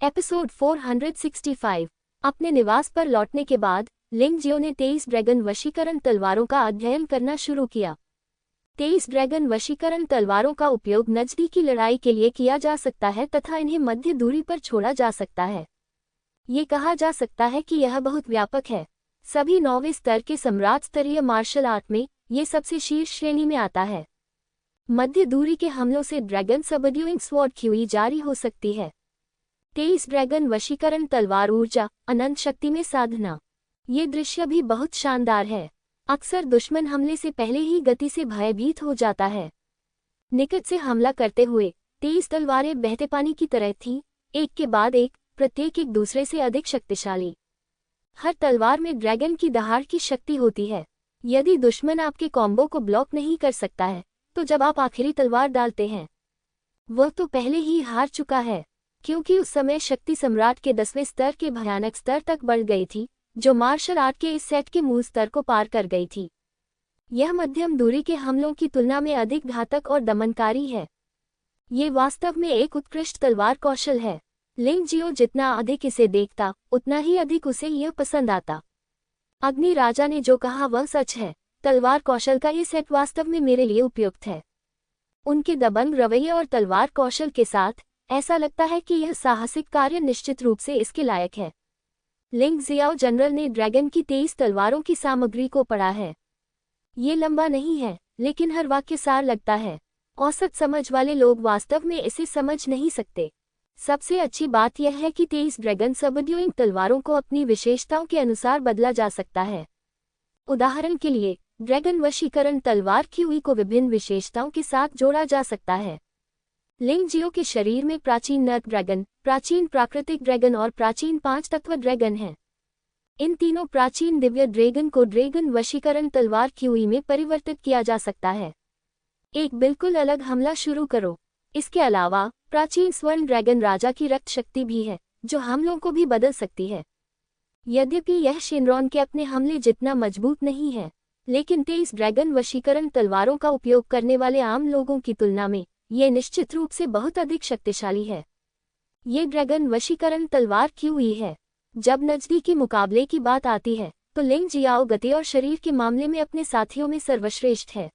Episode 465। अपने निवास पर लौटने के बाद लिंग जियो ने 23 ड्रैगन वशीकरण तलवारों का अध्ययन करना शुरू किया। 23 ड्रैगन वशीकरण तलवारों का उपयोग नजदीकी लड़ाई के लिए किया जा सकता है तथा इन्हें मध्य दूरी पर छोड़ा जा सकता है। ये कहा जा सकता है कि यह बहुत व्यापक है। सभी 9वें स्तर के सम्राट स्तरीय मार्शल आर्ट में ये सबसे शीर्ष श्रेणी में आता है। मध्य दूरी के हमलों से ड्रैगन सबड्यूइंग स्वॉर्ड क्यूई जारी हो सकती है। 23 ड्रैगन वशीकरण तलवार ऊर्जा अनंत शक्ति में साधना। ये दृश्य भी बहुत शानदार है। अक्सर दुश्मन हमले से पहले ही गति से भयभीत हो जाता है। निकट से हमला करते हुए 23 तलवारें बहते पानी की तरह थीं, एक के बाद एक, प्रत्येक एक दूसरे से अधिक शक्तिशाली। हर तलवार में ड्रैगन की दहाड़ की शक्ति होती है। यदि दुश्मन आपके कॉम्बो को ब्लॉक नहीं कर सकता है, तो जब आप आखिरी तलवार डालते हैं, वह तो पहले ही हार चुका है, क्योंकि उस समय शक्ति सम्राट के 10वें स्तर के भयानक स्तर तक बढ़ गई थी, जो मार्शल आर्ट के इस सेट के मूल स्तर को पार कर गई थी। यह मध्यम दूरी के हमलों की तुलना में अधिक घातक और दमनकारी है। ये वास्तव में एक उत्कृष्ट तलवार कौशल है। लिंग जियो जितना अधिक इसे देखता, उतना ही अधिक उसे यह पसंद आता। अग्नि राजा ने जो कहा वह सच है। तलवार कौशल का ये सेट वास्तव में मेरे लिए उपयुक्त है। उनके दबंग रवैये और तलवार कौशल के साथ ऐसा लगता है कि यह साहसिक कार्य निश्चित रूप से इसके लायक है। लिंग जियाओ जनरल ने ड्रैगन की 23 तलवारों की सामग्री को पढ़ा है। ये लंबा नहीं है, लेकिन हर वाक्य सार लगता है। औसत समझ वाले लोग वास्तव में इसे समझ नहीं सकते। सबसे अच्छी बात यह है कि 23 ड्रैगन सबड्यूइंग तलवारों को अपनी विशेषताओं के अनुसार बदला जा सकता है। उदाहरण के लिए, ड्रैगन वशीकरण तलवार क्यूई को विभिन्न विशेषताओं के साथ जोड़ा जा सकता है। लिंग जियो के शरीर में प्राचीन नर्क ड्रैगन, प्राचीन प्राकृतिक ड्रैगन और प्राचीन 5 तत्व ड्रैगन हैं। इन तीनों प्राचीन दिव्य ड्रैगन को ड्रैगन वशीकरण तलवार क्यूई में परिवर्तित किया जा सकता है। एक बिल्कुल अलग हमला शुरू करो। इसके अलावा प्राचीन स्वर्ण ड्रैगन राजा की रक्त शक्ति भी है, जो हमलों को भी बदल सकती है। यद्यपि यह शेनरॉन के अपने हमले जितना मजबूत नहीं है, लेकिन 23 ड्रैगन वशीकरण तलवारों का उपयोग करने वाले आम लोगों की तुलना में ये निश्चित रूप से बहुत अधिक शक्तिशाली है। ये ड्रैगन वशीकरण तलवार क्यूई है। जब नजदीकी मुकाबले की बात आती है, तो लिंग जियाओ गति और शरीर के मामले में अपने साथियों में सर्वश्रेष्ठ है।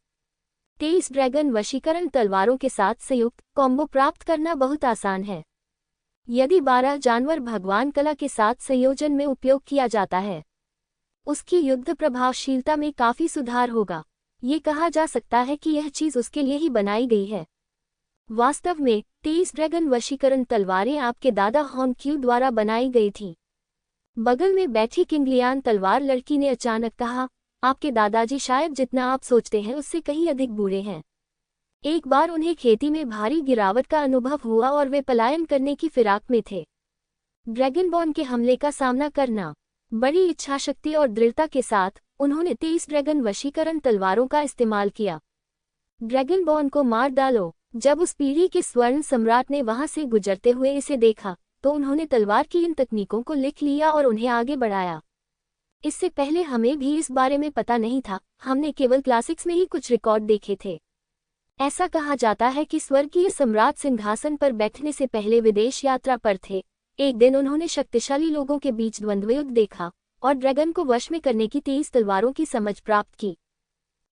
23 ड्रैगन वशीकरण तलवारों के साथ संयुक्त कॉम्बो प्राप्त करना बहुत आसान है। यदि 12 जानवर भगवान कला के साथ संयोजन में उपयोग किया जाता है, उसकी युद्ध प्रभावशीलता में काफी सुधार होगा। ये कहा जा सकता है कि यह चीज उसके लिए ही बनाई गई है। वास्तव में 23 ड्रैगन वशीकरण तलवारें आपके दादा हॉन क्यू द्वारा बनाई गई थीं। बगल में बैठी किंगलियान तलवार लड़की ने अचानक कहा, आपके दादाजी शायद जितना आप सोचते हैं उससे कहीं अधिक बूढ़े हैं। एक बार उन्हें खेती में भारी गिरावट का अनुभव हुआ और वे पलायन करने की फिराक में थे। ड्रैगनबॉर्न के हमले का सामना करना। बड़ी इच्छाशक्ति और दृढ़ता के साथ उन्होंने 23 ड्रैगन वशीकरण तलवारों का इस्तेमाल किया। ड्रैगनबॉर्न को मार डालो। जब उस पीढ़ी के स्वर्ण सम्राट ने वहां से गुजरते हुए इसे देखा, तो उन्होंने तलवार की इन तकनीकों को लिख लिया और उन्हें आगे बढ़ाया। इससे पहले हमें भी इस बारे में पता नहीं था, हमने केवल क्लासिक्स में ही कुछ रिकॉर्ड देखे थे। ऐसा कहा जाता है कि स्वर्गीय सम्राट सिंहासन पर बैठने से पहले विदेश यात्रा पर थे। एक दिन उन्होंने शक्तिशाली लोगों के बीच द्वंद्व युद्ध देखा और ड्रैगन को वश में करने की 23 तलवारों की समझ प्राप्त की।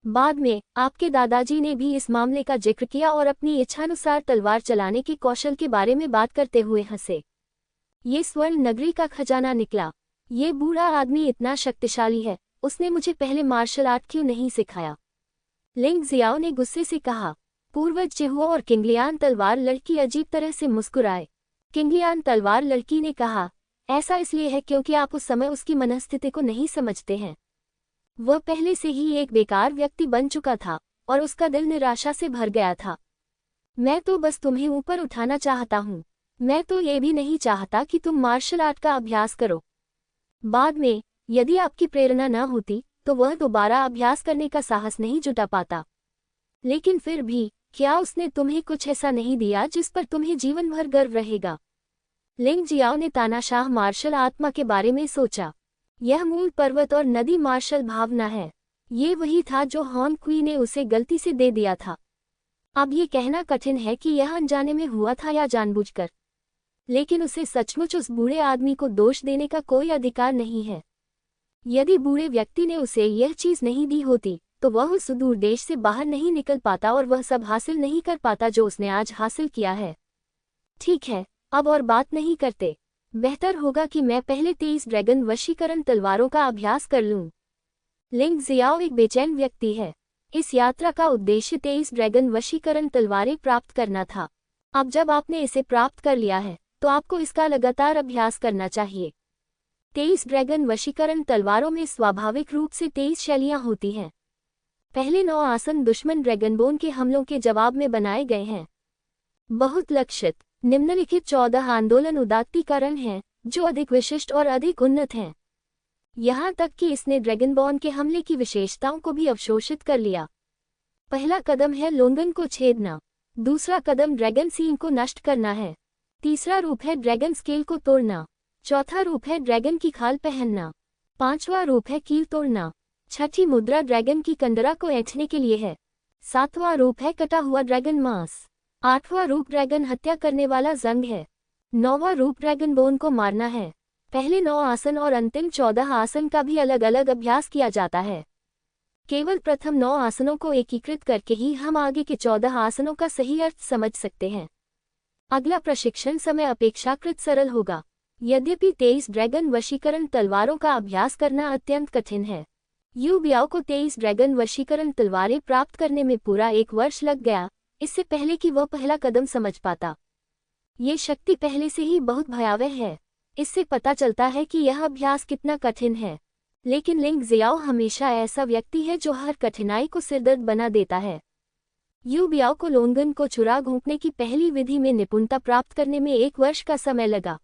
बाद में आपके दादाजी ने भी इस मामले का जिक्र किया और अपनी इच्छानुसार तलवार चलाने के कौशल के बारे में बात करते हुए हंसे। ये स्वर्ण नगरी का खजाना निकला। ये बूढ़ा आदमी इतना शक्तिशाली है, उसने मुझे पहले मार्शल आर्ट क्यों नहीं सिखाया? लिंग जियाओ ने गुस्से से कहा। पूर्वज चिहुओ और किंगलियान तलवार लड़की अजीब तरह से मुस्कुराए। किंगलियान तलवार लड़की ने कहा, ऐसा इसलिए है क्योंकि आप उस समय उसकी मनस्थिति को नहीं समझते हैं। वह पहले से ही एक बेकार व्यक्ति बन चुका था और उसका दिल निराशा से भर गया था। मैं तो बस तुम्हें ऊपर उठाना चाहता हूँ। मैं तो ये भी नहीं चाहता कि तुम मार्शल आर्ट का अभ्यास करो। बाद में, यदि आपकी प्रेरणा न होती, तो वह दोबारा अभ्यास करने का साहस नहीं जुटा पाता। लेकिन फिर भी, क्या उसने तुम्हें कुछ ऐसा नहीं दिया जिस पर तुम्हें जीवन भर गर्व रहेगा? लिंग जियाओ ने तानाशाह मार्शल आत्मा के बारे में सोचा। यह मूल पर्वत और नदी मार्शल भावना है। ये वही था जो हॉन क्वी ने उसे गलती से दे दिया था। अब ये कहना कठिन है कि यह अनजाने में हुआ था या जानबूझकर। लेकिन उसे सचमुच उस बूढ़े आदमी को दोष देने का कोई अधिकार नहीं है। यदि बूढ़े व्यक्ति ने उसे यह चीज नहीं दी होती तो वह उस दूर देश से बाहर नहीं निकल पाता और वह सब हासिल नहीं कर पाता जो उसने आज हासिल किया है। ठीक है, अब और बात नहीं करते। बेहतर होगा कि मैं पहले 23 ड्रैगन वशीकरण तलवारों का अभ्यास कर लूं। लिंग जियाओ एक बेचैन व्यक्ति है। इस यात्रा का उद्देश्य 23 ड्रैगन वशीकरण तलवारें प्राप्त करना था। अब जब आपने इसे प्राप्त कर लिया है तो आपको इसका लगातार अभ्यास करना चाहिए। 23 ड्रैगन वशीकरण तलवारों में स्वाभाविक रूप से 23 शैलियां होती हैं। पहले 9 आसन दुश्मन ड्रैगनबोन के हमलों के जवाब में बनाए गए हैं। बहुत लक्षित निम्नलिखित 14 आंदोलन उदात्तीकरण हैं जो अधिक विशिष्ट और अधिक उन्नत हैं। यहाँ तक कि इसने ड्रैगनबॉर्न के हमले की विशेषताओं को भी अवशोषित कर लिया। पहला कदम है लोंगन को छेदना। दूसरा कदम ड्रैगन सींग को नष्ट करना है। तीसरा रूप है ड्रैगन स्केल को तोड़ना। चौथा रूप है ड्रैगन की खाल पहनना। पांचवा रूप है कील तोड़ना। छठी मुद्रा ड्रैगन की कंदरा को ऐंठने के लिए है। सातवां रूप है कटा हुआ ड्रैगन मांस। आठवां रूप ड्रैगन हत्या करने वाला जंग है। नौवां रूप ड्रैगन बोन को मारना है। पहले 9 आसन और अंतिम 14 आसन का भी अलग अलग अभ्यास किया जाता है। केवल प्रथम 9 आसनों को एकीकृत करके ही हम आगे के 14 आसनों का सही अर्थ समझ सकते हैं। अगला प्रशिक्षण समय अपेक्षाकृत सरल होगा। यद्यपि 23 ड्रैगन वशीकरण तलवारों का अभ्यास करना अत्यंत कठिन है। यू बियाओ को 23 ड्रैगन वशीकरण तलवारें प्राप्त करने में पूरा 1 वर्ष लग गया, इससे पहले कि वह पहला कदम समझ पाता। ये शक्ति पहले से ही बहुत भयावह है। इससे पता चलता है कि यह अभ्यास कितना कठिन है। लेकिन लिंग जियाओ हमेशा ऐसा व्यक्ति है जो हर कठिनाई को सिरदर्द बना देता है। यू बियाओ को लोंगन को चुरा घोंपने की पहली विधि में निपुणता प्राप्त करने में 1 वर्ष का समय लगा।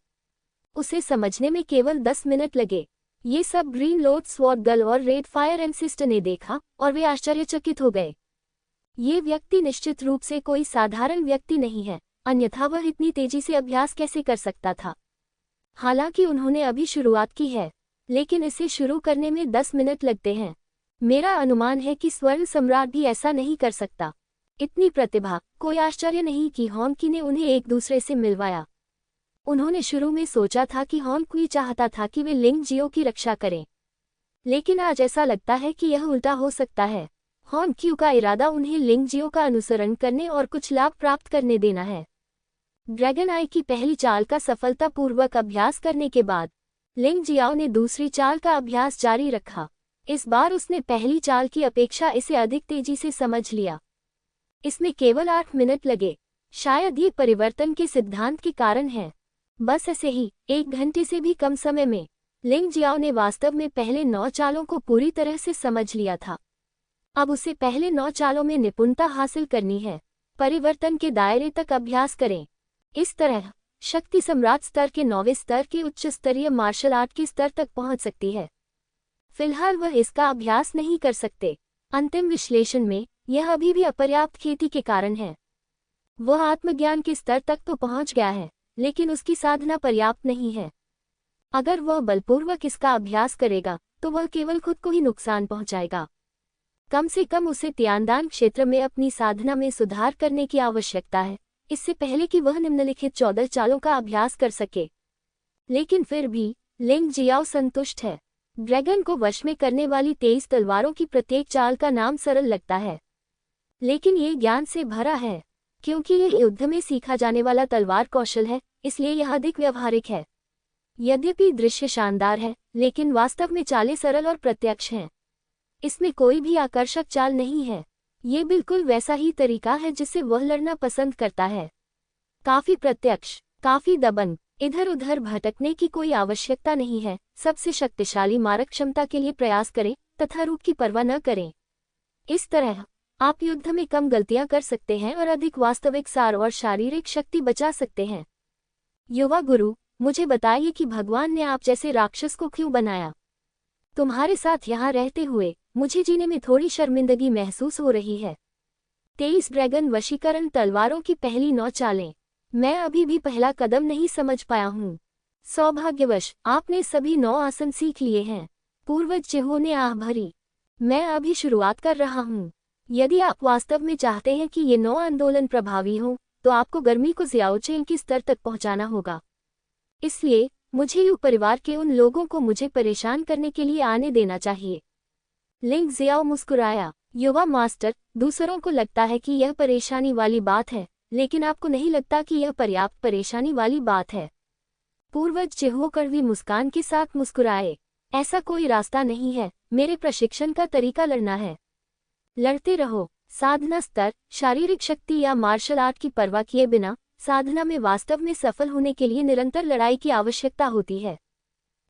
उसे समझने में केवल 10 मिनट लगे। ये सब ग्रीन लोड स्वॉर्ड गर्ल और रेड फायर एंसिस्टर ने देखा और वे आश्चर्यचकित हो गए। ये व्यक्ति निश्चित रूप से कोई साधारण व्यक्ति नहीं है, अन्यथा वह इतनी तेजी से अभ्यास कैसे कर सकता था। हालांकि उन्होंने अभी शुरुआत की है, लेकिन इसे शुरू करने में 10 मिनट लगते हैं। मेरा अनुमान है कि स्वर्ण सम्राट भी ऐसा नहीं कर सकता। इतनी प्रतिभा, कोई आश्चर्य नहीं कि हॉन्की ने उन्हें एक दूसरे से मिलवाया। उन्होंने शुरू में सोचा था कि हॉन्की चाहता था कि वे लिंग जियो की रक्षा करें, लेकिन आज ऐसा लगता है कि यह उल्टा हो सकता है। हॉन्क्यू का इरादा उन्हें लिंग जियो का अनुसरण करने और कुछ लाभ प्राप्त करने देना है। ड्रैगन आई की पहली चाल का सफलतापूर्वक अभ्यास करने के बाद लिंग जियाओ ने दूसरी चाल का अभ्यास जारी रखा। इस बार उसने पहली चाल की अपेक्षा इसे अधिक तेजी से समझ लिया। इसमें केवल 8 मिनट लगे। शायद ये परिवर्तन के सिद्धांत के कारण है। बस ऐसे ही 1 घंटे से भी कम समय में लिंग जियाओ ने वास्तव में पहले 9 चालों को पूरी तरह से समझ लिया था। अब उसे पहले 9 चालों में निपुणता हासिल करनी है। परिवर्तन के दायरे तक अभ्यास करें। इस तरह शक्ति सम्राट स्तर के 9वें स्तर के उच्च स्तरीय मार्शल आर्ट के स्तर तक पहुंच सकती है। फिलहाल वह इसका अभ्यास नहीं कर सकते। अंतिम विश्लेषण में यह अभी भी अपर्याप्त खेती के कारण है। वह आत्मज्ञान के स्तर तक तो पहुंच गया है, लेकिन उसकी साधना पर्याप्त नहीं है। अगर वह बलपूर्वक इसका अभ्यास करेगा तो वह केवल खुद को ही नुकसान पहुंचाएगा। कम से कम उसे त्यानदान क्षेत्र में अपनी साधना में सुधार करने की आवश्यकता है, इससे पहले कि वह निम्नलिखित 14 चालों का अभ्यास कर सके। लेकिन फिर भी लिंग जियाओ संतुष्ट है। ड्रैगन को वश में करने वाली 23 तलवारों की प्रत्येक चाल का नाम सरल लगता है, लेकिन ये ज्ञान से भरा है। क्योंकि ये युद्ध में सीखा जाने वाला तलवार कौशल है, इसलिए यह अधिक व्यवहारिक है। यद्यपि दृश्य शानदार है, लेकिन वास्तव में चालें सरल और प्रत्यक्ष हैं। इसमें कोई भी आकर्षक चाल नहीं है। ये बिल्कुल वैसा ही तरीका है जिससे वह लड़ना पसंद करता है। काफी प्रत्यक्ष, काफी दबंग, इधर उधर भटकने की कोई आवश्यकता नहीं है। सबसे शक्तिशाली मारक क्षमता के लिए प्रयास करें तथा रूप की परवाह न करें। इस तरह आप युद्ध में कम गलतियां कर सकते हैं और अधिक वास्तविक सार और शारीरिक शक्ति बचा सकते हैं। युवा गुरु, मुझे बताइए कि भगवान ने आप जैसे राक्षस को क्यों बनाया। तुम्हारे साथ यहाँ रहते हुए मुझे जीने में थोड़ी शर्मिंदगी महसूस हो रही है। 23 ड्रैगन वशीकरण तलवारों की पहली 9 चालें। मैं अभी भी पहला कदम नहीं समझ पाया हूँ। सौभाग्यवश आपने सभी 9 आसन सीख लिए हैं। पूर्वज जिहो ने आह भरी। मैं अभी शुरुआत कर रहा हूँ। यदि आप वास्तव में चाहते हैं कि ये 9 आंदोलन प्रभावी हों, तो आपको गर्मी को जियाओ चेन के स्तर तक पहुँचाना होगा। इसलिए मुझे यू परिवार के उन लोगों को मुझे परेशान करने के लिए आने देना चाहिए। लिंग जियाओ मुस्कुराया। युवा मास्टर, दूसरों को लगता है कि यह परेशानी वाली बात है, लेकिन आपको नहीं लगता कि यह पर्याप्त परेशानी वाली बात है। पूर्वज चिह्वों कड़वी मुस्कान के साथ मुस्कुराए। ऐसा कोई रास्ता नहीं है, मेरे प्रशिक्षण का तरीका लड़ना है। लड़ते रहो। साधना स्तर, शारीरिक शक्ति या मार्शल आर्ट की परवाह किए बिना साधना में वास्तव में सफल होने के लिए निरंतर लड़ाई की आवश्यकता होती है।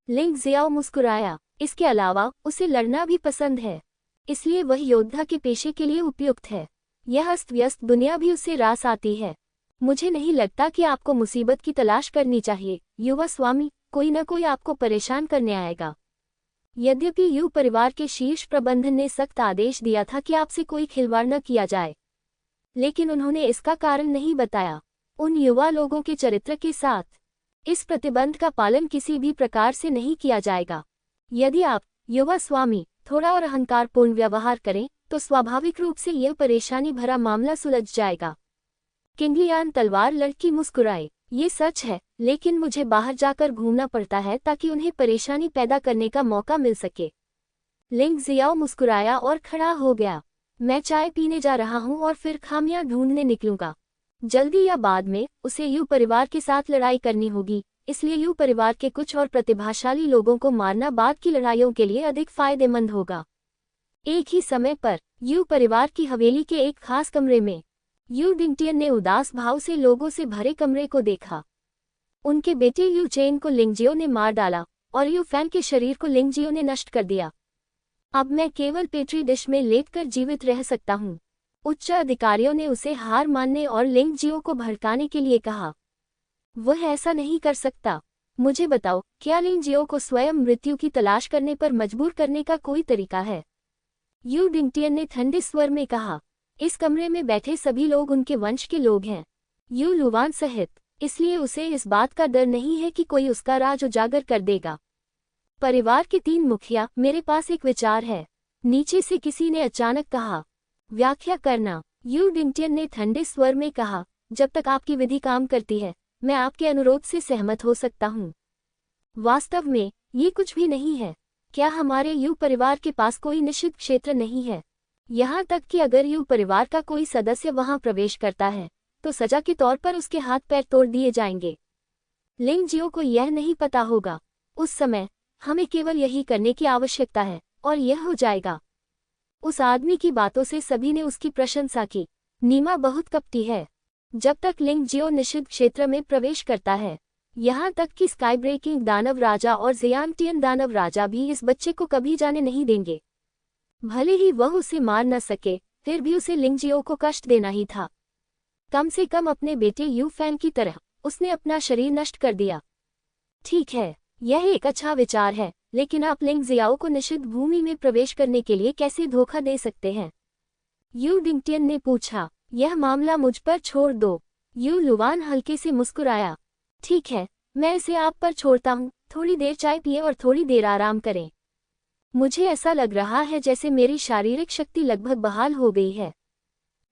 लिंग जियाओ मुस्कुराया। इसके अलावा उसे लड़ना भी पसंद है, इसलिए वह योद्धा के पेशे के लिए उपयुक्त है। यह अस्त व्यस्त दुनिया भी उससे रास आती है। मुझे नहीं लगता कि आपको मुसीबत की तलाश करनी चाहिए, युवा स्वामी। कोई न कोई आपको परेशान करने आएगा। यद्यपि यू परिवार के शीर्ष प्रबंधन ने सख्त आदेश दिया था कि आपसे कोई खिलवाड़ न किया जाए, लेकिन उन्होंने इसका कारण नहीं बताया। उन युवा लोगों के चरित्र के साथ इस प्रतिबंध का पालन किसी भी प्रकार से नहीं किया जाएगा। यदि आप, युवा स्वामी, थोड़ा और अहंकारपूर्ण व्यवहार करें तो स्वाभाविक रूप से यह परेशानी भरा मामला सुलझ जाएगा। किंगलियान तलवार लड़की मुस्कुराए। ये सच है, लेकिन मुझे बाहर जाकर घूमना पड़ता है ताकि उन्हें परेशानी पैदा करने का मौका मिल सके। लिंग जियाओ मुस्कुराया और खड़ा हो गया। मैं चाय पीने जा रहा हूँ और फिर खामियां ढूंढने निकलूंगा। जल्दी या बाद में उसे यू परिवार के साथ लड़ाई करनी होगी, इसलिए यू परिवार के कुछ और प्रतिभाशाली लोगों को मारना बाद की लड़ाइयों के लिए अधिक फायदेमंद होगा। एक ही समय पर यू परिवार की हवेली के एक खास कमरे में यू डिंगटियन ने उदास भाव से लोगों से भरे कमरे को देखा। उनके बेटे यू चेन को लिंगजियो ने मार डाला और यू फैन के शरीर को लिंगजियो ने नष्ट कर दिया। अब मैं केवल पेट्री डिश में लेटकर जीवित रह सकता हूँ। उच्च अधिकारियों ने उसे हार मानने और लिंगजियो को भड़काने के लिए कहा। वह ऐसा नहीं कर सकता। मुझे बताओ, क्या लिंगजियो को स्वयं मृत्यु की तलाश करने पर मजबूर करने का कोई तरीका है? यू डिंगटियन ने ठंडे स्वर में कहा। इस कमरे में बैठे सभी लोग उनके वंश के लोग हैं, यू लुवान सहित, इसलिए उसे इस बात का डर नहीं है कि कोई उसका राज उजागर कर देगा। परिवार के 3 मुखिया, मेरे पास एक विचार है, नीचे से किसी ने अचानक कहा। व्याख्या करना, यू डिंगटियन ने ठंडे स्वर में कहा। जब तक आपकी विधि काम करती है, मैं आपके अनुरोध से सहमत हो सकता हूँ। वास्तव में ये कुछ भी नहीं है। क्या हमारे यू परिवार के पास कोई निषिद्ध क्षेत्र नहीं है? यहाँ तक कि अगर यू परिवार का कोई सदस्य वहाँ प्रवेश करता है तो सजा के तौर पर उसके हाथ पैर तोड़ दिए जाएंगे। लिंगजियो को यह नहीं पता होगा। उस समय हमें केवल यही करने की आवश्यकता है और यह हो जाएगा। उस आदमी की बातों से सभी ने उसकी प्रशंसा की। नीमा बहुत कपटी है। जब तक लिंगजियो निषिद्ध क्षेत्र में प्रवेश करता है, यहाँ तक कि स्काई ब्रेकिंग दानव राजा और जियांगटियन दानव राजा भी इस बच्चे को कभी जाने नहीं देंगे। भले ही वह उसे मार न सके, फिर भी उसे लिंगजियो को कष्ट देना ही था। कम से कम अपने बेटे यू फैन की तरह उसने अपना शरीर नष्ट कर दिया। ठीक है, यह एक अच्छा विचार है, लेकिन आप लिंग जियाओ को निषिद्ध भूमि में प्रवेश करने के लिए कैसे धोखा दे सकते हैं? यू डिंगटियन ने पूछा। यह मामला मुझ पर छोड़ दो। यू लुवान हल्के से मुस्कुराया। ठीक है, मैं इसे आप पर छोड़ता हूँ। थोड़ी देर चाय पिए और थोड़ी देर आराम करें। मुझे ऐसा लग रहा है जैसे मेरी शारीरिक शक्ति लगभग बहाल हो गई है।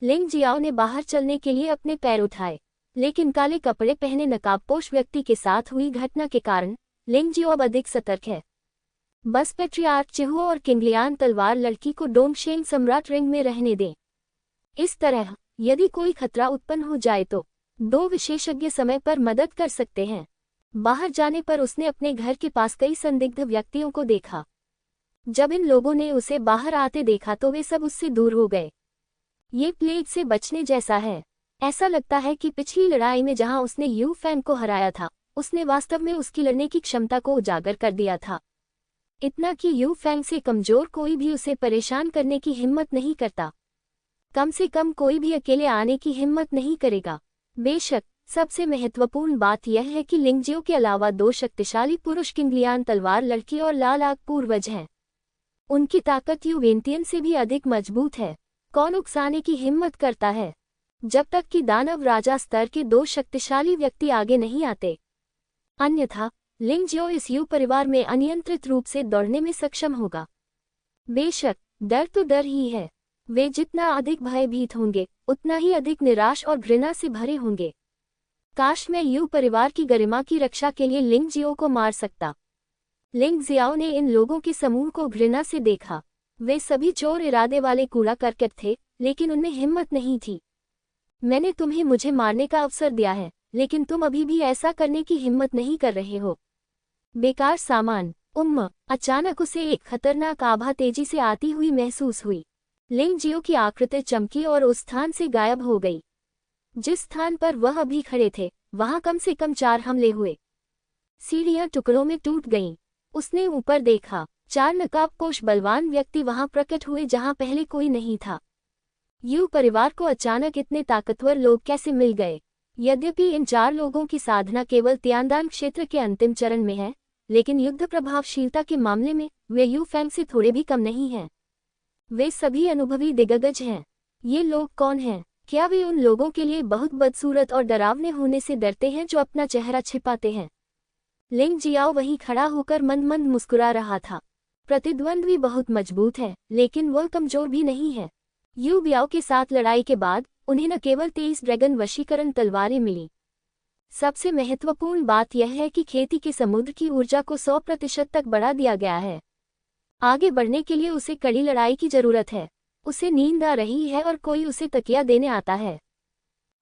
लिंग जियाओ ने बाहर चलने के लिए अपने पैर उठाए, लेकिन काले कपड़े पहने नकाबपोश व्यक्ति के साथ हुई घटना के कारण लिंगजियो अब अधिक सतर्क है। बस पेट्रियार्क चिह्वो और किंगलियान तलवार लड़की को डोंगशेंग सम्राट रिंग में रहने दें। इस तरह यदि कोई खतरा उत्पन्न हो जाए तो 2 विशेषज्ञ समय पर मदद कर सकते हैं। बाहर जाने पर उसने अपने घर के पास कई संदिग्ध व्यक्तियों को देखा। जब इन लोगों ने उसे बाहर आते देखा तो वे सब उससे दूर हो गए। ये प्लेग से बचने जैसा है। ऐसा लगता है कि पिछली लड़ाई में जहां उसने यू फैन को हराया था, उसने वास्तव में उसकी लड़ने की क्षमता को उजागर कर दिया था। इतना कि यू फैंग से कमजोर कोई भी उसे परेशान करने की हिम्मत नहीं करता। कम से कम कोई भी अकेले आने की हिम्मत नहीं करेगा। बेशक सबसे महत्वपूर्ण बात यह है कि लिंगजियो के अलावा 2 शक्तिशाली पुरुष किंगलियान तलवार लड़की और लाल आग पूर्वज हैं। उनकी ताकत युवेंटियन से भी अधिक मजबूत है। कौन उकसाने की हिम्मत करता है? जब तक कि दानव राजा स्तर के 2 शक्तिशाली व्यक्ति आगे नहीं आते। अन्यथा लिंगजियो इस यू परिवार में अनियंत्रित रूप से दौड़ने में सक्षम होगा। बेशक डर तो डर ही है। वे जितना अधिक भयभीत होंगे, उतना ही अधिक निराश और घृणा से भरे होंगे। काश मैं यू परिवार की गरिमा की रक्षा के लिए लिंग जियो को मार सकता। लिंग जियाओ ने इन लोगों के समूह को घृणा से देखा। वे सभी चोर इरादे वाले कूड़ा करकट थे, लेकिन उनमें हिम्मत नहीं थी। मैंने तुम्हें मुझे मारने का अवसर दिया है, लेकिन तुम अभी भी ऐसा करने की हिम्मत नहीं कर रहे हो। बेकार सामान। अचानक उसे एक खतरनाक आभा तेजी से आती हुई महसूस हुई। लिंग जियो की आकृति चमकी और उस स्थान से गायब हो गई। जिस स्थान पर वह अभी खड़े थे, वहां कम से कम 4 हमले हुए। सीढ़ियां टुकड़ों में टूट गईं। उसने ऊपर देखा। 4 नकाबपोश बलवान व्यक्ति वहां प्रकट हुए जहां पहले कोई नहीं था। यू परिवार को अचानक इतने ताकतवर लोग कैसे मिल गए? यद्यपि इन 4 लोगों की साधना केवल तियानदान क्षेत्र के अंतिम चरण में है, लेकिन युद्ध प्रभावशीलता के मामले में वे यू फैंग से थोड़े भी कम नहीं हैं। वे सभी अनुभवी दिग्गज हैं। ये लोग कौन हैं? क्या वे उन लोगों के लिए बहुत बदसूरत और डरावने होने से डरते हैं जो अपना चेहरा छिपाते हैं? लिंग जियाओ वहीं खड़ा होकर मंद मंद मुस्कुरा रहा था। प्रतिद्वंद्वी बहुत मजबूत है, लेकिन वह कमजोर भी नहीं है। यू बियाओ के साथ लड़ाई के बाद उन्हें न केवल 23 ड्रैगन वशीकरण तलवारें मिली। सबसे महत्वपूर्ण बात यह है कि खेती के समुद्र की ऊर्जा को 100% तक बढ़ा दिया गया है। आगे बढ़ने के लिए उसे कड़ी लड़ाई की जरूरत है। उसे नींद आ रही है और कोई उसे तकिया देने आता है।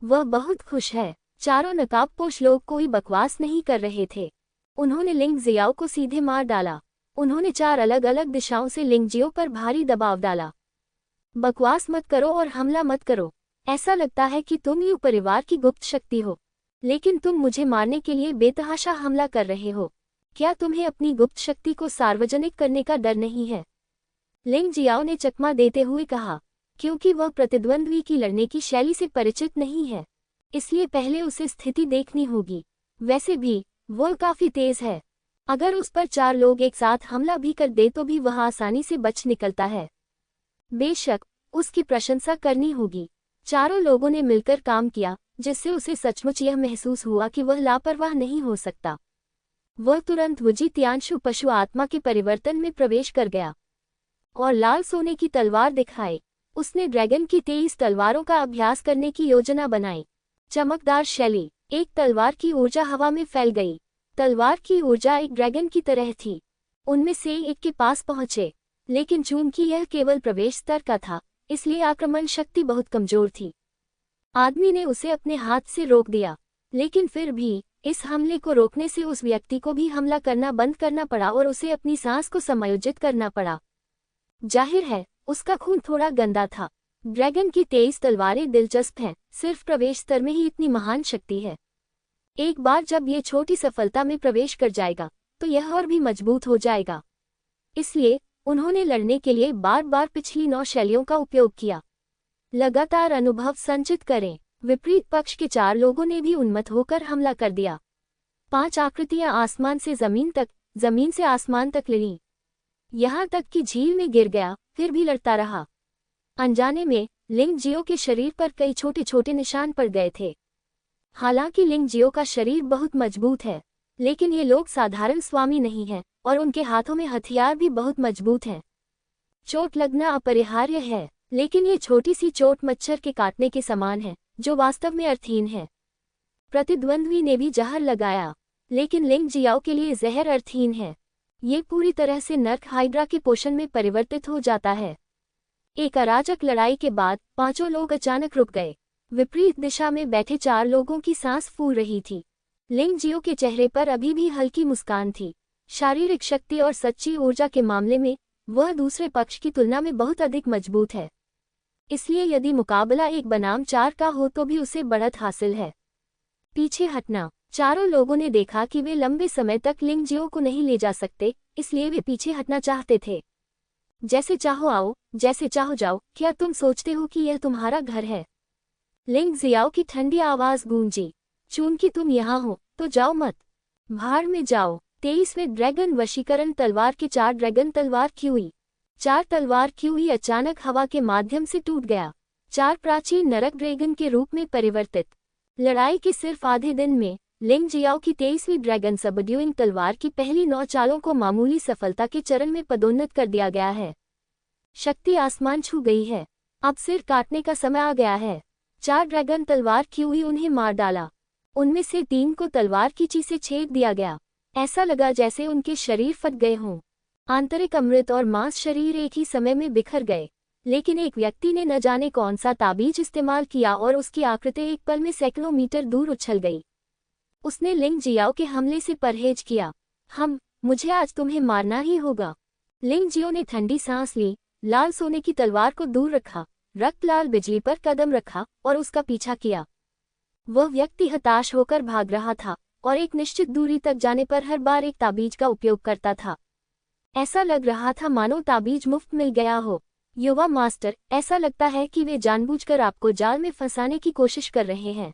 वह बहुत खुश है। चारों नकाबपोश लोग कोई बकवास नहीं कर रहे थे। उन्होंने लिंग जियाओ को सीधे मार डाला। उन्होंने 4 अलग अलग दिशाओं से लिंग जियो पर भारी दबाव डाला। बकवास मत करो और हमला मत करो। ऐसा लगता है कि तुम यू परिवार की गुप्त शक्ति हो, लेकिन तुम मुझे मारने के लिए बेतहाशा हमला कर रहे हो। क्या तुम्हें अपनी गुप्त शक्ति को सार्वजनिक करने का डर नहीं है? लिंग जियाओ ने चकमा देते हुए कहा। क्योंकि वह प्रतिद्वंद्वी की लड़ने की शैली से परिचित नहीं है, इसलिए पहले उसे स्थिति देखनी होगी। वैसे भी वह काफी तेज है। अगर उस पर 4 लोग एक साथ हमला भी कर दे तो भी वह आसानी से बच निकलता है। बेशक उसकी प्रशंसा करनी होगी। चारों लोगों ने मिलकर काम किया, जिससे उसे सचमुच यह महसूस हुआ कि वह लापरवाह नहीं हो सकता। वह तुरंत वुजी तियांशु पशु आत्मा के परिवर्तन में प्रवेश कर गया और लाल सोने की तलवार दिखाई। उसने ड्रैगन की 23 तलवारों का अभ्यास करने की योजना बनाई। चमकदार शैली। एक तलवार की ऊर्जा हवा में फैल गई। तलवार की ऊर्जा एक ड्रैगन की तरह थी। उनमें से एक के पास पहुंचे, लेकिन चूंकि यह केवल प्रवेश स्तर का था, इसलिए आक्रमण शक्ति बहुत कमजोर थी। आदमी ने उसे अपने हाथ से रोक दिया, लेकिन फिर भी इस हमले को रोकने से उस व्यक्ति को भी हमला करना बंद करना पड़ा और उसे अपनी सांस को समायोजित करना पड़ा। जाहिर है उसका खून थोड़ा गंदा था। ड्रैगन की 23 तलवारें दिलचस्प हैं, सिर्फ प्रवेश स्तर में ही इतनी महान शक्ति है। एक बार जब ये छोटी सफलता में प्रवेश कर जाएगा, तो यह और भी मजबूत हो जाएगा। इसलिए उन्होंने लड़ने के लिए बार बार पिछली 9 शैलियों का उपयोग किया। लगातार अनुभव संचित करें। विपरीत पक्ष के 4 लोगों ने भी उन्मत्त होकर हमला कर दिया। 5 आकृतियां आसमान से जमीन तक, जमीन से आसमान तक लड़ीं। यहां तक कि झील में गिर गया, फिर भी लड़ता रहा। अनजाने में लिंग जियो के शरीर पर कई छोटे छोटे निशान पड़ गए थे। हालांकि लिंग जियो का शरीर बहुत मजबूत है, लेकिन ये लोग साधारण स्वामी नहीं हैं और उनके हाथों में हथियार भी बहुत मजबूत हैं। चोट लगना अपरिहार्य है, लेकिन ये छोटी सी चोट मच्छर के काटने के समान है, जो वास्तव में अर्थहीन है। प्रतिद्वंद्वी ने भी जहर लगाया, लेकिन लिंग जियाओ के लिए जहर अर्थहीन है। ये पूरी तरह से नर्क हाइड्रा के पोषण में परिवर्तित हो जाता है। एक अराजक लड़ाई के बाद 5 लोग अचानक रुक गए। विपरीत दिशा में बैठे 4 लोगों की सांस फूल रही थी। लिंग जियो के चेहरे पर अभी भी हल्की मुस्कान थी। शारीरिक शक्ति और सच्ची ऊर्जा के मामले में वह दूसरे पक्ष की तुलना में बहुत अधिक मजबूत है। इसलिए यदि मुकाबला 1 बनाम 4 का हो तो भी उसे बढ़त हासिल है। पीछे हटना। चारों लोगों ने देखा कि वे लंबे समय तक लिंग जियो को नहीं ले जा सकते, इसलिए वे पीछे हटना चाहते थे। जैसे चाहो आओ, जैसे चाहो जाओ, क्या तुम सोचते हो कि यह तुम्हारा घर है? लिंग जियाओ की ठंडी आवाज गूंजी। चूंकि तुम यहाँ हो, तो जाओ मत। भाड़ में जाओ। 23वें ड्रैगन वशीकरण तलवार के 4 ड्रैगन तलवार क्यूई। 4 तलवार क्यूई अचानक हवा के माध्यम से टूट गया। 4 प्राचीन नरक ड्रैगन के रूप में परिवर्तित। लड़ाई के सिर्फ आधे दिन में लिंग जियाओ की 23वीं ड्रैगन सबड्यूइंग तलवार की पहली 9 चालों को मामूली सफलता के चरण में पदोन्नत कर दिया गया है। शक्ति आसमान छू गई है। अब सिर काटने का समय आ गया है। 4 ड्रैगन तलवार क्यूई उन्हें मार डाला। उनमें से 3 को तलवार की ची से छेद दिया गया। ऐसा लगा जैसे उनके शरीर फट गए हों। आंतरिक अमृत और मांस शरीर एक ही समय में बिखर गए। लेकिन एक व्यक्ति ने न जाने कौन सा ताबीज इस्तेमाल किया और उसकी आकृति एक पल में सैकड़ों मीटर दूर उछल गई। उसने लिंग जियाओ के हमले से परहेज किया। मुझे आज तुम्हें मारना ही होगा। लिंग जियो ने ठंडी सांस ली, लाल सोने की तलवार को दूर रखा, रक्त लाल बिजली पर कदम रखा और उसका पीछा किया। वह व्यक्ति हताश होकर भाग रहा था और एक निश्चित दूरी तक जाने पर हर बार एक ताबीज का उपयोग करता था। ऐसा लग रहा था मानो ताबीज मुफ्त मिल गया हो। युवा मास्टर, ऐसा लगता है कि वे जानबूझकर आपको जाल में फंसाने की कोशिश कर रहे हैं।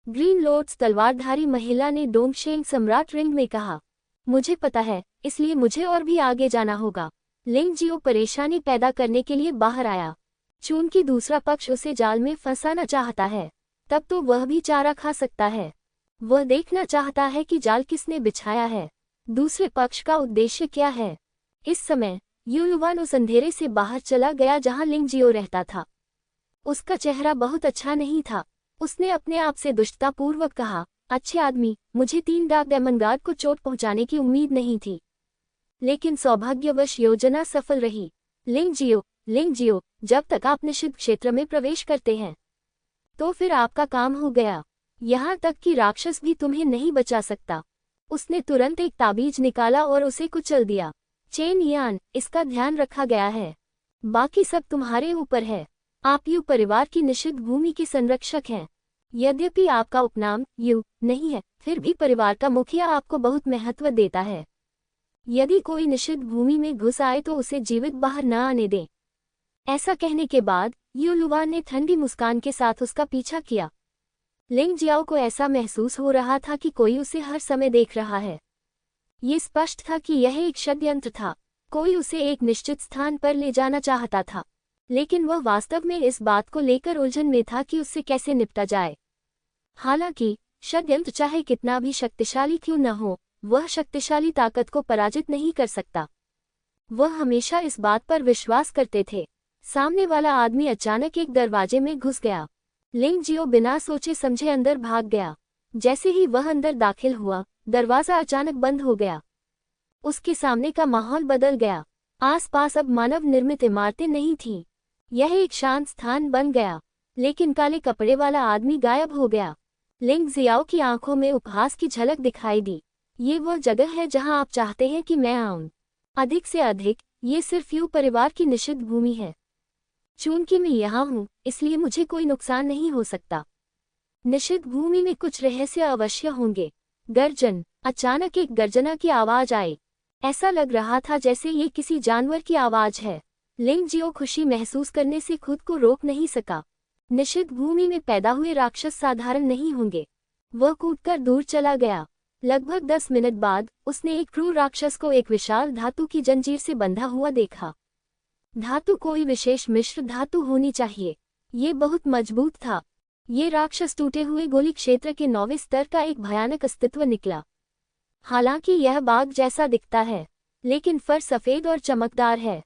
ग्रीन लोर्ड्स तलवारधारी महिला ने डोंगशेंग सम्राट रिंग में कहा। मुझे पता है, इसलिए मुझे और भी आगे जाना होगा। लिंग जियो परेशानी पैदा करने के लिए बाहर आया। चूंकि दूसरा पक्ष उसे जाल में फंसाना चाहता है, तब तो वह भी चारा खा सकता है। वह देखना चाहता है कि जाल किसने बिछाया है, दूसरे पक्ष का उद्देश्य क्या है। इस समय युवान उस अंधेरे से बाहर चला गया जहां लिंग जियो रहता था। उसका चेहरा बहुत अच्छा नहीं था। उसने अपने आप से दुष्टतापूर्वक कहा, अच्छे आदमी, मुझे 3 डार्क डेमन गार्ड को चोट पहुंचाने की उम्मीद नहीं थी, लेकिन सौभाग्यवश योजना सफल रही। लिंग जियो, जब तक आप निषिद्ध क्षेत्र में प्रवेश करते हैं, तो फिर आपका काम हो गया। यहाँ तक कि राक्षस भी तुम्हें नहीं बचा सकता। उसने तुरंत एक ताबीज निकाला और उसे कुचल दिया। चेन यान, इसका ध्यान रखा गया है। बाकी सब तुम्हारे ऊपर है। आप यू परिवार की निषिद्ध भूमि के संरक्षक हैं। यद्यपि आपका उपनाम यू नहीं है, फिर भी परिवार का मुखिया आपको बहुत महत्व देता है। यदि कोई निषिद्ध भूमि में घुस आए तो उसे जीवित बाहर न आने दें। ऐसा कहने के बाद युवान ने ठंडी मुस्कान के साथ उसका पीछा किया। लिंग जियाओ को ऐसा महसूस हो रहा था कि कोई उसे हर समय देख रहा है। ये स्पष्ट था कि यह एक षड्यंत्र था। कोई उसे एक निश्चित स्थान पर ले जाना चाहता था, लेकिन वह वास्तव में इस बात को लेकर उलझन में था कि उससे कैसे निपटा जाए। हालांकि षड्यंत्र चाहे कितना भी शक्तिशाली क्यों न हो, वह शक्तिशाली ताकत को पराजित नहीं कर सकता। वह हमेशा इस बात पर विश्वास करते थे। सामने वाला आदमी अचानक एक दरवाजे में घुस गया। लिंग जियो बिना सोचे समझे अंदर भाग गया। जैसे ही वह अंदर दाखिल हुआ, दरवाजा अचानक बंद हो गया। उसके सामने का माहौल बदल गया। आसपास अब मानव निर्मित इमारतें नहीं थीं। यह एक शांत स्थान बन गया, लेकिन काले कपड़े वाला आदमी गायब हो गया। लिंग जियाओ की आंखों में उपहास की झलक दिखाई दी। ये वह जगह है जहां आप चाहते हैं कि मैं आऊं। अधिक से अधिक, ये सिर्फ यू परिवार की निषिद्ध भूमि है। चूंकि मैं यहाँ हूँ, इसलिए मुझे कोई नुकसान नहीं हो सकता। निषिद्ध भूमि में कुछ रहस्य अवश्य होंगे। गर्जन, अचानक एक गर्जना की आवाज आई। ऐसा लग रहा था जैसे ये किसी जानवर की आवाज है। लिंग जियो खुशी महसूस करने से खुद को रोक नहीं सका। निषिद्ध भूमि में पैदा हुए राक्षस साधारण नहीं होंगे। वह कूदकर दूर चला गया। लगभग 10 मिनट बाद उसने एक क्रूर राक्षस को एक विशाल धातु की जंजीर से बंधा हुआ देखा। धातु कोई विशेष मिश्र धातु होनी चाहिए। ये बहुत मजबूत था। ये राक्षस टूटे हुए गोली क्षेत्र के 9वें स्तर का एक भयानक अस्तित्व निकला। हालांकि यह बाघ जैसा दिखता है, लेकिन फर सफेद और चमकदार है,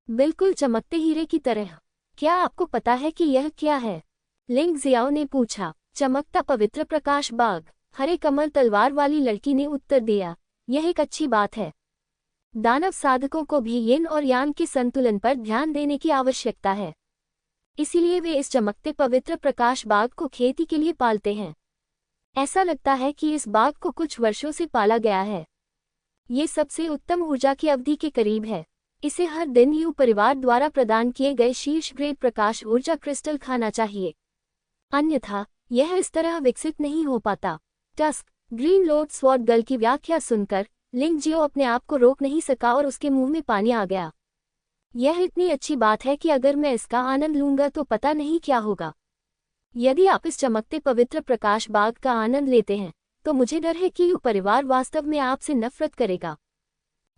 बिल्कुल चमकते हीरे की तरह। क्या आपको पता है कि यह क्या है? लिंग जियाओ ने पूछा। चमकता पवित्र प्रकाश बाघ, हरे कमल तलवार वाली लड़की ने उत्तर दिया। यह एक अच्छी बात है। दानव साधकों को भी यिन और यांग के संतुलन पर ध्यान देने की आवश्यकता है, इसीलिए वे इस चमकते पवित्र प्रकाश बाघ को खेती के लिए पालते हैं। ऐसा लगता है कि इस बाघ को कुछ वर्षों से पाला गया है। ये सबसे उत्तम ऊर्जा की अवधि के करीब है। इसे हर दिन यू परिवार द्वारा प्रदान किए गए शीर्ष ग्रेड प्रकाश ऊर्जा क्रिस्टल खाना चाहिए, अन्यथा यह इस तरह विकसित नहीं हो पाता। Tusk, green Lord sword girl की व्याख्या सुनकर लिंग जियो अपने आप को रोक नहीं सका और उसके मुंह में पानी आ गया। यह इतनी अच्छी बात है कि अगर मैं इसका आनंद लूंगा तो पता नहीं क्या होगा। यदि आप इस चमकते पवित्र प्रकाश बाघ का आनंद लेते हैं, तो मुझे डर है कि यू परिवार वास्तव में आपसे नफरत करेगा।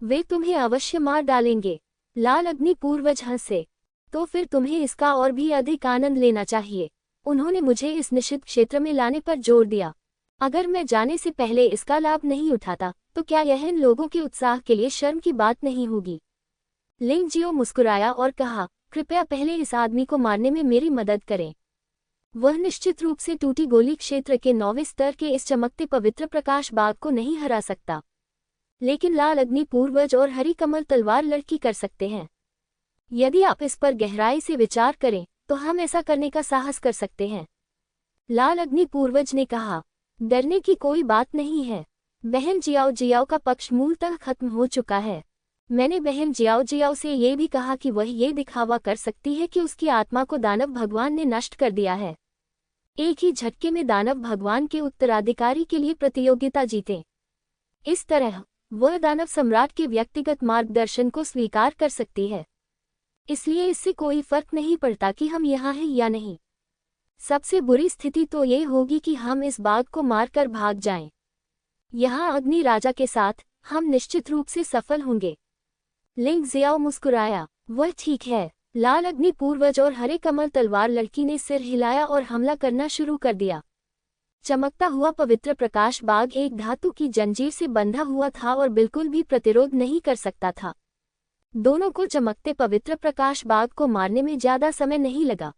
वे तुम्हें अवश्य मार डालेंगे। लाल अग्नि पूर्वज हंसे। तो फिर तुम्हें इसका और भी अधिक आनंद लेना चाहिए। उन्होंने मुझे इस निषिद्ध क्षेत्र में लाने पर जोर दिया। अगर मैं जाने से पहले इसका लाभ नहीं उठाता, तो क्या यह इन लोगों के उत्साह के लिए शर्म की बात नहीं होगी? लिंग जियो मुस्कुराया और कहा, कृपया पहले इस आदमी को मारने में मेरी मदद करें। वह निश्चित रूप से टूटी गोली क्षेत्र के 9वें स्तर के इस चमकते पवित्र प्रकाश बाग को नहीं हरा सकता, लेकिन लाल अग्नि पूर्वज और हरी कमल तलवार लड़की कर सकते हैं। यदि आप इस पर गहराई से विचार करें तो हम ऐसा करने का साहस कर सकते हैं। लाल अग्नि पूर्वज ने कहा, डरने की कोई बात नहीं है। बहन जियाओ जियाओ का पक्ष मूलतः खत्म हो चुका है। मैंने बहन जियाओ जियाओ से ये भी कहा कि वह ये दिखावा कर सकती है कि उसकी आत्मा को दानव भगवान ने नष्ट कर दिया है। एक ही झटके में दानव भगवान के उत्तराधिकारी के लिए प्रतियोगिता जीते। इस तरह वह दानव सम्राट के व्यक्तिगत मार्गदर्शन को स्वीकार कर सकती है। इसलिए इससे कोई फर्क नहीं पड़ता कि हम यहाँ हैं या नहीं। सबसे बुरी स्थिति तो ये होगी कि हम इस बाघ को मारकर भाग जाएं। यहाँ अग्नि राजा के साथ हम निश्चित रूप से सफल होंगे। लिंग जियाओ मुस्कुराया। वह ठीक है। लाल अग्नि पूर्वज और हरे कमल तलवार लड़की ने सिर हिलाया और हमला करना शुरू कर दिया। चमकता हुआ पवित्र प्रकाश बाघ एक धातु की जंजीर से बंधा हुआ था और बिल्कुल भी प्रतिरोध नहीं कर सकता था। दोनों को चमकते पवित्र प्रकाश बाघ को मारने में ज्यादा समय नहीं लगा।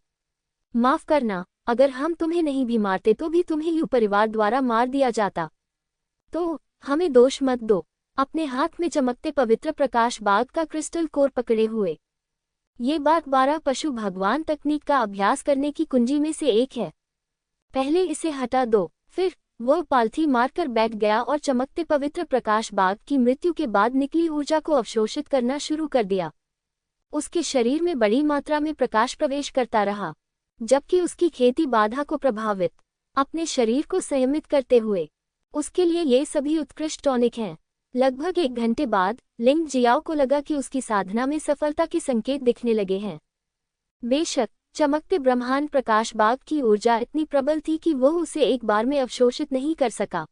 माफ करना, अगर हम तुम्हें नहीं भी मारते तो भी तुम्हें यू परिवार द्वारा मार दिया जाता। तो हमें दोष मत दो। अपने हाथ में चमकते पवित्र प्रकाश बाघ का क्रिस्टल कोर पकड़े हुए। ये बात 12 पशु भगवान तकनीक का अभ्यास करने की कुंजी में से एक है। पहले इसे हटा दो। फिर वह पालथी मारकर बैठ गया और चमकते पवित्र प्रकाश बाघ की मृत्यु के बाद निकली ऊर्जा को अवशोषित करना शुरू कर दिया। उसके शरीर में बड़ी मात्रा में प्रकाश प्रवेश करता रहा, जबकि उसकी खेती बाधा को प्रभावित, अपने शरीर को संयमित करते हुए। उसके लिए ये सभी उत्कृष्ट टॉनिक हैं। लगभग 1 घंटे बाद लिंग जियाओ को लगा कि उसकी साधना में सफलता के संकेत दिखने लगे हैं। बेशक चमकते ब्रह्मांड प्रकाश बाघ की ऊर्जा इतनी प्रबल थी कि वह उसे एक बार में अवशोषित नहीं कर सका।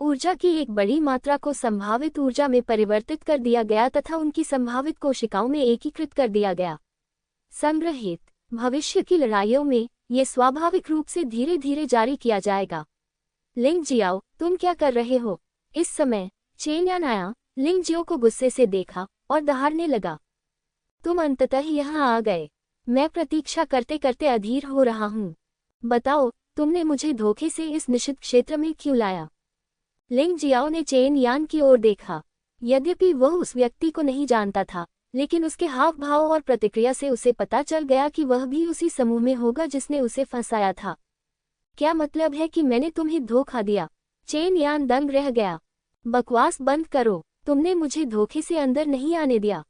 ऊर्जा की एक बड़ी मात्रा को संभावित ऊर्जा में परिवर्तित कर दिया गया तथा उनकी संभावित कोशिकाओं में एकीकृत कर दिया गया। संग्रहित भविष्य की लड़ाइयों में ये स्वाभाविक रूप से धीरे धीरे जारी किया जाएगा। लिंग जियाओ, तुम क्या कर रहे हो? इस समय चेन यान आया, लिंग जियो को गुस्से से देखा और दहाड़ने लगा। तुम अंततः यहाँ आ गए। मैं प्रतीक्षा करते करते अधीर हो रहा हूँ। बताओ, तुमने मुझे धोखे से इस निषिद्ध क्षेत्र में क्यों लाया? लिंग जियाओ ने चेन यान की ओर देखा। यद्यपि वह उस व्यक्ति को नहीं जानता था, लेकिन उसके हाव भाव और प्रतिक्रिया से उसे पता चल गया कि वह भी उसी समूह में होगा जिसने उसे फंसाया था। क्या मतलब है कि मैंने तुम्हें धोखा दिया? चेन यान दंग रह गया। बकवास बंद करो। तुमने मुझे धोखे से अंदर नहीं आने दिया।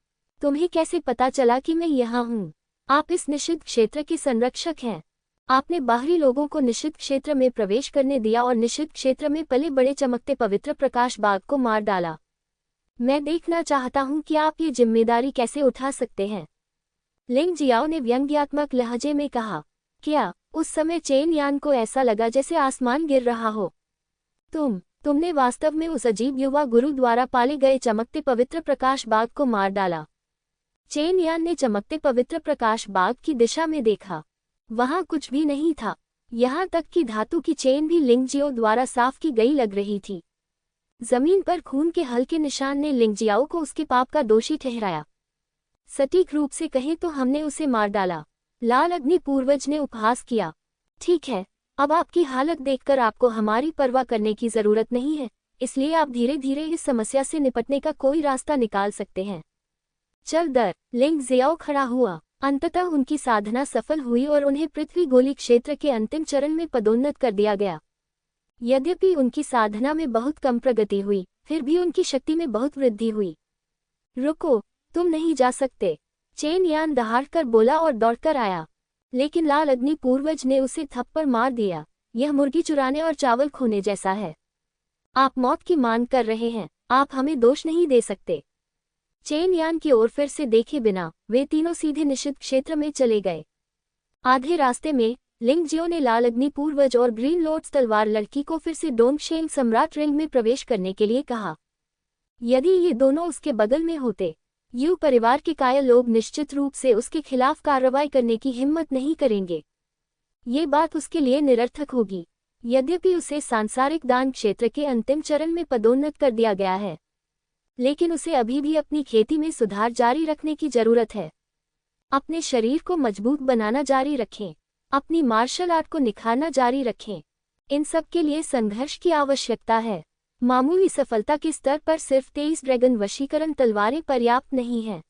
तुम्हें कैसे पता चला कि मैं यहाँ हूँ? आप इस निषिद्ध क्षेत्र के संरक्षक हैं। आपने बाहरी लोगों को निषिद्ध क्षेत्र में प्रवेश करने दिया और निषिद्ध क्षेत्र में पले बड़े चमकते पवित्र प्रकाश बाघ को मार डाला। मैं देखना चाहता हूँ कि आप ये जिम्मेदारी कैसे उठा सकते हैं। लिंग जियाओ ने व्यंग्यात्मक लहजे में कहा। क्या उस समय चेन यान को ऐसा लगा जैसे आसमान गिर रहा हो? तुमने वास्तव में उस अजीब युवा गुरु द्वारा पाले गए चमकते पवित्र प्रकाश बाघ को मार डाला। चेन यान ने चमकते पवित्र प्रकाश बाघ की दिशा में देखा। वहां कुछ भी नहीं था। यहाँ तक कि धातु की चेन भी लिंग जियाओ द्वारा साफ की गई लग रही थी। जमीन पर खून के हल्के निशान ने लिंग जियाओ को उसके पाप का दोषी ठहराया। सटीक रूप से कहें तो हमने उसे मार डाला। लाल अग्नि पूर्वज ने उपहास किया। ठीक है, अब आपकी हालत देखकर आपको हमारी परवाह करने की जरूरत नहीं है, इसलिए आप धीरे धीरे इस समस्या से निपटने का कोई रास्ता निकाल सकते हैं। चल दर। लिंग जियाओ खड़ा हुआ। अंततः उनकी साधना सफल हुई और उन्हें पृथ्वी गोली क्षेत्र के अंतिम चरण में पदोन्नत कर दिया गया। यद्यपि उनकी साधना में बहुत कम प्रगति हुई, फिर भी उनकी शक्ति में बहुत वृद्धि हुई। रुको, तुम नहीं जा सकते। चेन यान दहाड़कर बोला और दौड़कर आया, लेकिन लाल अग्नि पूर्वज ने उसे थप्पड़ मार दिया। यह मुर्गी चुराने और चावल खोने जैसा है। आप मौत की मांग कर रहे हैं। आप हमें दोष नहीं दे सकते। चेन यान की ओर फिर से देखे बिना वे तीनों सीधे निषिद्ध क्षेत्र में चले गए। आधे रास्ते में लिंग जियो ने लाल अग्नि पूर्वज और ग्रीन लॉर्ड्स तलवार लड़की को फिर से डोंगशेंग सम्राट रिंग में प्रवेश करने के लिए कहा। यदि ये दोनों उसके बगल में होते, यू परिवार के कायल लोग निश्चित रूप से उसके खिलाफ कार्रवाई करने की हिम्मत नहीं करेंगे। ये बात उसके लिए निरर्थक होगी। यद्यपि उसे सांसारिक दान क्षेत्र के अंतिम चरण में पदोन्नत कर दिया गया है, लेकिन उसे अभी भी अपनी खेती में सुधार जारी रखने की जरूरत है। अपने शरीर को मजबूत बनाना जारी रखें। अपनी मार्शल आर्ट को निखारना जारी रखें। इन सब के लिए संघर्ष की आवश्यकता है। मामूली सफलता के स्तर पर सिर्फ 23 ड्रैगन वशीकरण तलवारें पर्याप्त नहीं हैं।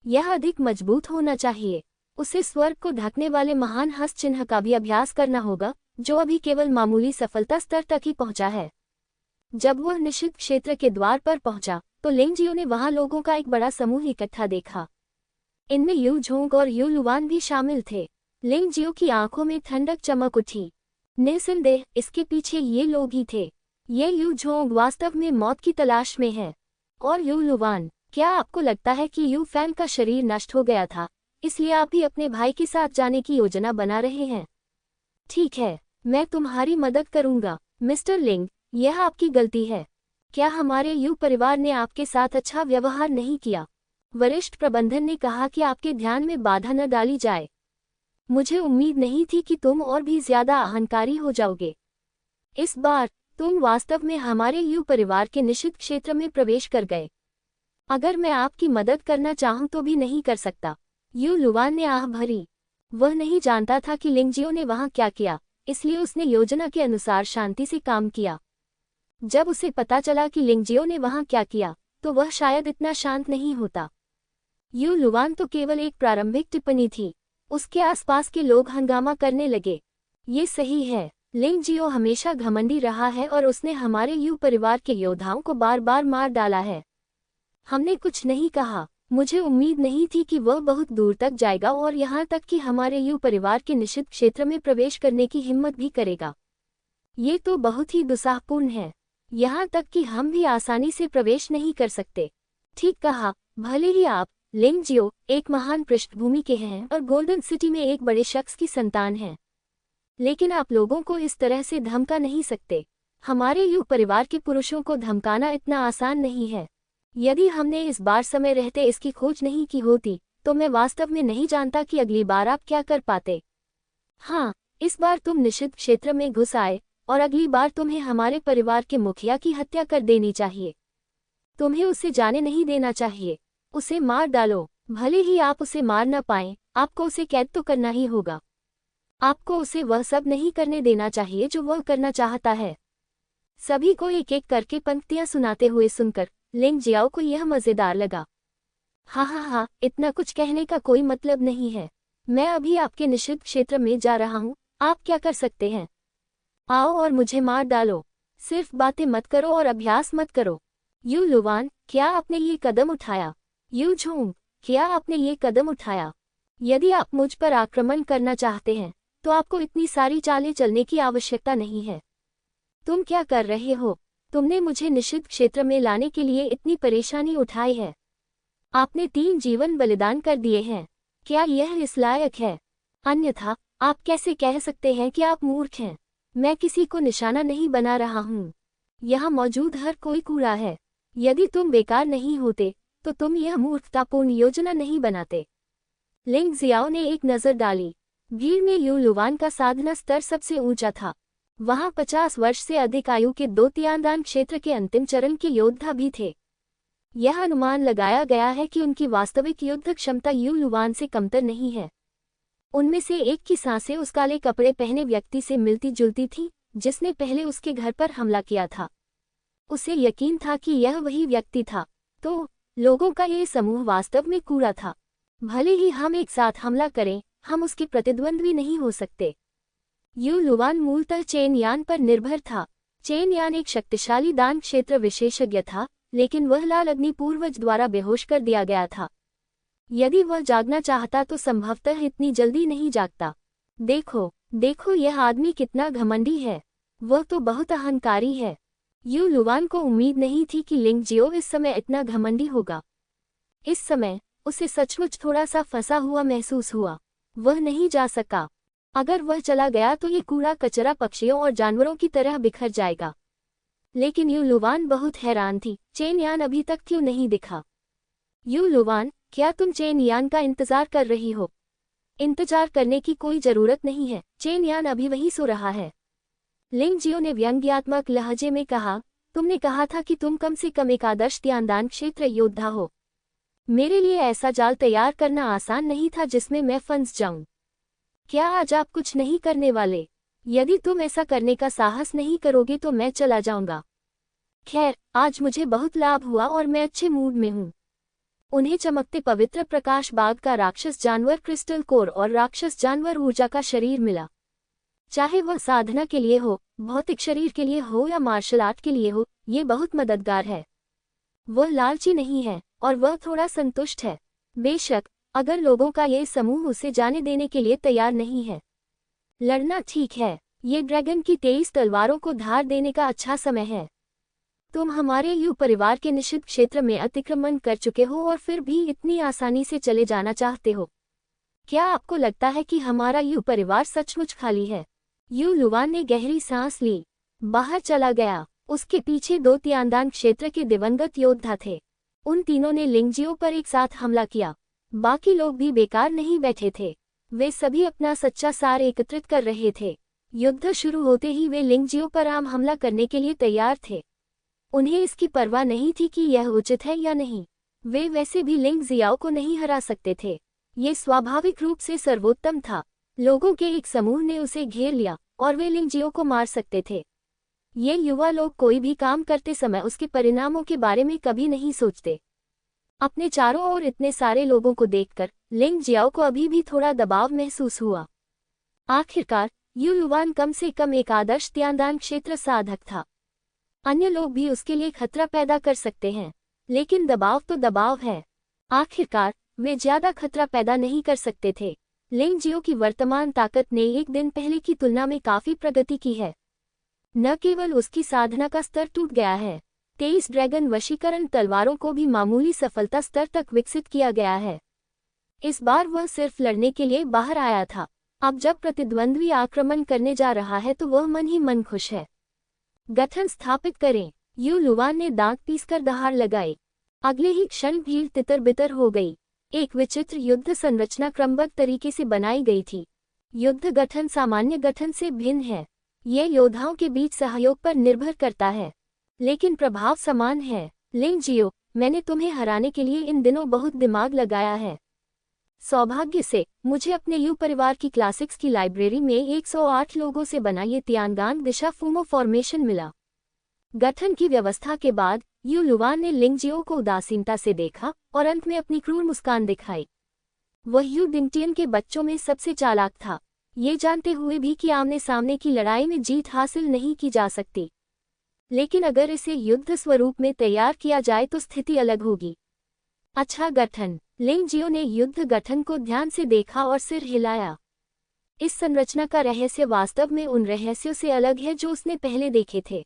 यह अधिक मजबूत होना चाहिए। उसे स्वर्ग को ढकने वाले महान हस्त चिन्ह का भी अभ्यास करना होगा, जो अभी केवल मामूली सफलता स्तर तक ही पहुंचा है। जब वह निषिद्ध क्षेत्र के द्वार पर पहुंचा तो लिंगजियो ने वहां लोगों का एक बड़ा समूह इकट्ठा देखा। इनमें यू झोंग और यू लुवान भी शामिल थे। लिंगजियो की आंखों में ठंडक चमक उठी। निस्संदेह इसके पीछे ये लोग ही थे। ये यू झोंग वास्तव में मौत की तलाश में है। और यू लुवान, क्या आपको लगता है कि यू फैन का शरीर नष्ट हो गया था, इसलिए आप भी अपने भाई के साथ जाने की योजना बना रहे हैं? ठीक है, मैं तुम्हारी मदद करूंगा मिस्टर लिंग। यह आपकी गलती है। क्या हमारे यू परिवार ने आपके साथ अच्छा व्यवहार नहीं किया? वरिष्ठ प्रबंधन ने कहा कि आपके ध्यान में बाधा न डाली जाए। मुझे उम्मीद नहीं थी कि तुम और भी ज्यादा अहंकारी हो जाओगे। इस बार तुम वास्तव में हमारे यू परिवार के निषिद्ध क्षेत्र में प्रवेश कर गए। अगर मैं आपकी मदद करना चाहूं तो भी नहीं कर सकता। यू लुवान ने आह भरी। वह नहीं जानता था कि लिंगजियो ने वहां क्या किया, इसलिए उसने योजना के अनुसार शांति से काम किया। जब उसे पता चला कि लिंगजियो ने वहां क्या किया, तो वह शायद इतना शांत नहीं होता। यू लुवान तो केवल एक प्रारंभिक टिप्पणी थी। उसके आसपास के लोग हंगामा करने लगे। ये सही है, लिंगजियो हमेशा घमंडी रहा है और उसने हमारे यू परिवार के योद्धाओं को बार बार मार डाला है। हमने कुछ नहीं कहा। मुझे उम्मीद नहीं थी कि वह बहुत दूर तक जाएगा और यहाँ तक कि हमारे यू परिवार के निषिद्ध क्षेत्र में प्रवेश करने की हिम्मत भी करेगा। ये तो बहुत ही दुस्साहपूर्ण है। यहाँ तक कि हम भी आसानी से प्रवेश नहीं कर सकते। ठीक कहा। भले ही आप लिंगजियो एक महान पृष्ठभूमि के हैं और गोल्डन सिटी में एक बड़े शख्स की संतान हैं, लेकिन आप लोगों को इस तरह से धमका नहीं सकते। हमारे यू परिवार के पुरुषों को धमकाना इतना आसान नहीं है। यदि हमने इस बार समय रहते इसकी खोज नहीं की होती, तो मैं वास्तव में नहीं जानता कि अगली बार आप क्या कर पाते। हाँ, इस बार तुम निषिद्ध क्षेत्र में घुस आए और अगली बार तुम्हें हमारे परिवार के मुखिया की हत्या कर देनी चाहिए। तुम्हें उसे जाने नहीं देना चाहिए। उसे मार डालो। भले ही आप उसे मार न पाएं, आपको उसे कैद तो करना ही होगा। आपको उसे वह सब नहीं करने देना चाहिए जो वह करना चाहता है। सभी को एक एक करके पंक्तियां सुनाते हुए सुनकर लिंगजियाओ को यह मजेदार लगा। हाँ, इतना कुछ कहने का कोई मतलब नहीं है। मैं अभी आपके निषिद्ध क्षेत्र में जा रहा हूँ। आप क्या कर सकते हैं? आओ और मुझे मार डालो। सिर्फ बातें मत करो और अभ्यास मत करो। यू लुवान, क्या आपने ये कदम उठाया? यू झोंग, क्या आपने ये कदम उठाया? यदि आप मुझ पर आक्रमण करना चाहते हैं, तो आपको इतनी सारी चालें चलने की आवश्यकता नहीं है। तुम क्या कर रहे हो? तुमने मुझे निषिद्ध क्षेत्र में लाने के लिए इतनी परेशानी उठाई है। आपने 3 जीवन बलिदान कर दिए हैं। क्या यह इस लायक है? अन्यथा आप कैसे कह सकते हैं कि आप मूर्ख हैं? मैं किसी को निशाना नहीं बना रहा हूँ। यहाँ मौजूद हर कोई कूड़ा है। यदि तुम बेकार नहीं होते, तो तुम यह मूर्खतापूर्ण योजना नहीं बनाते। लिंगजियाओ ने एक नज़र डाली। भीड़ में यू लुवान का साधना स्तर सबसे ऊंचा था। वहां 50 वर्ष से अधिक आयु के 2 तियानदान क्षेत्र के अंतिम चरण के योद्धा भी थे। यह अनुमान लगाया गया है कि उनकी वास्तविक युद्ध क्षमता यू लुवान से कमतर नहीं है। उनमें से एक की सांसें उस काले कपड़े पहने व्यक्ति से मिलती जुलती थी, जिसने पहले उसके घर पर हमला किया था। उसे यकीन था कि यह वही व्यक्ति था। तो लोगों का ये समूह वास्तव में कूड़ा था। भले ही हम एक साथ हमला करें, हम उसके प्रतिद्वंद्वी नहीं हो सकते। यू लुवान मूलतः चेन यान पर निर्भर था। चेन यान एक शक्तिशाली दान क्षेत्र विशेषज्ञ था, लेकिन वह लाल अग्नि पूर्वज द्वारा बेहोश कर दिया गया था। यदि वह जागना चाहता तो संभवतः इतनी जल्दी नहीं जागता। देखो यह आदमी कितना घमंडी है। वह तो बहुत अहंकारी है। यू लुवान को उम्मीद नहीं थी कि लिंगजियो इस समय इतना घमंडी होगा। इस समय उसे सचमुच थोड़ा सा फंसा हुआ महसूस हुआ। वह नहीं जा सका। अगर वह चला गया तो ये कूड़ा कचरा पक्षियों और जानवरों की तरह बिखर जाएगा। लेकिन यू लुवान बहुत हैरान थी। चेन यान अभी तक क्यों नहीं दिखा? यू लुवान, क्या तुम चेन यान का इंतजार कर रही हो? इंतजार करने की कोई जरूरत नहीं है। चेन यान अभी वहीं सो रहा है। लिंगजियो ने व्यंग्यात्मक लहजे में कहा, तुमने कहा था कि तुम कम से कम एक आदर्श तियानदान क्षेत्र योद्धा हो। मेरे लिए ऐसा जाल तैयार करना आसान नहीं था जिसमें मैं फंस जाऊं। क्या आज आप कुछ नहीं करने वाले? यदि तुम ऐसा करने का साहस नहीं करोगे तो मैं चला जाऊंगा। खैर, आज मुझे बहुत लाभ हुआ और मैं अच्छे मूड में हूँ। उन्हें चमकते पवित्र प्रकाश बाग का राक्षस जानवर क्रिस्टल कोर और राक्षस जानवर ऊर्जा का शरीर मिला। चाहे वह साधना के लिए हो, भौतिक शरीर के लिए हो या मार्शल आर्ट के लिए हो, ये बहुत मददगार है। वह लालची नहीं है और वह थोड़ा संतुष्ट है। बेशक, अगर लोगों का ये समूह उसे जाने देने के लिए तैयार नहीं है। लड़ना ठीक है, ये ड्रैगन की 23 तलवारों को धार देने का अच्छा समय है। तुम हमारे यू परिवार के निषिद्ध क्षेत्र में अतिक्रमण कर चुके हो और फिर भी इतनी आसानी से चले जाना चाहते हो। क्या आपको लगता है कि हमारा यू परिवार सचमुच खाली है? यू लुवान ने गहरी सांस ली। बाहर चला गया। उसके पीछे 2 तियानदान क्षेत्र के दिवंगत योद्धा थे। उन तीनों ने लिंगजियो पर एक साथ हमला किया। बाकी लोग भी बेकार नहीं बैठे थे। वे सभी अपना सच्चा सार एकत्रित कर रहे थे। युद्ध शुरू होते ही वे लिंगजियो पर आम हमला करने के लिए तैयार थे। उन्हें इसकी परवाह नहीं थी कि यह उचित है या नहीं। वे वैसे भी लिंग जियाओ को नहीं हरा सकते थे। ये स्वाभाविक रूप से सर्वोत्तम था। लोगों के एक समूह ने उसे घेर लिया और वे लिंगजियो को मार सकते थे। ये युवा लोग कोई भी काम करते समय उसके परिणामों के बारे में कभी नहीं सोचते। अपने चारों ओर इतने सारे लोगों को देखकर लिंग जियाओ को अभी भी थोड़ा दबाव महसूस हुआ। आखिरकार यू लुवान कम से कम एक आदर्श तियानदान क्षेत्र साधक था। अन्य लोग भी उसके लिए खतरा पैदा कर सकते हैं, लेकिन दबाव तो दबाव है। आखिरकार वे ज्यादा खतरा पैदा नहीं कर सकते थे। लिंगजियो की वर्तमान ताकत ने एक दिन पहले की तुलना में काफी प्रगति की है। न केवल उसकी साधना का स्तर टूट गया है, 23 ड्रैगन वशीकरण तलवारों को भी मामूली सफलता स्तर तक विकसित किया गया है। इस बार वह सिर्फ लड़ने के लिए बाहर आया था। अब जब प्रतिद्वंद्वी आक्रमण करने जा रहा है तो वह मन ही मन खुश है। गठन स्थापित करें। यू लुवान ने दांत पीसकर दहाड़ लगाई। अगले ही क्षण भीड़ तितर बितर हो गई। एक विचित्र युद्ध संरचना क्रमबद्ध तरीके से बनाई गई थी। युद्ध गठन सामान्य गठन से भिन्न है। यह योद्धाओं के बीच सहयोग पर निर्भर करता है, लेकिन प्रभाव समान है। लिंगजियो, मैंने तुम्हें हराने के लिए इन दिनों बहुत दिमाग लगाया है। सौभाग्य से मुझे अपने यू परिवार की क्लासिक्स की लाइब्रेरी में 108 लोगों से बना ये तियानगान दिशा फूमो फॉर्मेशन मिला। गठन की व्यवस्था के बाद यू लुवान ने लिंगजियो को उदासीनता से देखा और अंत में अपनी क्रूर मुस्कान दिखाई। वह यू डिंगटियन के बच्चों में सबसे चालाक था, ये जानते हुए भी कि आमने सामने की लड़ाई में जीत हासिल नहीं की जा सकती। लेकिन अगर इसे युद्ध स्वरूप में तैयार किया जाए तो स्थिति अलग होगी। अच्छा गठन। लिंगजियो ने युद्ध गठन को ध्यान से देखा और सिर हिलाया। इस संरचना का रहस्य वास्तव में उन रहस्यों से अलग है जो उसने पहले देखे थे।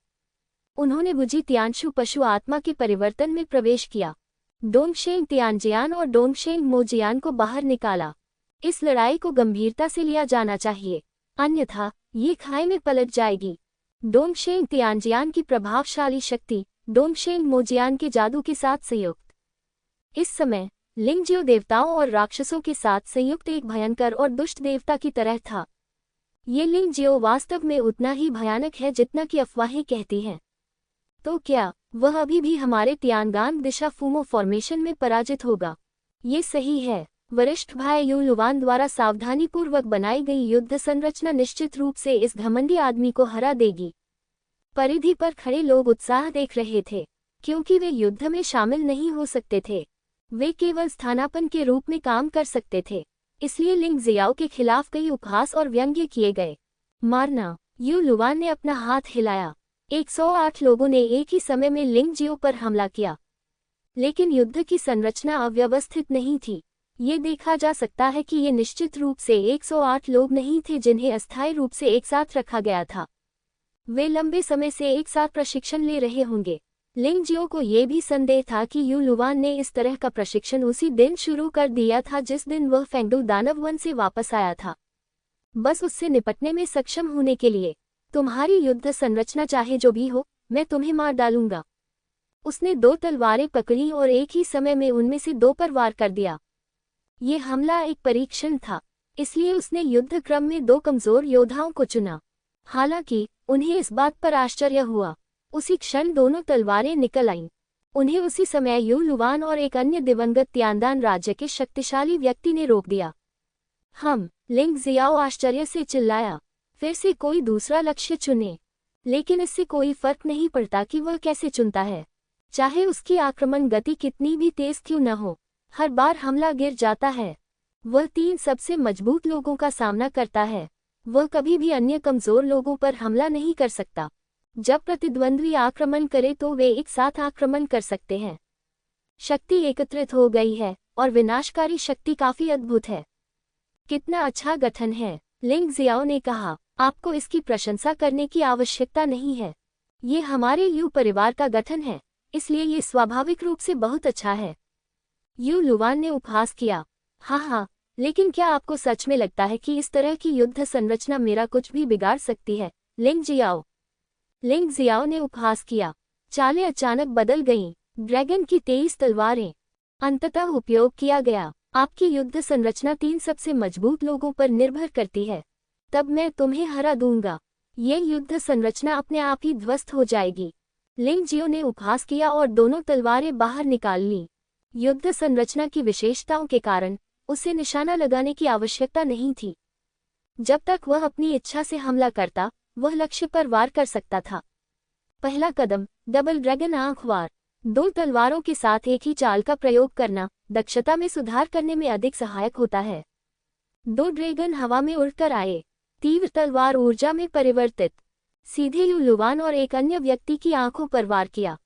उन्होंने बुझी तियानशु पशु आत्मा के परिवर्तन में प्रवेश किया, डोंगशेंग तियानजियान और डोंगशेंग मोजियान को बाहर निकाला। इस लड़ाई को गंभीरता से लिया जाना चाहिए, अन्यथा ये खाई में पलट जाएगी। डोंगशेंग तियानजियान की प्रभावशाली शक्ति डोंगशेंग मोजियान के जादू के साथ संयुक्त। इस समय लिंगजियो देवताओं और राक्षसों के साथ संयुक्त एक भयंकर और दुष्ट देवता की तरह था। ये लिंगजियो वास्तव में उतना ही भयानक है जितना कि अफवाहें कहती हैं। तो क्या वह अभी भी हमारे तियानगान दिशा फूमो फॉर्मेशन में पराजित होगा? ये सही है। वरिष्ठ भाई यू लुवान द्वारा सावधानीपूर्वक बनाई गई युद्ध संरचना निश्चित रूप से इस घमंडी आदमी को हरा देगी। परिधि पर खड़े लोग उत्साह देख रहे थे, क्योंकि वे युद्ध में शामिल नहीं हो सकते थे। वे केवल स्थानापन्न के रूप में काम कर सकते थे। इसलिए लिंग जियाओ के खिलाफ कई उपहास और व्यंग्य किए गए। मारना। यू लुवान ने अपना हाथ हिलाया। 108 लोगों ने एक ही समय में लिंगजियो पर हमला किया, लेकिन युद्ध की संरचना अव्यवस्थित नहीं थी। ये देखा जा सकता है कि ये निश्चित रूप से 108 लोग नहीं थे जिन्हें अस्थायी रूप से एक साथ रखा गया था। वे लंबे समय से एक साथ प्रशिक्षण ले रहे होंगे। लिंगजियो को यह भी संदेह था कि यू लुवान ने इस तरह का प्रशिक्षण उसी दिन शुरू कर दिया था जिस दिन वह फेंगडू दानव वन से वापस आया था, बस उससे निपटने में सक्षम होने के लिए। तुम्हारी युद्ध संरचना चाहे जो भी हो, मैं तुम्हें मार डालूंगा। उसने 2 तलवारें पकड़ी और एक ही समय में उनमें से 2 पर वार कर दिया। ये हमला एक परीक्षण था, इसलिए उसने युद्ध क्रम में 2 कमजोर योद्धाओं को चुना। हालांकि उन्हें इस बात पर आश्चर्य हुआ। उसी क्षण दोनों तलवारें निकल आईं। उन्हें उसी समय यू लुवान और एक अन्य दिवंगत तियानदान राज्य के शक्तिशाली व्यक्ति ने रोक दिया। लिंग जियाओ आश्चर्य से चिल्लाया। फिर से कोई दूसरा लक्ष्य चुने। लेकिन इससे कोई फर्क नहीं पड़ता कि वह कैसे चुनता है। चाहे उसकी आक्रमण गति कितनी भी तेज क्यों न हो, हर बार हमला गिर जाता है। वह 3 सबसे मजबूत लोगों का सामना करता है। वह कभी भी अन्य कमजोर लोगों पर हमला नहीं कर सकता। जब प्रतिद्वंद्वी आक्रमण करे तो वे एक साथ आक्रमण कर सकते हैं। शक्ति एकत्रित हो गई है और विनाशकारी शक्ति काफी अद्भुत है। कितना अच्छा गठन है, लिंग जियाओ ने कहा। आपको इसकी प्रशंसा करने की आवश्यकता नहीं है। ये हमारे यू परिवार का गठन है, इसलिए ये स्वाभाविक रूप से बहुत अच्छा है। यू लुवान ने उपहास किया। हाँ, लेकिन क्या आपको सच में लगता है कि इस तरह की युद्ध संरचना मेरा कुछ भी बिगाड़ सकती है, लिंग जियाओ ने उपहास किया। चालें अचानक बदल गईं। ड्रैगन की 23 तलवारें अंततः उपयोग किया गया। आपकी युद्ध संरचना 3 सबसे मजबूत लोगों पर निर्भर करती है। तब मैं तुम्हें हरा दूंगा। ये युद्ध संरचना अपने आप ही ध्वस्त हो जाएगी। लिंग जियो ने उपहास किया और दोनों तलवारें बाहर निकाल लीं। युद्ध संरचना की विशेषताओं के कारण उसे निशाना लगाने की आवश्यकता नहीं थी। जब तक वह अपनी इच्छा से हमला करता, वह लक्ष्य पर वार कर सकता था। पहला कदम, डबल ड्रैगन आंख वार। 2 तलवारों के साथ एक ही चाल का प्रयोग करना दक्षता में सुधार करने में अधिक सहायक होता है। 2 ड्रैगन हवा में उड़कर आए। तीव्र तलवार ऊर्जा में परिवर्तित, सीधे यू लुवान और एक अन्य व्यक्ति की आंखों पर वार किया।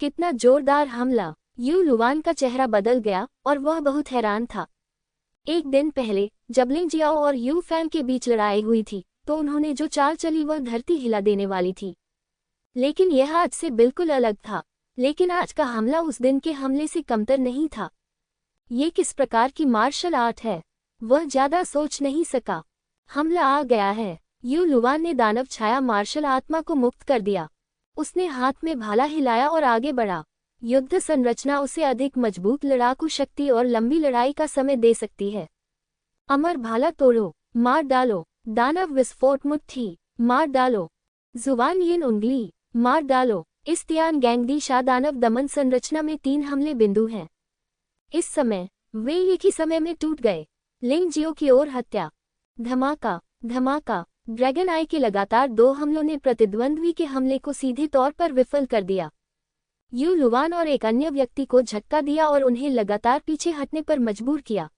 कितना जोरदार हमला! यू लुवान का चेहरा बदल गया और वह बहुत हैरान था। एक दिन पहले जब लिंग जियाओ और यू फैंग के बीच लड़ाई हुई थी तो उन्होंने जो चाल चली वह धरती हिला देने वाली थी। लेकिन यह आज से बिल्कुल अलग था। लेकिन आज का हमला उस दिन के हमले से कमतर नहीं था। ये किस प्रकार की मार्शल आर्ट है, वह ज्यादा सोच नहीं सका। हमला आ गया है। यू लुवान ने दानव छाया मार्शल आत्मा को मुक्त कर दिया। उसने हाथ में भाला हिलाया और आगे बढ़ा। युद्ध संरचना उसे अधिक मजबूत लड़ाकू शक्ति और लंबी लड़ाई का समय दे सकती है। अमर भाला तोड़ो, मार डालो। दानव विस्फोट मुट्ठी, मार डालो। जुबान यिन उंगली, मार डालो। इस तियान गैंगदी शाह दानव दमन संरचना में 3 हमले बिंदु हैं। इस समय वे एक ही समय में टूट गए। लिंग जियो की ओर हत्या। धमाका धमाका। ड्रैगन आई के लगातार 2 हमलों ने प्रतिद्वंद्वी के हमले को सीधे तौर पर विफल कर दिया। यू लुवान और एक अन्य व्यक्ति को झटका दिया और उन्हें लगातार पीछे हटने पर मजबूर किया।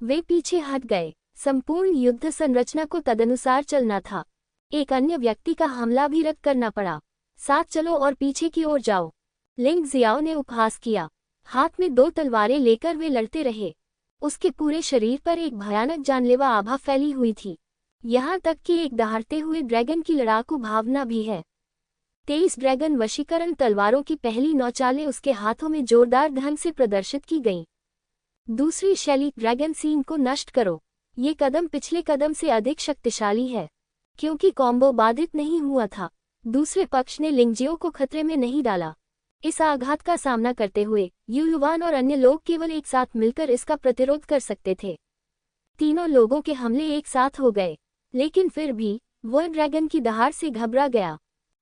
वे पीछे हट गए। संपूर्ण युद्ध संरचना को तदनुसार चलना था। एक अन्य व्यक्ति का हमला भी रद्द करना पड़ा। साथ चलो और पीछे की ओर जाओ, लिंग जियाओ ने उपहास किया। हाथ में 2 तलवारें लेकर वे लड़ते रहे। उसके पूरे शरीर पर एक भयानक जानलेवा आभा फैली हुई थी। यहाँ तक कि एक दहाड़ते हुए ड्रैगन की लड़ाकू भावना भी है। 23 ड्रैगन वशीकरण तलवारों की पहली 9 चालें उसके हाथों में जोरदार ढंग से प्रदर्शित की गईं। दूसरी शैली, ड्रैगन सीन को नष्ट करो। ये कदम पिछले कदम से अधिक शक्तिशाली है। क्योंकि कॉम्बो बाधित नहीं हुआ था, दूसरे पक्ष ने लिंग जियो को खतरे में नहीं डाला। इस आघात का सामना करते हुए यू लुवान और अन्य लोग केवल एक साथ मिलकर इसका प्रतिरोध कर सकते थे। तीनों लोगों के हमले एक साथ हो गए, लेकिन फिर भी वह ड्रैगन की दहाड़ से घबरा गया।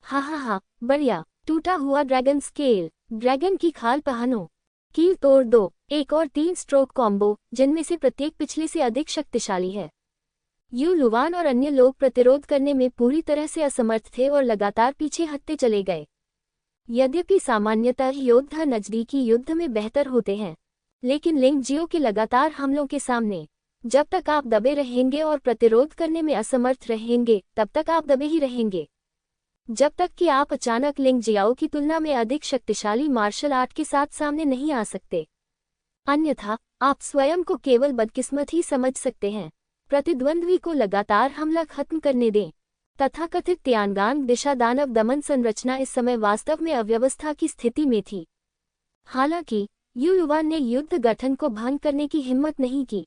हा, बढ़िया। टूटा हुआ ड्रैगन स्केल। ड्रैगन की खाल पहनो, कील तोड़ दो। एक और 3 स्ट्रोक कॉम्बो, जिनमें से प्रत्येक पिछले से अधिक शक्तिशाली है। यू लुवान और अन्य लोग प्रतिरोध करने में पूरी तरह से असमर्थ थे और लगातार पीछे हटते चले गए। यद्यपि सामान्यतः योद्धा नजदीकी युद्ध में बेहतर होते हैं, लेकिन लिंग जियो के लगातार हमलों के सामने जब तक आप दबे रहेंगे और प्रतिरोध करने में असमर्थ रहेंगे, तब तक आप दबे ही रहेंगे, जब तक कि आप अचानक लिंग जियाओ की तुलना में अधिक शक्तिशाली मार्शल आर्ट के साथ सामने नहीं आ सकते। अन्यथा आप स्वयं को केवल बदकिस्मत ही समझ सकते हैं। प्रतिद्वंद्वी को लगातार हमला खत्म करने दें। तथाकथित तियानगांग दिशा दानव दमन संरचना इस समय वास्तव में अव्यवस्था की स्थिति में थी। हालांकि यू लुवान ने युद्ध गठन को भंग करने की हिम्मत नहीं की,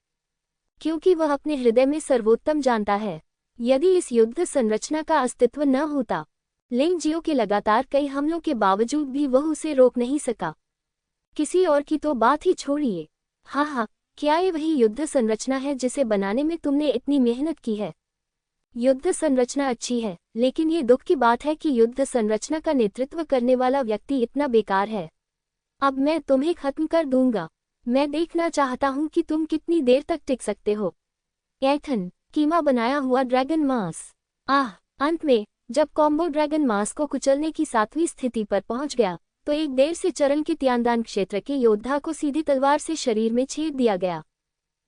क्योंकि वह अपने हृदय में सर्वोत्तम जानता है। यदि इस युद्ध संरचना का अस्तित्व न होता, लिंग जियो के लगातार कई हमलों के बावजूद भी वह उसे रोक नहीं सका। किसी और की तो बात ही छोड़िए। हाँ, क्या ये वही युद्ध संरचना है जिसे बनाने में तुमने इतनी मेहनत की है? युद्ध संरचना अच्छी है, लेकिन ये दुख की बात है कि युद्ध संरचना का नेतृत्व करने वाला व्यक्ति इतना बेकार है। अब मैं तुम्हें खत्म कर दूंगा। मैं देखना चाहता हूं कि तुम कितनी देर तक टिक सकते हो। एथन, कीमा बनाया हुआ ड्रैगन मांस। अंत में जब कॉम्बो ड्रैगन मांस को कुचलने की 7वीं स्थिति पर पहुंच गया तो एक देर से चरण के तियानदान क्षेत्र के योद्धा को सीधी तलवार से शरीर में छेद दिया गया।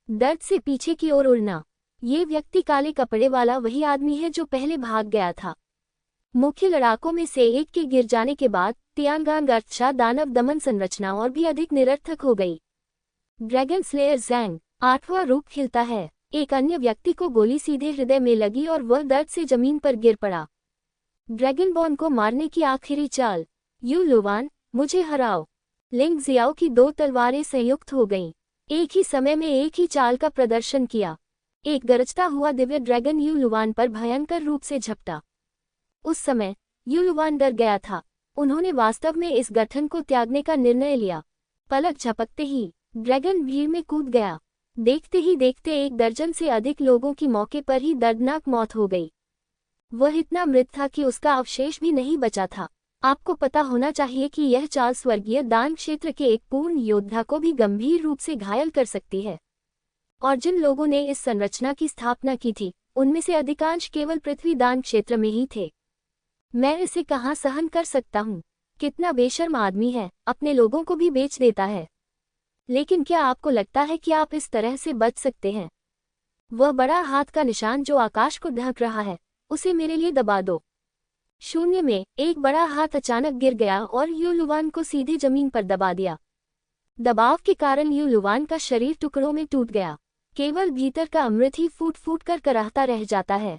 दर्द से पीछे की ओर उड़ना। ये व्यक्ति काले कपड़े वाला वही आदमी है जो पहले भाग गया था। मुख्य लड़ाकों में से एक के गिर जाने के बाद तियानगांग अर्थशाह दानव दमन संरचना और भी अधिक निरर्थक हो गई। ड्रैगन स्लेयर ज़ैंग 8वां रूप खिलता है। एक अन्य व्यक्ति को गोली सीधे हृदय में लगी और वह दर्द से जमीन पर गिर पड़ा। ड्रैगनबॉर्न को मारने की आखिरी चाल। यू लुवान, मुझे हराओ। लिंग जियाओ की 2 तलवारें संयुक्त हो गईं। एक ही समय में एक ही चाल का प्रदर्शन किया। एक गरजता हुआ दिव्य ड्रैगन यू लुवान पर भयंकर रूप से झपटा। उस समय यू लुवान डर गया था। उन्होंने वास्तव में इस गठन को त्यागने का निर्णय लिया। पलक झपकते ही ड्रैगन भीड़ में कूद गया। देखते ही देखते 1 दर्जन से अधिक लोगों की मौके पर ही दर्दनाक मौत हो गई। वह इतना मृत था कि उसका अवशेष भी नहीं बचा था। आपको पता होना चाहिए कि यह चाल स्वर्गीय दान क्षेत्र के एक पूर्ण योद्धा को भी गंभीर रूप से घायल कर सकती है। और जिन लोगों ने इस संरचना की स्थापना की थी उनमें से अधिकांश केवल पृथ्वी दान क्षेत्र में ही थे। मैं इसे कहाँ सहन कर सकता हूँ। कितना बेशर्म आदमी है, अपने लोगों को भी बेच देता है। लेकिन क्या आपको लगता है कि आप इस तरह से बच सकते हैं? वह बड़ा हाथ का निशान जो आकाश को ढक रहा है, उसे मेरे लिए दबा दो। शून्य में एक बड़ा हाथ अचानक गिर गया और यू लुवान को सीधे जमीन पर दबा दिया। दबाव के कारण यू लुवान का शरीर टुकड़ों में टूट गया। केवल भीतर का अमृत ही फूट फूट कर कराहता रह जाता है।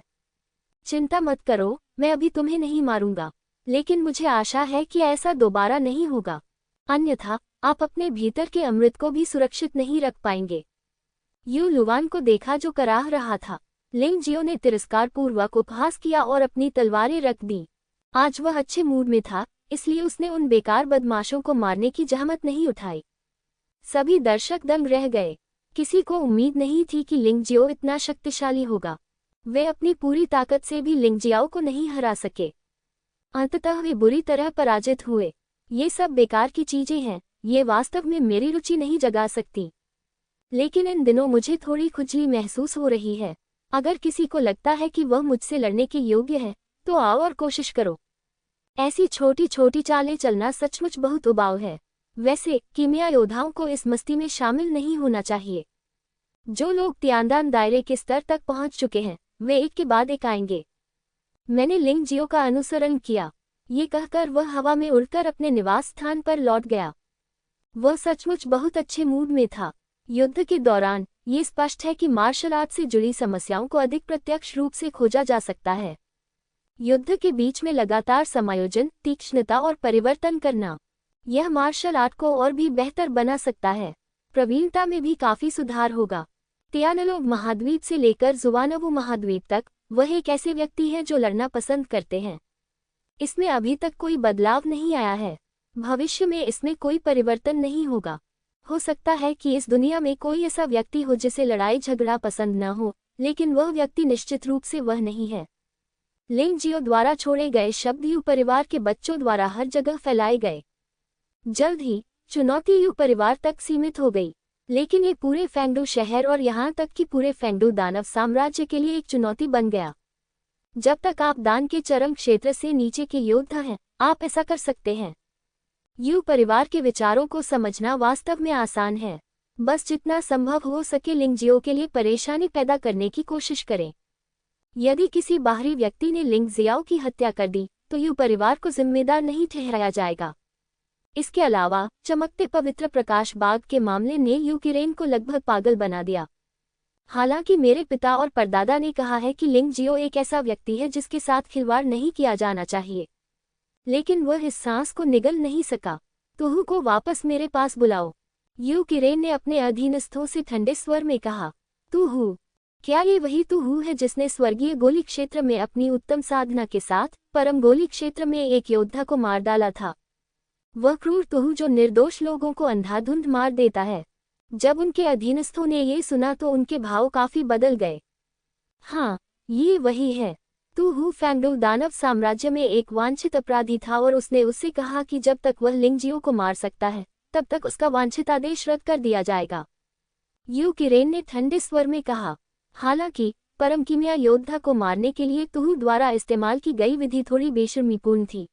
चिंता मत करो, मैं अभी तुम्हें नहीं मारूंगा, लेकिन मुझे आशा है कि ऐसा दोबारा नहीं होगा। अन्यथा आप अपने भीतर के अमृत को भी सुरक्षित नहीं रख पाएंगे। यू लुवान को देखा जो कराह रहा था। लिंग जियो ने तिरस्कारपूर्वक उपहास किया और अपनी तलवारें रख दी। आज वह अच्छे मूड में था, इसलिए उसने उन बेकार बदमाशों को मारने की जहमत नहीं उठाई। सभी दर्शक दंग रह गए। किसी को उम्मीद नहीं थी कि लिंग जियो इतना शक्तिशाली होगा। वे अपनी पूरी ताकत से भी लिंग जियाओ को नहीं हरा सके। अंततः वे बुरी तरह पराजित हुए। ये सब बेकार की चीजें हैं, ये वास्तव में मेरी रुचि नहीं जगा सकती। लेकिन इन दिनों मुझे थोड़ी खुजली महसूस हो रही है। अगर किसी को लगता है कि वह मुझसे लड़ने के योग्य है तो आओ और कोशिश करो। ऐसी छोटी छोटी चालें चलना सचमुच बहुत उबाऊ है। वैसे कीमिया योद्धाओं को इस मस्ती में शामिल नहीं होना चाहिए। जो लोग तियानदान दायरे के स्तर तक पहुंच चुके हैं वे एक के बाद एक आएंगे। मैंने लिंग जियो का अनुसरण किया। ये कहकर वह हवा में उड़कर अपने निवास स्थान पर लौट गया। वह सचमुच बहुत अच्छे मूड में था। युद्ध के दौरान ये स्पष्ट है कि मार्शल आर्ट से जुड़ी समस्याओं को अधिक प्रत्यक्ष रूप से खोजा जा सकता है। युद्ध के बीच में लगातार समायोजन, तीक्ष्णता और परिवर्तन करना, यह मार्शल आर्ट को और भी बेहतर बना सकता है। प्रवीणता में भी काफी सुधार होगा। तियानलोग महाद्वीप से लेकर जुवानवु महाद्वीप तक वह एक ऐसे व्यक्ति है जो लड़ना पसंद करते हैं। इसमें अभी तक कोई बदलाव नहीं आया है। भविष्य में इसमें कोई परिवर्तन नहीं होगा। हो सकता है कि इस दुनिया में कोई ऐसा व्यक्ति हो जिसे लड़ाई झगड़ा पसंद न हो, लेकिन वह व्यक्ति निश्चित रूप से वह नहीं है। लिंग जियो द्वारा छोड़े गए शब्द यू परिवार के बच्चों द्वारा हर जगह फैलाए गए। जल्द ही चुनौती यू परिवार तक सीमित हो गई, लेकिन ये पूरे फेंगडू शहर और यहाँ तक कि पूरे फेंगडू दानव साम्राज्य के लिए एक चुनौती बन गया। जब तक आप दान के चरम क्षेत्र से नीचे के योद्धा हैं, आप ऐसा कर सकते हैं। यू परिवार के विचारों को समझना वास्तव में आसान है। बस जितना संभव हो सके लिंग जियो के लिए परेशानी पैदा करने की कोशिश करें। यदि किसी बाहरी व्यक्ति ने लिंग जियाओ की हत्या कर दी तो यू परिवार को जिम्मेदार नहीं ठहराया जाएगा। इसके अलावा चमकते पवित्र प्रकाश बाग के मामले ने यू किरेन को लगभग पागल बना दिया। हालांकि मेरे पिता और परदादा ने कहा है कि लिंग जियो एक ऐसा व्यक्ति है जिसके साथ खिलवाड़ नहीं किया जाना चाहिए, लेकिन वह इस सांस को निगल नहीं सका। तुहू को वापस मेरे पास बुलाओ, यू किरेन ने अपने अधीनस्थों से ठंडे स्वर में कहा। तुहू, क्या ये वही तुहू है जिसने स्वर्गीय गोली क्षेत्र में अपनी उत्तम साधना के साथ परम गोली क्षेत्र में एक योद्धा को मार डाला था? वह क्रूर तुहू जो निर्दोष लोगों को अंधाधुंध मार देता है। जब उनके अधीनस्थों ने ये सुना तो उनके भाव काफी बदल गए। हाँ, ये वही है। तुहू फेंगडू दानव साम्राज्य में एक वांछित अपराधी था और उसने उससे कहा कि जब तक वह लिंग जियो को मार सकता है तब तक उसका वांछित आदेश रद्द कर दिया जाएगा। यू किरेन ने ठंडे स्वर में कहा। हालांकि परम कीमिया योद्धा को मारने के लिए तुहू द्वारा इस्तेमाल की गई विधि थोड़ी बेशर्मीपूर्ण थी,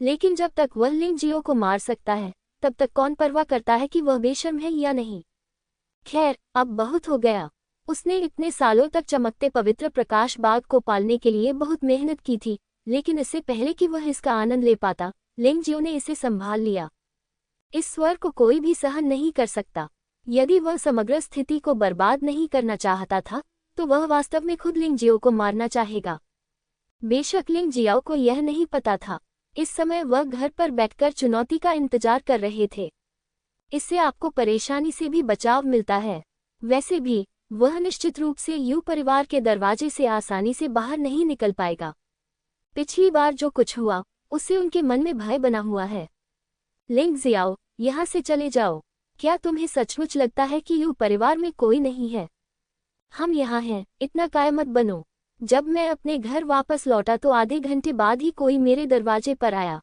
लेकिन जब तक वह लिंग जियो को मार सकता है तब तक कौन परवाह करता है कि वह बेशर्म है या नहीं। खैर, अब बहुत हो गया। उसने इतने सालों तक चमकते पवित्र प्रकाश बाग को पालने के लिए बहुत मेहनत की थी, लेकिन इससे पहले कि वह इसका आनंद ले पाता, लिंग जियो ने इसे संभाल लिया। इस स्वर को कोई भी सहन नहीं कर सकता। यदि वह समग्र स्थिति को बर्बाद नहीं करना चाहता था तो वह वास्तव में खुद लिंग जियो को मारना चाहेगा। बेशक लिंग जियाओ को यह नहीं पता था। इस समय वह घर पर बैठकर चुनौती का इंतजार कर रहे थे। इससे आपको परेशानी से भी बचाव मिलता है। वैसे भी वह निश्चित रूप से यू परिवार के दरवाजे से आसानी से बाहर नहीं निकल पाएगा। पिछली बार जो कुछ हुआ उससे उनके मन में भय बना हुआ है। लिंग जियाओ, यहाँ से चले जाओ। क्या तुम्हें सचमुच लगता है कि यू परिवार में कोई नहीं है? हम यहाँ हैं, इतना कायर मत बनो। जब मैं अपने घर वापस लौटा तो आधे घंटे बाद ही कोई मेरे दरवाजे पर आया,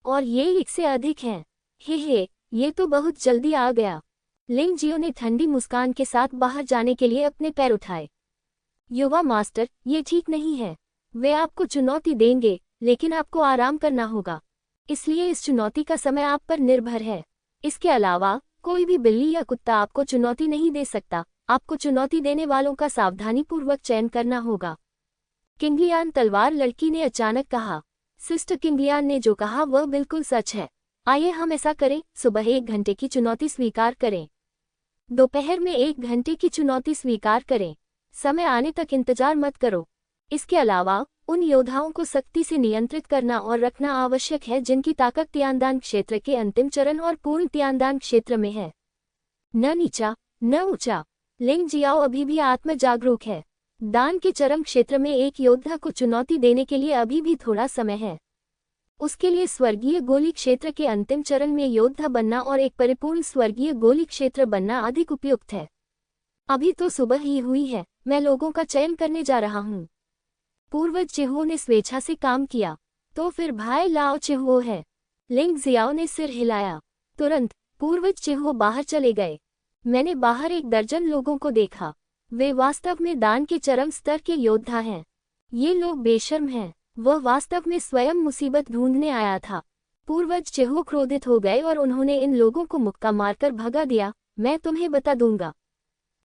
और ये एक से अधिक हैं। हे, ये तो बहुत जल्दी आ गया। लिंग जियो ने ठंडी मुस्कान के साथ बाहर जाने के लिए अपने पैर उठाए। युवा मास्टर, ये ठीक नहीं है। वे आपको चुनौती देंगे, लेकिन आपको आराम करना होगा, इसलिए इस चुनौती का समय आप पर निर्भर है। इसके अलावा कोई भी बिल्ली या कुत्ता आपको चुनौती नहीं दे सकता। आपको चुनौती देने वालों का सावधानीपूर्वक चयन करना होगा। किंगलियान तलवार लड़की ने अचानक कहा। सिस्टर किंगलियान ने जो कहा वह बिल्कुल सच है। आइए हम ऐसा करें, सुबह 1 घंटे की चुनौती स्वीकार करें, दोपहर में 1 घंटे की चुनौती स्वीकार करें। समय आने तक इंतजार मत करो। इसके अलावा उन योद्धाओं को सख्ती से नियंत्रित करना और रखना आवश्यक है जिनकी ताकत त्यानदान क्षेत्र के अंतिम चरण और पूर्ण त्यानदान क्षेत्र में है। न नीचा न ऊंचा। लिंग जियाओ अभी भी आत्म जागरूक है। दान के चरम क्षेत्र में एक योद्धा को चुनौती देने के लिए अभी भी थोड़ा समय है। उसके लिए स्वर्गीय गोली क्षेत्र के अंतिम चरण में योद्धा बनना और एक परिपूर्ण स्वर्गीय गोली क्षेत्र बनना अधिक उपयुक्त है। अभी तो सुबह ही हुई है। मैं लोगों का चयन करने जा रहा हूँ। पूर्वज चिहुओ ने स्वेच्छा से काम किया। तो फिर भाई लाओ चिहुओ है। लिंग जियाओ ने सिर हिलाया। तुरंत पूर्वज चिहुओ बाहर चले गए। मैंने बाहर 1 दर्जन लोगों को देखा। वे वास्तव में दान के चरम स्तर के योद्धा हैं। ये लोग बेशर्म हैं। वह वास्तव में स्वयं मुसीबत ढूंढने आया था। पूर्वज चिहुओ क्रोधित हो गए और उन्होंने इन लोगों को मुक्का मारकर भगा दिया। मैं तुम्हें बता दूंगा,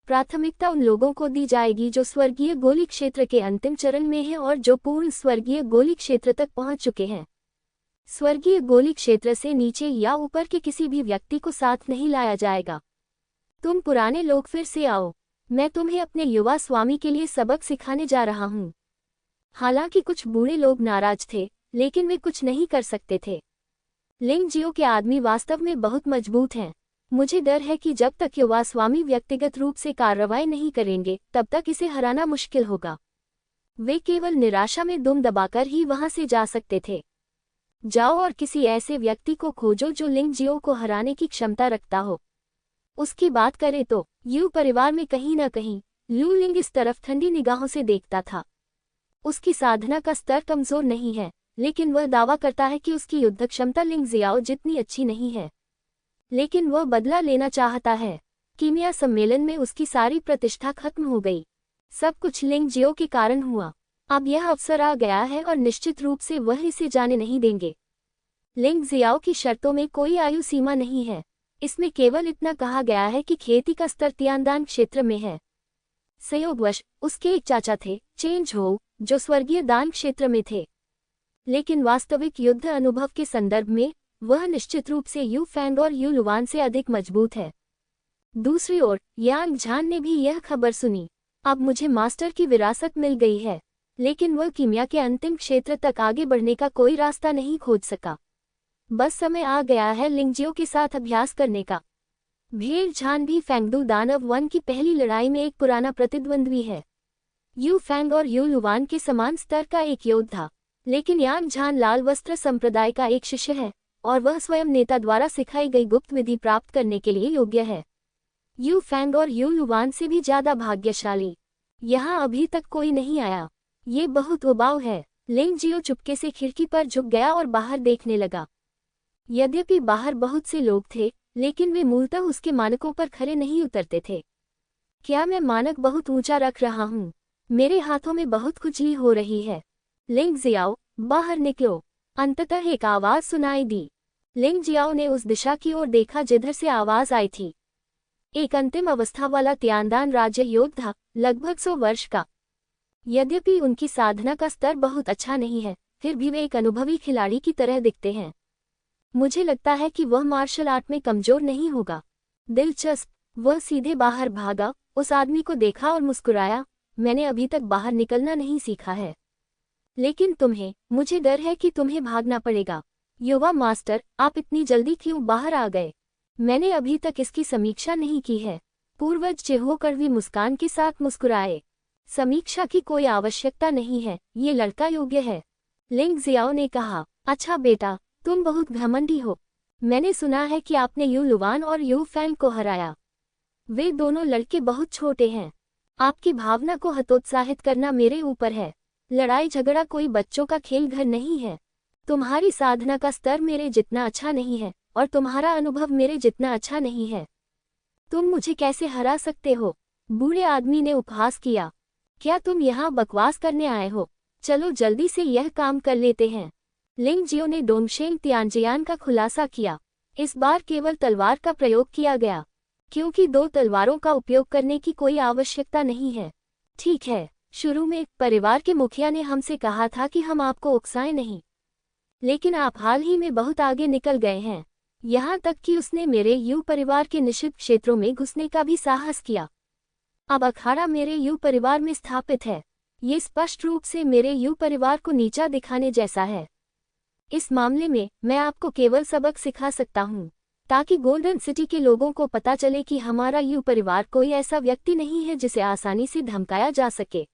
प्राथमिकता उन लोगों को दी जाएगी जो स्वर्गीय गोली क्षेत्र के अंतिम चरण में हैं और जो पूर्ण स्वर्गीय गोली क्षेत्र तक पहुंच चुके हैं। स्वर्गीय गोली क्षेत्र से नीचे या ऊपर के किसी भी व्यक्ति को साथ नहीं लाया जाएगा। तुम पुराने लोग फिर से आओ। मैं तुम्हें अपने युवा स्वामी के लिए सबक सिखाने जा रहा हूँ। हालांकि कुछ बूढ़े लोग नाराज थे, लेकिन वे कुछ नहीं कर सकते थे। लिंग जियो के आदमी वास्तव में बहुत मजबूत हैं। मुझे डर है कि जब तक युवा स्वामी व्यक्तिगत रूप से कार्रवाई नहीं करेंगे तब तक इसे हराना मुश्किल होगा। वे केवल निराशा में दुम दबाकर ही वहां से जा सकते थे। जाओ और किसी ऐसे व्यक्ति को खोजो जो लिंग जियो को हराने की क्षमता रखता हो। उसकी बात करें तो यू परिवार में कहीं न कहीं लू लिंग इस तरफ ठंडी निगाहों से देखता था। उसकी साधना का स्तर कमजोर नहीं है, लेकिन वह दावा करता है कि उसकी युद्ध क्षमता लिंग जियाओ जितनी अच्छी नहीं है। लेकिन वह बदला लेना चाहता है। कीमिया सम्मेलन में उसकी सारी प्रतिष्ठा खत्म हो गई। सब कुछ लिंग जियो के कारण हुआ। अब यह अवसर आ गया है और निश्चित रूप से वह इसे जाने नहीं देंगे। लिंग जियाओ की शर्तों में कोई आयु सीमा नहीं है। इसमें केवल इतना कहा गया है कि खेती का स्तर त्यानदान क्षेत्र में है। संयोगवश उसके एक चाचा थे, चेंज हो, जो स्वर्गीय दान क्षेत्र में थे। लेकिन वास्तविक युद्ध अनुभव के संदर्भ में वह निश्चित रूप से यू फैंग और यू लुवान से अधिक मजबूत है। दूसरी ओर यांग झान ने भी यह खबर सुनी। अब मुझे मास्टर की विरासत मिल गई है, लेकिन वह कीमिया के अंतिम क्षेत्र तक आगे बढ़ने का कोई रास्ता नहीं खोज सका। बस समय आ गया है लिंग जियो के साथ अभ्यास करने का। भेड़ झान भी फैंगडू दानव वन की पहली लड़ाई में एक पुराना प्रतिद्वंद्वी है। यू फैंग और यू लुवान के समान स्तर का एक योद्धा, लेकिन यांग झान लाल वस्त्र संप्रदाय का एक शिष्य है और वह स्वयं नेता द्वारा सिखाई गई गुप्त विधि प्राप्त करने के लिए योग्य है। यू फैंग और यू लुवान से भी ज्यादा भाग्यशाली यहाँ अभी तक कोई नहीं आया। ये बहुत उबाऊ है। लिंग जियो चुपके से खिड़की पर झुक गया और बाहर देखने लगा। यद्यपि बाहर बहुत से लोग थे, लेकिन वे मूलतः उसके मानकों पर खरे नहीं उतरते थे। क्या मैं मानक बहुत ऊंचा रख रहा हूँ? मेरे हाथों में बहुत खुजली हो रही है। लिंग जियाओ, बाहर निकलो। अंततः एक आवाज सुनाई दी। लिंग जियाओ ने उस दिशा की ओर देखा जिधर से आवाज आई थी। एक अंतिम अवस्था वाला तियानदान राज्य योद्धा, लगभग 100 वर्ष का। यद्यपि उनकी साधना का स्तर बहुत अच्छा नहीं है, फिर भी वे एक अनुभवी खिलाड़ी की तरह दिखते हैं। मुझे लगता है कि वह मार्शल आर्ट में कमजोर नहीं होगा। दिलचस्प। वह सीधे बाहर भागा, उस आदमी को देखा और मुस्कुराया। मैंने अभी तक बाहर निकलना नहीं सीखा है। लेकिन मुझे डर है कि तुम्हें भागना पड़ेगा। युवा मास्टर, आप इतनी जल्दी क्यों बाहर आ गए? मैंने अभी तक इसकी समीक्षा नहीं की है। पूर्वज चेहो कड़वी मुस्कान के साथ मुस्कुराए। समीक्षा की कोई आवश्यकता नहीं है, ये लड़का योग्य है। लिंग जियाओ ने कहा, अच्छा बेटा, तुम बहुत घमंडी हो। मैंने सुना है कि आपने यू लुवान और यू फैंग को हराया। वे दोनों लड़के बहुत छोटे हैं। आपकी भावना को हतोत्साहित करना मेरे ऊपर है। लड़ाई झगड़ा कोई बच्चों का खेल घर नहीं है। तुम्हारी साधना का स्तर मेरे जितना अच्छा नहीं है और तुम्हारा अनुभव मेरे जितना अच्छा नहीं है। तुम मुझे कैसे हरा सकते हो? बूढ़े आदमी ने उपहास किया। क्या तुम यहाँ बकवास करने आए हो? चलो जल्दी से यह काम कर लेते हैं। लिंग जियो ने डोंगशेंग तियानजियान का खुलासा किया। इस बार केवल तलवार का प्रयोग किया गया, क्योंकि 2 तलवारों का उपयोग करने की कोई आवश्यकता नहीं है। ठीक है, शुरू में परिवार के मुखिया ने हमसे कहा था कि हम आपको उकसाएं नहीं, लेकिन आप हाल ही में बहुत आगे निकल गए हैं। यहाँ तक कि उसने मेरे यू परिवार के निषिद्ध क्षेत्रों में घुसने का भी साहस किया। अब अखाड़ा मेरे यू परिवार में स्थापित है। ये स्पष्ट रूप से मेरे यू परिवार को नीचा दिखाने जैसा है। इस मामले में मैं आपको केवल सबक सिखा सकता हूँ, ताकि गोल्डन सिटी के लोगों को पता चले कि हमारा यू परिवार कोई ऐसा व्यक्ति नहीं है जिसे आसानी से धमकाया जा सके।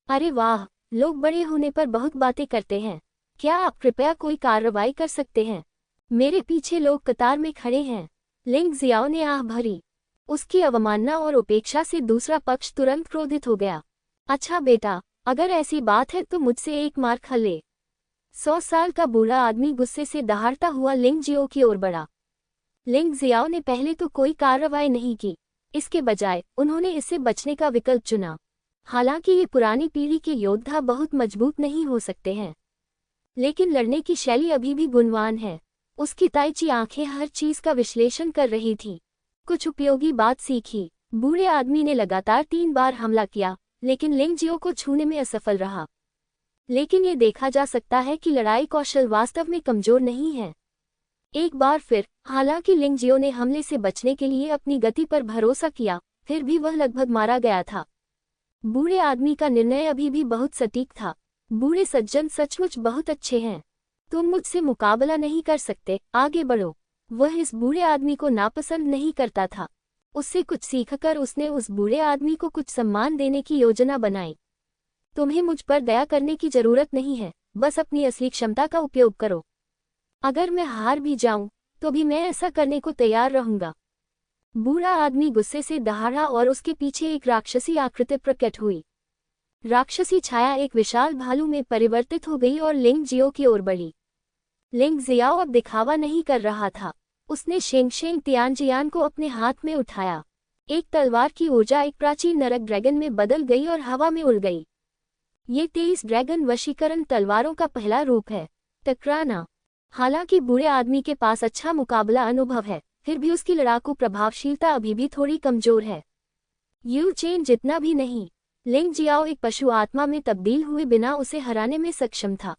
अरे वाह, लोग बड़े होने पर बहुत बातें करते हैं। क्या आप कृपया कोई कार्रवाई कर सकते हैं? मेरे पीछे लोग कतार में खड़े हैं। लिंग जियाओ ने आह भरी। उसकी अवमानना और उपेक्षा से दूसरा पक्ष तुरंत क्रोधित हो गया। अच्छा बेटा, अगर ऐसी बात है तो मुझसे एक मार खा ले। 100 साल का बूढ़ा आदमी गुस्से से दहाड़ता हुआ लिंग जियो की ओर बढ़ा। लिंग जियाओ ने पहले तो कोई कार्रवाई नहीं की। इसके बजाय उन्होंने इससे बचने का विकल्प चुना। हालांकि ये पुरानी पीढ़ी के योद्धा बहुत मजबूत नहीं हो सकते हैं, लेकिन लड़ने की शैली अभी भी गुणवान है। उसकी ताइची आंखें हर चीज का विश्लेषण कर रही थीं। कुछ उपयोगी बात सीखी। बूढ़े आदमी ने लगातार 3 बार हमला किया, लेकिन लिंग जियो को छूने में असफल रहा। लेकिन ये देखा जा सकता है कि लड़ाई कौशल वास्तव में कमजोर नहीं है। एक बार फिर, हालांकि लिंग जियो ने हमले से बचने के लिए अपनी गति पर भरोसा किया, फिर भी वह लगभग मारा गया था। बूढ़े आदमी का निर्णय अभी भी बहुत सटीक था। बूढ़े सज्जन सचमुच बहुत अच्छे हैं। तुम मुझसे मुकाबला नहीं कर सकते, आगे बढ़ो। वह इस बूढ़े आदमी को नापसंद नहीं करता था। उससे कुछ सीखकर उसने उस बूढ़े आदमी को कुछ सम्मान देने की योजना बनाई। तुम्हें मुझ पर दया करने की जरूरत नहीं है, बस अपनी असली क्षमता का उपयोग करो। अगर मैं हार भी जाऊं, तो भी मैं ऐसा करने को तैयार रहूंगा। बूढ़ा आदमी गुस्से से दहाड़ा और उसके पीछे एक राक्षसी आकृति प्रकट हुई। राक्षसी छाया एक विशाल भालू में परिवर्तित हो गई और लिंग जियो की ओर बढ़ी। लिंग जियाओ अब दिखावा नहीं कर रहा था। उसने शेंगशेंग तियानजियान को अपने हाथ में उठाया। एक तलवार की ऊर्जा एक प्राचीन नरक ड्रैगन में बदल गई और हवा में उड़ गई। ये 23 ड्रैगन वशीकरण तलवारों का पहला रूप है, टकराना। हालांकि बूढ़े आदमी के पास अच्छा मुकाबला अनुभव है, फिर भी उसकी लड़ाकू प्रभावशीलता अभी भी थोड़ी कमजोर है। यू चेन जितना भी नहीं। लिंग जियाओ एक पशु आत्मा में तब्दील हुए बिना उसे हराने में सक्षम था।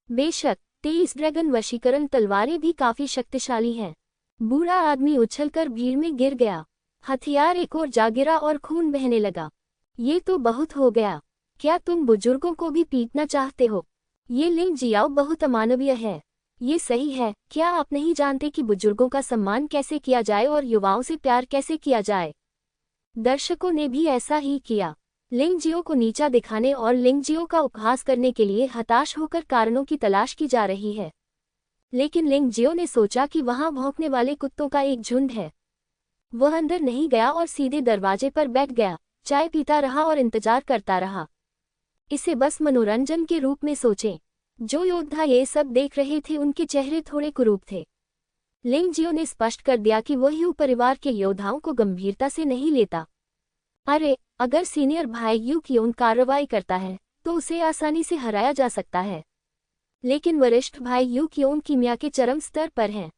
बेशक 23 ड्रैगन वशीकरण तलवारें भी काफी शक्तिशाली हैं। बूढ़ा आदमी उछलकर भीड़ में गिर गया। हथियार एक ओर जा गिरा और खून बहने लगा। ये तो बहुत हो गया। क्या तुम बुजुर्गों को भी पीटना चाहते हो? ये लिंग जियाओ बहुत अमानवीय है। ये सही है। क्या आप नहीं जानते कि बुजुर्गों का सम्मान कैसे किया जाए और युवाओं से प्यार कैसे किया जाए? दर्शकों ने भी ऐसा ही किया। लिंग जियो को नीचा दिखाने और लिंग जियो का उपहास करने के लिए हताश होकर कारणों की तलाश की जा रही है। लेकिन लिंग जियो ने सोचा कि वहां भौंकने वाले कुत्तों का एक झुंड है। वह अंदर नहीं गया और सीधे दरवाजे पर बैठ गया, चाय पीता रहा और इंतजार करता रहा। इसे बस मनोरंजन के रूप में सोचें। जो योद्धा ये सब देख रहे थे उनके चेहरे थोड़े कुरूप थे। लिंग जियो ने स्पष्ट कर दिया कि वह यू परिवार के योद्धाओं को गंभीरता से नहीं लेता। अरे, अगर सीनियर भाई यू क्योन कार्रवाई करता है तो उसे आसानी से हराया जा सकता है, लेकिन वरिष्ठ भाई यू क्योन कीमिया के चरम स्तर पर हैं।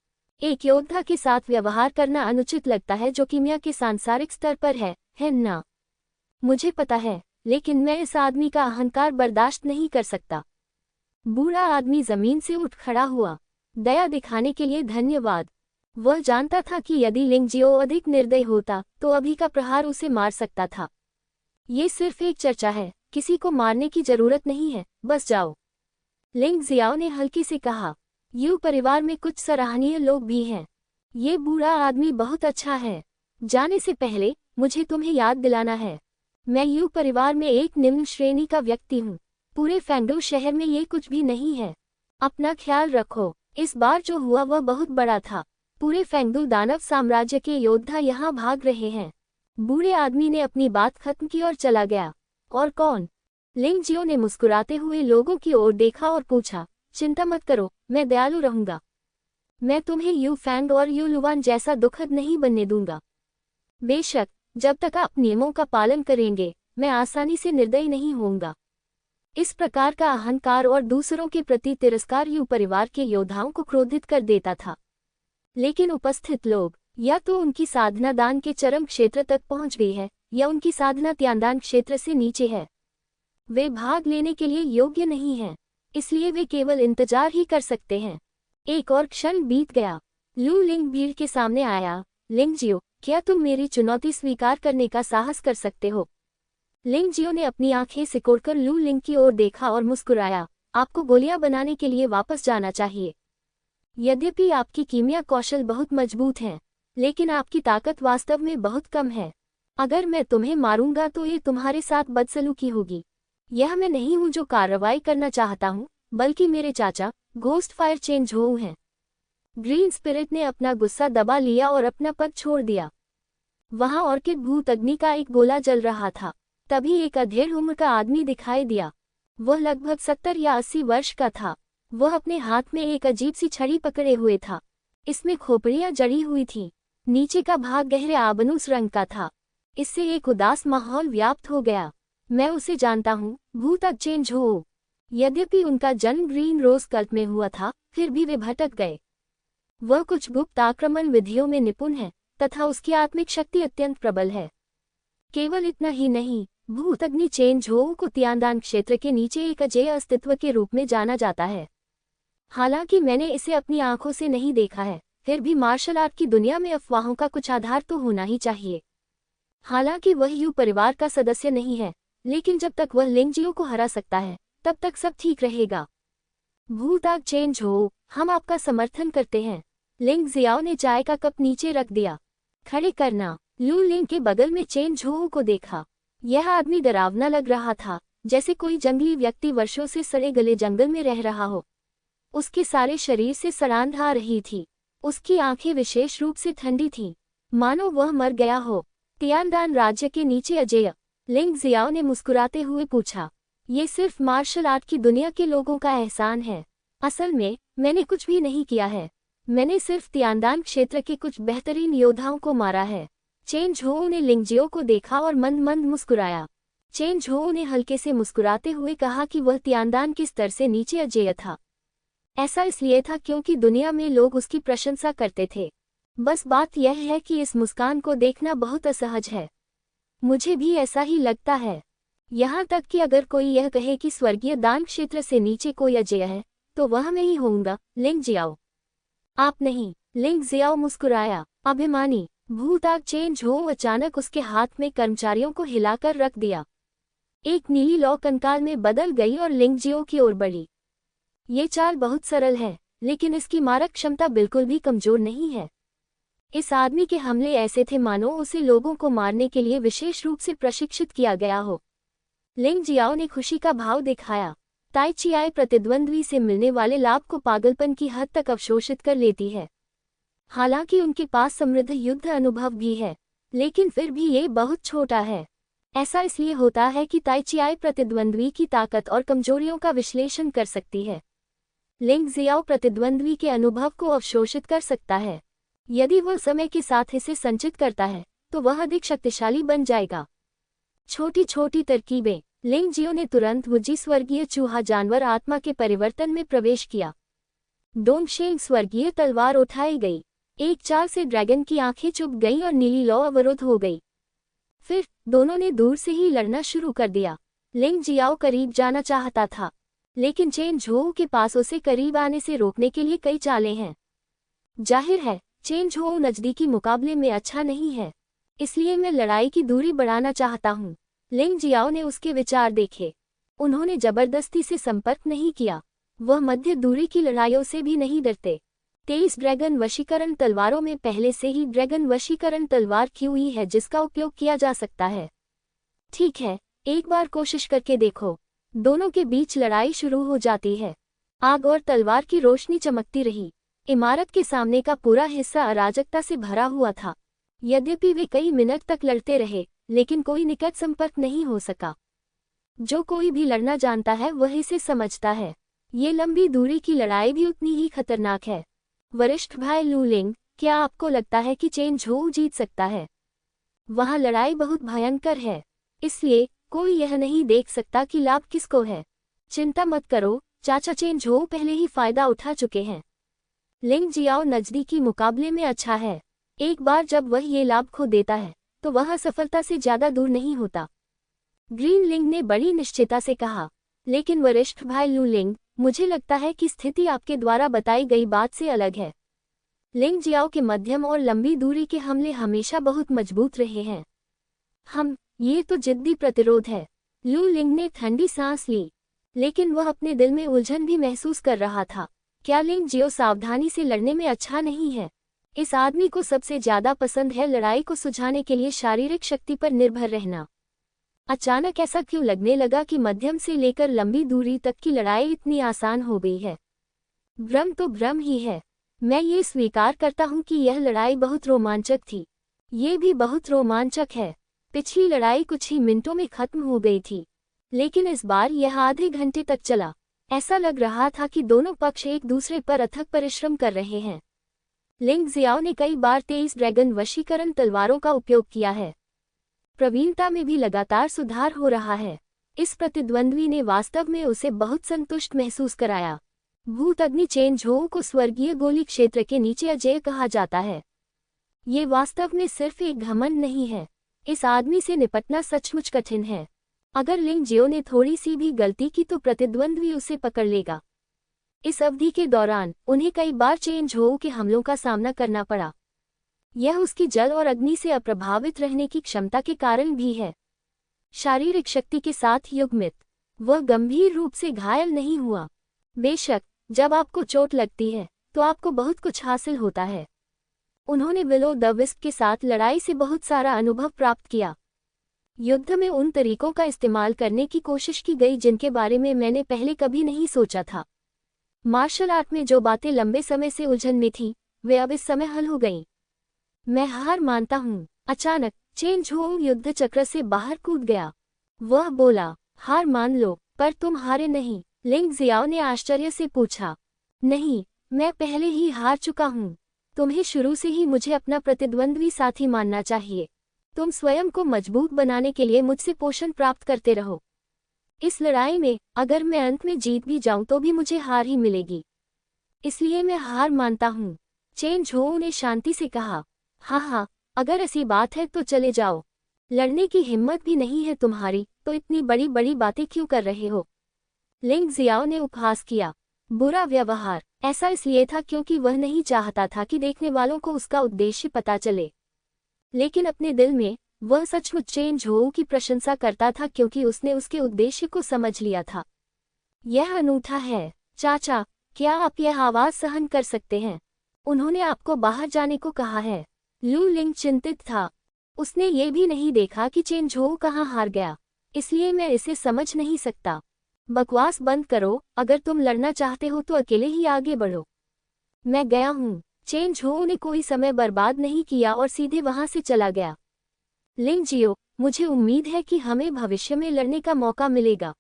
एक योद्धा के साथ व्यवहार करना अनुचित लगता है जो कीमिया के सांसारिक स्तर पर है ना? मुझे पता है, लेकिन मैं इस आदमी का अहंकार बर्दाश्त नहीं कर सकता। बूढ़ा आदमी जमीन से उठ खड़ा हुआ। दया दिखाने के लिए धन्यवाद। वह जानता था कि यदि लिंगजियो अधिक निर्दयी होता तो अभी का प्रहार उसे मार सकता था। ये सिर्फ एक चर्चा है, किसी को मारने की जरूरत नहीं है, बस जाओ। लिंग जियाओ ने हल्की से कहा। यू परिवार में कुछ सराहनीय लोग भी हैं। ये बूढ़ा आदमी बहुत अच्छा है। जाने से पहले मुझे तुम्हें याद दिलाना है, मैं यू परिवार में एक निम्न श्रेणी का व्यक्ति हूँ। पूरे फेंगडो शहर में ये कुछ भी नहीं है। अपना ख्याल रखो। इस बार जो हुआ वह बहुत बड़ा था। पूरे फेंगडो दानव साम्राज्य के योद्धा यहाँ भाग रहे हैं। बूढ़े आदमी ने अपनी बात खत्म की और चला गया। और कौन? लिंगजियो ने मुस्कुराते हुए लोगों की ओर देखा और पूछा, चिंता मत करो, मैं दयालु रहूंगा। मैं तुम्हें यू फैंग और यू लुवान जैसा दुखद नहीं बनने दूंगा। बेशक, जब तक आप नियमों का पालन करेंगे, मैं आसानी से निर्दयी नहीं होऊंगा। इस प्रकार का अहंकार और दूसरों के प्रति तिरस्कार यू परिवार के योद्धाओं को क्रोधित कर देता था। लेकिन उपस्थित लोग या तो उनकी साधना दान के चरम क्षेत्र तक पहुंच गई है या उनकी साधना त्यानदान क्षेत्र से नीचे है। वे भाग लेने के लिए योग्य नहीं हैं, इसलिए वे केवल इंतजार ही कर सकते हैं। एक और क्षण बीत गया। लू लिंग भीड़ के सामने आया। लिंगजियो, क्या तुम मेरी चुनौती स्वीकार करने का साहस कर सकते हो? लिंगजियो ने अपनी आंखें सिकोड़कर लू लिंग की ओर देखा और मुस्कुराया। आपको गोलियां बनाने के लिए वापस जाना चाहिए। यद्यपि आपकी कीमिया कौशल बहुत मजबूत हैं, लेकिन आपकी ताकत वास्तव में बहुत कम है। अगर मैं तुम्हें मारूंगा तो ये तुम्हारे साथ बदसलूकी होगी। यह मैं नहीं हूं जो कार्रवाई करना चाहता हूं, बल्कि मेरे चाचा घोस्ट फायर चेंज हो हैं। ग्रीन स्पिरिट ने अपना गुस्सा दबा लिया और अपना पद छोड़ दिया। वहां ऑर्किड भूत अग्नि का एक गोला जल रहा था। तभी एक अधेड़ उम्र का आदमी दिखाई दिया। वह लगभग 70 या 80 वर्ष का था। वह अपने हाथ में एक अजीब सी छड़ी पकड़े हुए था। इसमें खोपड़ियां जड़ी हुई थीं। नीचे का भाग गहरे आबनूस रंग का था। इससे एक उदास माहौल व्याप्त हो गया। मैं उसे जानता हूँ, भूत चेंज हो। यद्यपि उनका जन्म ग्रीन रोज कल्ट में हुआ था, फिर भी वे भटक गए। वह कुछ गुप्त आक्रमण विधियों में निपुण है तथा उसकी आत्मिक शक्ति अत्यंत प्रबल है। केवल इतना ही नहीं, भूत अग्नि चेंज हो को त्यानदान क्षेत्र के नीचे एक अजेय अस्तित्व के रूप में जाना जाता है। हालांकि मैंने इसे अपनी आंखों से नहीं देखा है, फिर भी मार्शल आर्ट की दुनिया में अफवाहों का कुछ आधार तो होना ही चाहिए। हालांकि वह यू परिवार का सदस्य नहीं है, लेकिन जब तक वह लिंगजियो को हरा सकता है, तब तक सब ठीक रहेगा। भूत आग चेंज हो, हम आपका समर्थन करते हैं। लिंग जियाओ ने चाय का कप नीचे रख दिया। खड़े करना। लू लिंग के बगल में चेंज हो को देखा। यह आदमी डरावना लग रहा था, जैसे कोई जंगली व्यक्ति वर्षों से सड़े गले जंगल में रह रहा हो। उसके सारे शरीर से सड़ांध आ रही थी। उसकी आंखें विशेष रूप से ठंडी थीं, मानो वह मर गया हो। त्यानदान राज्य के नीचे अजेय, लिंग जियाओ ने मुस्कुराते हुए पूछा। ये सिर्फ मार्शल आर्ट की दुनिया के लोगों का एहसान है। असल में मैंने कुछ भी नहीं किया है। मैंने सिर्फ त्यानदान क्षेत्र के कुछ बेहतरीन योद्धाओं को मारा है। चेंज हो ने लिंगजियो को देखा और मंद मंद मुस्कुराया। चेंज हो ने हल्के से मुस्कुराते हुए कहा कि वह त्यानदान के स्तर से नीचे अजेय था। ऐसा इसलिए था क्योंकि दुनिया में लोग उसकी प्रशंसा करते थे। बस बात यह है कि इस मुस्कान को देखना बहुत असहज है। मुझे भी ऐसा ही लगता है। यहाँ तक कि अगर कोई यह कहे कि स्वर्गीय दान क्षेत्र से नीचे कोई अजेय है, तो वह मैं ही होऊंगा। लिंग जियाओ। आप नहीं। लिंग जियाओ मुस्कुराया। अभिमानी। भूत आग चेंज हो अचानक उसके हाथ में कर्मचारियों को हिलाकर रख दिया। एक नीली लौ कंकाल में बदल गई और लिंगजियो की ओर बढ़ी। ये चाल बहुत सरल है, लेकिन इसकी मारक क्षमता बिल्कुल भी कमजोर नहीं है। इस आदमी के हमले ऐसे थे मानो उसे लोगों को मारने के लिए विशेष रूप से प्रशिक्षित किया गया हो। लिंग जियाओ ने खुशी का भाव दिखाया। ताई चियाई प्रतिद्वंद्वी से मिलने वाले लाभ को पागलपन की हद तक अवशोषित कर लेती है। हालांकि उनके पास समृद्ध युद्ध अनुभव भी है, लेकिन फिर भी ये बहुत छोटा है। ऐसा इसलिए होता है कि ताई चियाई प्रतिद्वंद्वी की ताकत और कमजोरियों का विश्लेषण कर सकती है। लिंग जियाओ प्रतिद्वंद्वी के अनुभव को अवशोषित कर सकता है। यदि वह समय के साथ इसे संचित करता है, तो वह अधिक शक्तिशाली बन जाएगा। छोटी छोटी तरकीबें। लिंग जियो ने तुरंत वुजी स्वर्गीय चूहा जानवर आत्मा के परिवर्तन में प्रवेश किया। डोंगशेंग स्वर्गीय तलवार उठाई गई। एक चाल से ड्रैगन की आंखें चुप गईं और नीली लौ अवरुद्ध हो गई। फिर दोनों ने दूर से ही लड़ना शुरू कर दिया। लिंग जियाओ करीब जाना चाहता था, लेकिन चेन झोऊ के पास उसे करीब आने से रोकने के लिए कई चालें हैं। जाहिर है चेन झोऊ नजदीकी मुकाबले में अच्छा नहीं है, इसलिए मैं लड़ाई की दूरी बढ़ाना चाहता हूँ। लिंग जियाओ ने उसके विचार देखे। उन्होंने जबरदस्ती से संपर्क नहीं किया। वह मध्य दूरी की लड़ाइयों से भी नहीं डरते। 23 ड्रैगन वशीकरण तलवारों में पहले से ही ड्रैगन वशीकरण तलवार की हुई है जिसका उपयोग किया जा सकता है। ठीक है, एक बार कोशिश करके देखो। दोनों के बीच लड़ाई शुरू हो जाती है। आग और तलवार की रोशनी चमकती रही। इमारत के सामने का पूरा हिस्सा अराजकता से भरा हुआ था। यद्यपि वे कई मिनट तक लड़ते रहे, लेकिन कोई निकट संपर्क नहीं हो सका। जो कोई भी लड़ना जानता है वह इसे समझता है। ये लंबी दूरी की लड़ाई भी उतनी ही खतरनाक है। वरिष्ठ भाई लू लिंग, क्या आपको लगता है कि चेन झोऊ जीत सकता है? वहाँ लड़ाई बहुत भयंकर है, इसलिए कोई यह नहीं देख सकता कि लाभ किसको है। चिंता मत करो चाचा, चेन झोऊ पहले ही फायदा उठा चुके हैं। लिंग जियाओ नजदीकी मुकाबले में अच्छा है। एक बार जब वह ये लाभ खो देता है तो वह सफलता से ज्यादा दूर नहीं होता। ग्रीन लिंग ने बड़ी निश्चितता से कहा। लेकिन वरिष्ठ भाई लू लिंग, मुझे लगता है कि स्थिति आपके द्वारा बताई गई बात से अलग है। लिंग जियाओ के मध्यम और लंबी दूरी के हमले हमेशा बहुत मजबूत रहे हैं। ये तो जिद्दी प्रतिरोध है। लू लिंग ने ठंडी सांस ली, लेकिन वह अपने दिल में उलझन भी महसूस कर रहा था। क्या लिंग जियो सावधानी से लड़ने में अच्छा नहीं है? इस आदमी को सबसे ज्यादा पसंद है लड़ाई को सुलझाने के लिए शारीरिक शक्ति पर निर्भर रहना। अचानक ऐसा क्यों लगने लगा कि मध्यम से लेकर लंबी दूरी तक की लड़ाई इतनी आसान हो गई है? भ्रम तो भ्रम ही है। मैं ये स्वीकार करता हूँ कि यह लड़ाई बहुत रोमांचक थी। ये भी बहुत रोमांचक है। पिछली लड़ाई कुछ ही मिनटों में खत्म हो गई थी, लेकिन इस बार यह आधे घंटे तक चला। ऐसा लग रहा था कि दोनों पक्ष एक दूसरे पर अथक परिश्रम कर रहे हैं। लिंग जियाओ ने कई बार 23 ड्रैगन वशीकरण तलवारों का उपयोग किया है। प्रवीणता में भी लगातार सुधार हो रहा है। इस प्रतिद्वंद्वी ने वास्तव में उसे बहुत संतुष्ट महसूस कराया। भूत अग्नि चेन झोऊ को स्वर्गीय गोली क्षेत्र के नीचे अजेय कहा जाता है। ये वास्तव में सिर्फ एक घमंड नहीं है। इस आदमी से निपटना सचमुच कठिन है। अगर लिंग जियो ने थोड़ी सी भी गलती की तो प्रतिद्वंद्वी उसे पकड़ लेगा। इस अवधि के दौरान उन्हें कई बार चेन झोऊ के हमलों का सामना करना पड़ा। यह उसकी जल और अग्नि से अप्रभावित रहने की क्षमता के कारण भी है। शारीरिक शक्ति के साथ युग्मित, वह गंभीर रूप से घायल नहीं हुआ। बेशक जब आपको चोट लगती है तो आपको बहुत कुछ हासिल होता है। उन्होंने विलो द विस्प के साथ लड़ाई से बहुत सारा अनुभव प्राप्त किया। युद्ध में उन तरीकों का इस्तेमाल करने की कोशिश की गई जिनके बारे में मैंने पहले कभी नहीं सोचा था। मार्शल आर्ट में जो बातें लंबे समय से उलझन में थीं, वे अब इस समय हल हो गईं। मैं हार मानता हूँ। अचानक चेन झोऊ युद्ध चक्र से बाहर कूद गया। वह बोला, हार मान लो, पर तुम हारे नहीं। लिंग जियाओ ने आश्चर्य से पूछा। नहीं, मैं पहले ही हार चुका हूँ। तुम्हें शुरू से ही मुझे अपना प्रतिद्वंद्वी साथी मानना चाहिए। तुम स्वयं को मजबूत बनाने के लिए मुझसे पोषण प्राप्त करते रहो। इस लड़ाई में अगर मैं अंत में जीत भी जाऊं तो भी मुझे हार ही मिलेगी, इसलिए मैं हार मानता हूँ। चेन झोऊ ने शांति से कहा। हाँ, अगर ऐसी बात है तो चले जाओ। लड़ने की हिम्मत भी नहीं है तुम्हारी तो इतनी बड़ी बड़ी बातें क्यों कर रहे हो? लिंग जियाओ ने उपहास किया। बुरा व्यवहार ऐसा इसलिए था क्योंकि वह नहीं चाहता था कि देखने वालों को उसका उद्देश्य पता चले, लेकिन अपने दिल में वह सचमुच चेन झोऊ की प्रशंसा करता था क्योंकि उसने उसके उद्देश्य को समझ लिया था। यह अनूठा है। चाचा, क्या आप यह आवाज सहन कर सकते हैं? उन्होंने आपको बाहर जाने को कहा है। लू लिंग चिंतित था। उसने ये भी नहीं देखा कि चेन झोऊ कहाँ हार गया, इसलिए मैं इसे समझ नहीं सकता। बकवास बंद करो। अगर तुम लड़ना चाहते हो तो अकेले ही आगे बढ़ो। मैं गया हूँ। चेन झोऊ ने कोई समय बर्बाद नहीं किया और सीधे वहां से चला गया। लिंग जियो, मुझे उम्मीद है कि हमें भविष्य में लड़ने का मौका मिलेगा।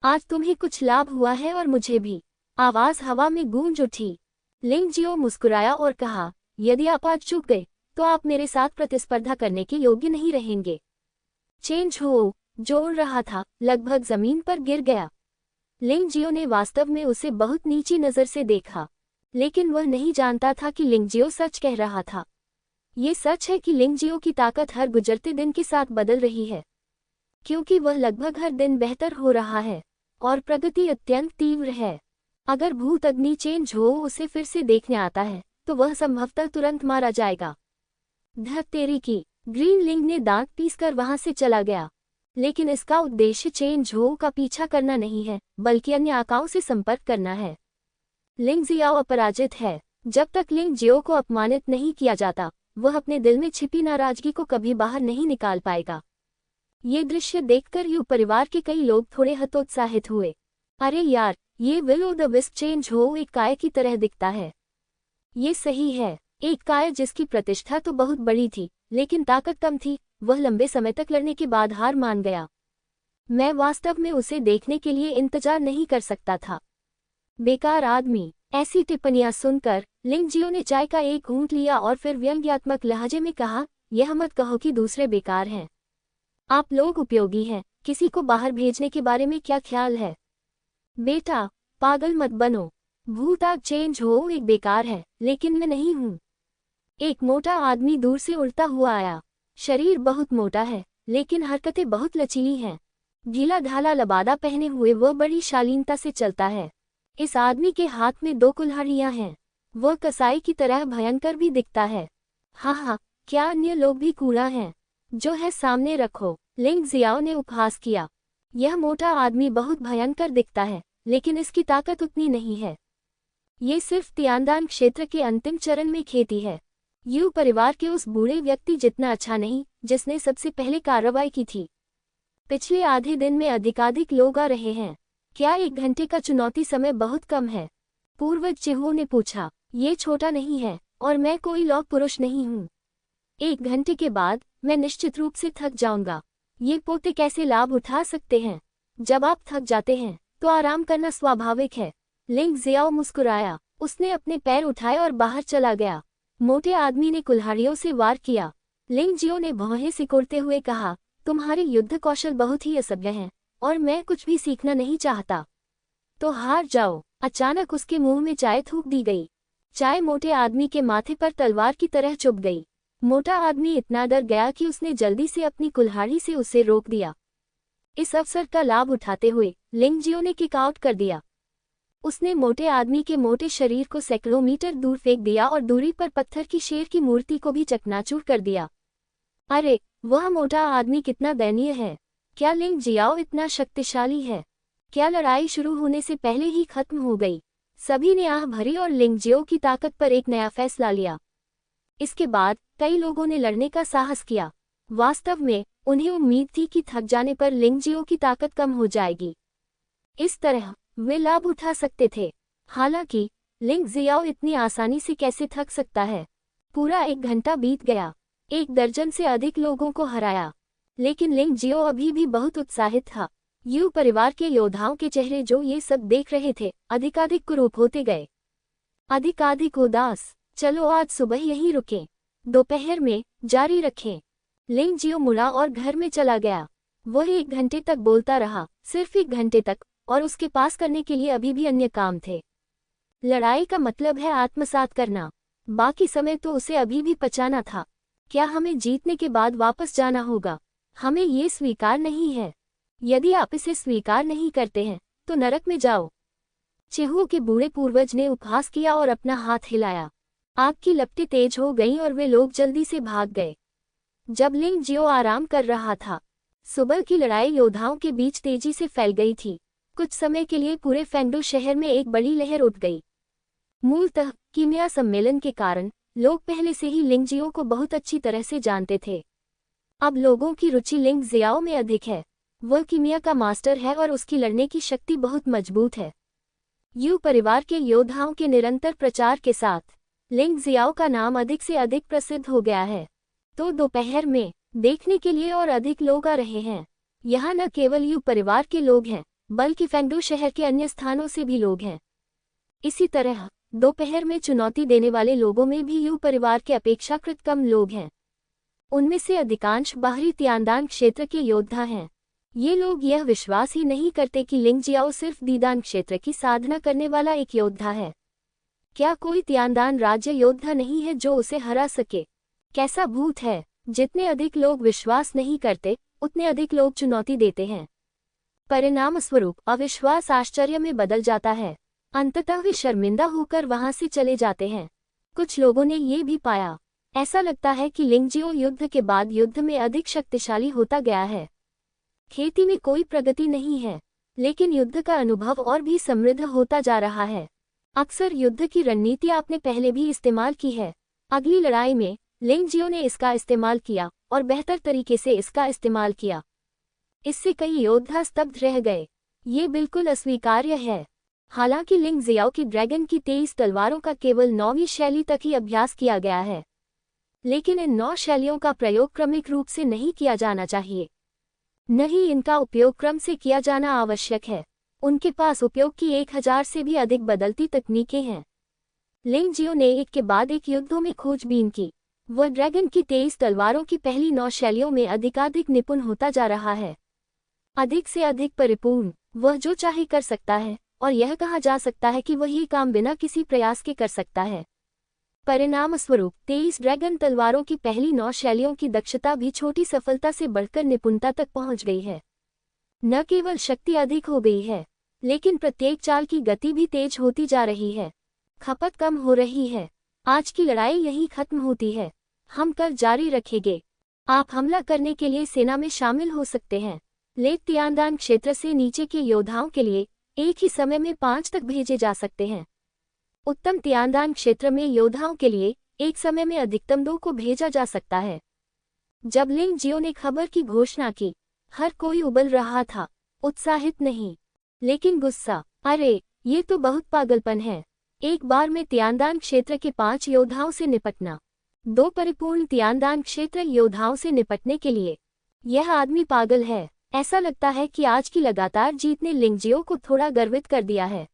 आज तुम्हें कुछ लाभ हुआ है और मुझे भी। आवाज हवा में गूंज उठी। लिंग जियो मुस्कुराया और कहा, यदि आप आज चूक गए तो आप मेरे साथ प्रतिस्पर्धा करने के योग्य नहीं रहेंगे। चेंज हो जो उड़ रहा था लगभग जमीन पर गिर गया। लिंग जियो ने वास्तव में उसे बहुत नीची नजर से देखा, लेकिन वह नहीं जानता था कि लिंग जियो सच कह रहा था। ये सच है कि लिंग जियो की ताकत हर गुजरते दिन के साथ बदल रही है, क्योंकि वह लगभग हर दिन बेहतर हो रहा है और प्रगति अत्यंत तीव्र है। अगर भूत अग्नि चेंज हो उसे फिर से देखने आता है तो वह संभवतः तुरंत मारा जाएगा। धत तेरी की, ग्रीन लिंग ने दांत पीसकर वहां से चला गया, लेकिन इसका उद्देश्य चेंज हो का पीछा करना नहीं है, बल्कि अन्य आकाओं से संपर्क करना है। लिंग जियाओ अपराजित है। जब तक लिंग जियो को अपमानित नहीं किया जाता, वह अपने दिल में छिपी नाराजगी को कभी बाहर नहीं निकाल पाएगा। ये दृश्य देखकर यू परिवार के कई लोग थोड़े हतोत्साहित हुए। अरे यार, ये will o' the wisp change हो एक काय की तरह दिखता है। ये सही है, एक काय जिसकी प्रतिष्ठा तो बहुत बड़ी थी लेकिन ताकत कम थी। वह लंबे समय तक लड़ने के बाद हार मान गया। मैं वास्तव में उसे देखने के लिए इंतजार नहीं कर सकता था। बेकार आदमी। ऐसी टिप्पणियां सुनकर लिंग जियो ने चाय का एक घूंट लिया और फिर व्यंग्यात्मक लहजे में कहा, यह मत कहो कि दूसरे बेकार हैं। आप लोग उपयोगी हैं। किसी को बाहर भेजने के बारे में क्या ख्याल है? बेटा, पागल मत बनो। भूताग चेंज हो एक बेकार है, लेकिन मैं नहीं हूँ। एक मोटा आदमी दूर से उड़ता हुआ आया। शरीर बहुत मोटा है, लेकिन हरकतें बहुत लचीली हैं। ढीला ढाला लबादा पहने हुए वह बड़ी शालीनता से चलता है। इस आदमी के हाथ में 2 कुल्हाड़ियां हैं। वह कसाई की तरह भयंकर भी दिखता है। हाँ, क्या अन्य लोग भी कूड़ा हैं? जो है सामने रखो, लिंग जियाओ ने उपहास किया। यह मोटा आदमी बहुत भयंकर दिखता है, लेकिन इसकी ताकत उतनी नहीं है। ये सिर्फ तियानदान क्षेत्र के अंतिम चरण में खेती है। यू परिवार के उस बूढ़े व्यक्ति जितना अच्छा नहीं जिसने सबसे पहले कार्रवाई की थी। पिछले आधे दिन में अधिकाधिक लोग आ रहे हैं। क्या 1 घंटे का चुनौती समय बहुत कम है? पूर्वज चिहू ने पूछा। ये छोटा नहीं है और मैं कोई लौह पुरुष नहीं हूँ। 1 घंटे के बाद मैं निश्चित रूप से थक जाऊंगा। ये पोते कैसे लाभ उठा सकते हैं? जब आप थक जाते हैं तो आराम करना स्वाभाविक है। लिंग जियाओ मुस्कुराया। उसने अपने पैर उठाए और बाहर चला गया। मोटे आदमी ने कुल्हाड़ियों से वार किया। लिंग जियो ने भौहें सिकोड़ते हुए कहा, तुम्हारे युद्ध कौशल बहुत ही असभ्य हैं और मैं कुछ भी सीखना नहीं चाहता। तो हार जाओ। अचानक उसके मुंह में चाय थूक दी गई। चाय मोटे आदमी के माथे पर तलवार की तरह चुभ गई। मोटा आदमी इतना डर गया कि उसने जल्दी से अपनी कुल्हाड़ी से उसे रोक दिया। इस अवसर का लाभ उठाते हुए लिंग जियो ने किक आउट कर दिया। उसने मोटे आदमी के मोटे शरीर को सैकड़ों मीटर दूर फेंक दिया और दूरी पर पत्थर की शेर की मूर्ति को भी चकनाचूर कर दिया। अरे, वह मोटा आदमी कितना दयनीय है। क्या लिंग जियाओ इतना शक्तिशाली है? क्या लड़ाई शुरू होने से पहले ही खत्म हो गई? सभी ने आह भरी और लिंग जियो की ताकत पर एक नया फैसला लिया। इसके बाद कई लोगों ने लड़ने का साहस किया। वास्तव में उन्हें उम्मीद थी कि थक जाने पर लिंग जियो की ताकत कम हो जाएगी। इस तरह वे लाभ उठा सकते थे। हालांकि लिंग जियाओ इतनी आसानी से कैसे थक सकता है? पूरा 1 घंटा बीत गया। 1 दर्जन से अधिक लोगों को हराया, लेकिन लिंग जियो अभी भी बहुत उत्साहित था। यू परिवार के योद्धाओं के चेहरे जो ये सब देख रहे थे अधिकाधिक कुरूप होते गए, अधिकाधिक उदास। चलो आज सुबह यहीं रुकें, दोपहर में जारी रखें। लिंग जियो मुड़ा और घर में चला गया। वह 1 घंटे तक बोलता रहा, सिर्फ 1 घंटे तक, और उसके पास करने के लिए अभी भी अन्य काम थे। लड़ाई का मतलब है आत्मसात करना। बाकी समय तो उसे अभी भी पचाना था। क्या हमें जीतने के बाद वापस जाना होगा? हमें ये स्वीकार नहीं है। यदि आप इसे स्वीकार नहीं करते हैं तो नरक में जाओ। चिहू के बूढ़े पूर्वज ने उपहास किया और अपना हाथ हिलाया। आग की लपटें तेज हो गईं और वे लोग जल्दी से भाग गए। जब लिंग जियो आराम कर रहा था, सुबह की लड़ाई योद्धाओं के बीच तेजी से फैल गई थी। कुछ समय के लिए पूरे फेंगडू शहर में एक बड़ी लहर उठ गई। मूलतः कीमिया सम्मेलन के कारण लोग पहले से ही लिंग जियो को बहुत अच्छी तरह से जानते थे। अब लोगों की रुचि लिंग जियाओ में अधिक है। वह कीमिया का मास्टर है और उसकी लड़ने की शक्ति बहुत मजबूत है। यू परिवार के योद्धाओं के निरंतर प्रचार के साथ लिंग जियाओ का नाम अधिक से अधिक प्रसिद्ध हो गया है। तो दोपहर में देखने के लिए और अधिक लोग आ रहे हैं। यहाँ न केवल यू परिवार के लोग हैं, बल्कि फेंगडू शहर के अन्य स्थानों से भी लोग हैं। इसी तरह दोपहर में चुनौती देने वाले लोगों में भी यू परिवार के अपेक्षाकृत कम लोग हैं। उनमें से अधिकांश बाहरी तियानदान क्षेत्र के योद्धा हैं। ये लोग यह विश्वास ही नहीं करते कि लिंग जियाओ सिर्फ दीदान क्षेत्र की साधना करने वाला एक योद्धा है। क्या कोई तियानदान राज्य योद्धा नहीं है जो उसे हरा सके? कैसा भूत है! जितने अधिक लोग विश्वास नहीं करते, उतने अधिक लोग चुनौती देते हैं। परिणाम स्वरूप अविश्वास आश्चर्य में बदल जाता है। अंततः वे शर्मिंदा होकर वहां से चले जाते हैं। कुछ लोगों ने ये भी पाया, ऐसा लगता है कि लिंगजियो युद्ध के बाद युद्ध में अधिक शक्तिशाली होता गया है। खेती में कोई प्रगति नहीं है, लेकिन युद्ध का अनुभव और भी समृद्ध होता जा रहा है। अक्सर युद्ध की रणनीति आपने पहले भी इस्तेमाल की है। अगली लड़ाई में लिंगजियो ने इसका इस्तेमाल किया और बेहतर तरीके से इसका इस्तेमाल किया। इससे कई योद्धा स्तब्ध रह गए। ये बिल्कुल अस्वीकार्य है। हालांकि लिंग जियाओ की ड्रैगन की 23 तलवारों का केवल 9वीं शैली तक ही अभ्यास किया गया है, लेकिन इन 9 शैलियों का प्रयोग क्रमिक रूप से नहीं किया जाना चाहिए। न ही इनका उपयोग क्रम से किया जाना आवश्यक है। उनके पास उपयोग की 1000 से भी अधिक बदलती तकनीकें हैं। लिंगजियो ने एक के बाद एक युद्धों में खोजबीन की। वह ड्रैगन की 23 तलवारों की पहली 9 शैलियों में अधिकाधिक निपुण होता जा रहा है, अधिक से अधिक परिपूर्ण। वह जो चाहे कर सकता है, और यह कहा जा सकता है कि वह ये काम बिना किसी प्रयास के कर सकता है। परिणाम स्वरूप 23 ड्रैगन तलवारों की पहली 9 शैलियों की दक्षता भी छोटी सफलता से बढ़कर निपुणता तक पहुंच गई है। न केवल शक्ति अधिक हो गई है, लेकिन प्रत्येक चाल की गति भी तेज होती जा रही है। खपत कम हो रही है। आज की लड़ाई यहीं खत्म होती है। हम कल जारी रखेंगे। आप हमला करने के लिए सेना में शामिल हो सकते हैं। लेक तियानदान क्षेत्र से नीचे के योद्धाओं के लिए एक ही समय में 5 तक भेजे जा सकते हैं। उत्तम तियानदान क्षेत्र में योद्धाओं के लिए एक समय में अधिकतम 2 को भेजा जा सकता है। जब लिंगजियो ने खबर की घोषणा की, हर कोई उबल रहा था, उत्साहित नहीं, लेकिन गुस्सा। अरे, ये तो बहुत पागलपन है। एक बार में तियानदान क्षेत्र के 5 योद्धाओं से निपटना, 2 परिपूर्ण तियानदान क्षेत्र योद्धाओं से निपटने के लिए। यह आदमी पागल है। ऐसा लगता है कि आज की लगातार जीत ने लिंगजियो को थोड़ा गर्वित कर दिया है,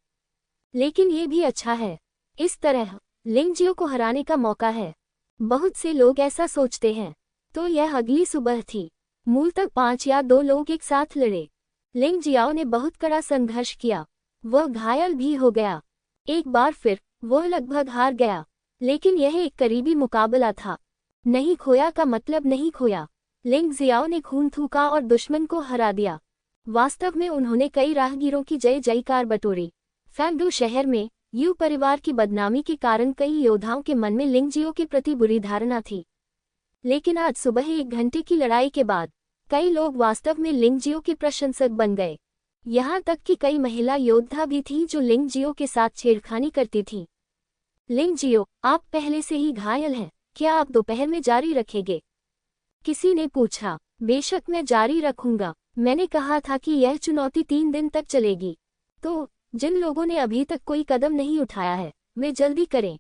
लेकिन ये भी अच्छा है। इस तरह लिंगजियो को हराने का मौका है। बहुत से लोग ऐसा सोचते हैं। तो यह अगली सुबह थी। मूलतः 5 या 2 लोग एक साथ लड़े। लिंगजियाओ ने बहुत कड़ा संघर्ष किया। वह घायल भी हो गया। एक बार फिर वह लगभग हार गया, लेकिन यह एक करीबी मुकाबला था। नहीं खोया का मतलब नहीं खोया। लिंगजियाओ ने खून थूका और दुश्मन को हरा दिया। वास्तव में उन्होंने कई राहगीरों की जय जयकार बटोरी। फैंगडू शहर में यू परिवार की बदनामी के कारण कई योद्धाओं के मन में लिंगजियो के प्रति बुरी धारणा थी, लेकिन आज सुबह 1 घंटे की लड़ाई के बाद कई लोग वास्तव में लिंगजियो के प्रशंसक बन गए। यहाँ तक कि कई महिला योद्धा भी थीं जो लिंगजियो के साथ छेड़खानी करती थीं। लिंगजियो, आप पहले से ही घायल हैं, क्या आप दोपहर में जारी रखेंगे? किसी ने पूछा। बेशक मैं जारी रखूंगा। मैंने कहा था कि यह चुनौती 3 दिन तक चलेगी। तो जिन लोगों ने अभी तक कोई कदम नहीं उठाया है, वे जल्दी करें,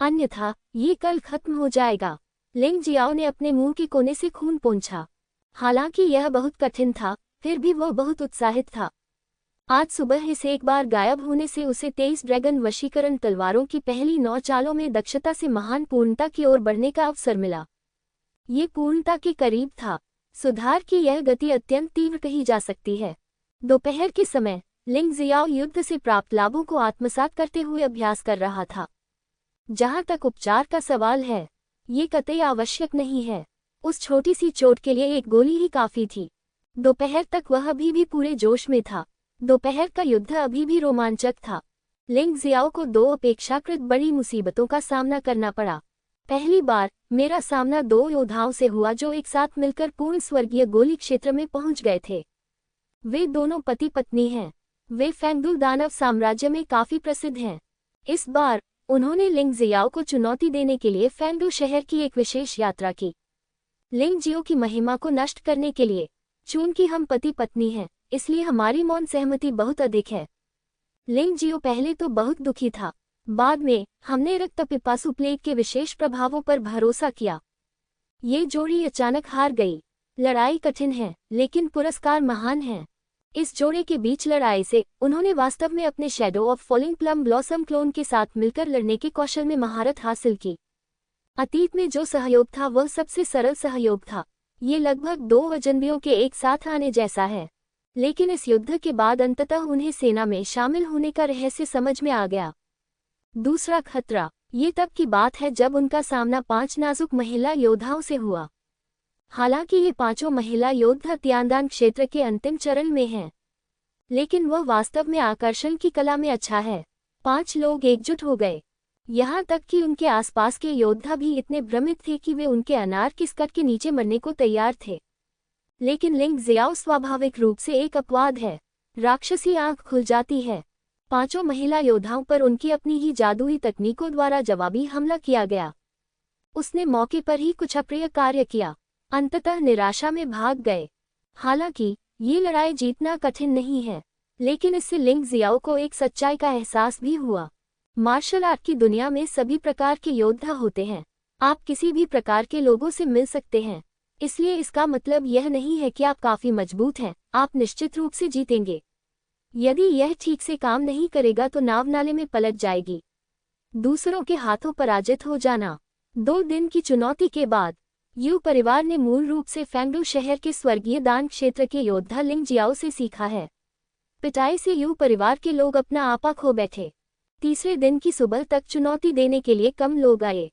अन्यथा ये कल खत्म हो जाएगा। लिंगजियाओ ने अपने मुंह के कोने से खून पोंछा। हालांकि यह बहुत कठिन था, फिर भी वह बहुत उत्साहित था। आज सुबह इस एक बार गायब होने से उसे 23 ड्रैगन वशीकरण तलवारों की पहली 9 चालों में दक्षता से महान पूर्णता की ओर बढ़ने का अवसर मिला। ये पूर्णता के करीब था। सुधार की यह गति अत्यंत तीव्र कही जा सकती है। दोपहर के समय लिंगजियाओ युद्ध से प्राप्त लाभों को आत्मसात करते हुए अभ्यास कर रहा था। जहां तक उपचार का सवाल है, ये कतई आवश्यक नहीं है। उस छोटी सी चोट के लिए एक गोली ही काफी थी। दोपहर तक वह अभी भी पूरे जोश में था। दोपहर का युद्ध अभी भी रोमांचक था। लिंगजियाओ को 2 अपेक्षाकृत बड़ी मुसीबतों का सामना करना पड़ा। पहली बार मेरा सामना 2 योद्धाओं से हुआ जो एक साथ मिलकर पूर्ण स्वर्गीय गोली क्षेत्र में पहुंच गए थे। वे दोनों पति पत्नी हैं। वे फैंगडू दानव साम्राज्य में काफी प्रसिद्ध हैं। इस बार उन्होंने लिंगजियाओ को चुनौती देने के लिए फैंगडू शहर की एक विशेष यात्रा की। लिंगजियो की महिमा को नष्ट करने के लिए। चूंकि हम पति पत्नी हैं, इसलिए हमारी मौन सहमति बहुत अधिक है। लिंगजियो पहले तो बहुत दुखी था। बाद में हमने रक्त पिपासु प्लेग के विशेष प्रभावों पर भरोसा किया। ये जोड़ी अचानक हार गई। लड़ाई कठिन है, लेकिन पुरस्कार महान है। इस जोड़े के बीच लड़ाई से उन्होंने वास्तव में अपने shadow of falling plum blossom clone के साथ मिलकर लड़ने के कौशल में महारत हासिल की। अतीत में जो सहयोग था वह सबसे सरल सहयोग था। ये लगभग दो अजनबियों के एक साथ आने जैसा है। लेकिन इस युद्ध के बाद अंततः उन्हें सेना में शामिल होने का रहस्य समझ में आ गया। दूसरा खतरा, ये तब की बात है जब उनका सामना 5 नाजुक महिला योद्धाओं से हुआ। हालांकि ये पांचों महिला योद्धा तियानदान क्षेत्र के अंतिम चरण में हैं, लेकिन वह वास्तव में आकर्षण की कला में अच्छा है। 5 लोग एकजुट हो गए, यहाँ तक कि उनके आसपास के योद्धा भी इतने भ्रमित थे कि वे उनके अनार की स्कर्ट के नीचे मरने को तैयार थे। लेकिन लिंग जियाओ स्वाभाविक रूप से एक अपवाद है। राक्षसी आंख खुल जाती है। पांचों महिला योद्धाओं पर उनकी अपनी ही जादुई तकनीकों द्वारा जवाबी हमला किया गया। उसने मौके पर ही कुछ अप्रिय कार्य किया, अंततः निराशा में भाग गए। हालांकि ये लड़ाई जीतना कठिन नहीं है, लेकिन इससे लिंग जियाओ को एक सच्चाई का एहसास भी हुआ। मार्शल आर्ट की दुनिया में सभी प्रकार के योद्धा होते हैं। आप किसी भी प्रकार के लोगों से मिल सकते हैं, इसलिए इसका मतलब यह नहीं है कि आप काफी मजबूत हैं। आप निश्चित रूप से जीतेंगे। यदि यह ठीक से काम नहीं करेगा तो नाव नाले में पलट जाएगी। दूसरों के हाथों पराजित हो जाना। 2 दिन की चुनौती के बाद यू परिवार ने मूल रूप से फेंगडू शहर के स्वर्गीय दान क्षेत्र के योद्धा लिंग जियाओ से सीखा है। पिटाई से यू परिवार के लोग अपना आपा खो बैठे। तीसरे दिन की सुबह तक चुनौती देने के लिए कम लोग आए।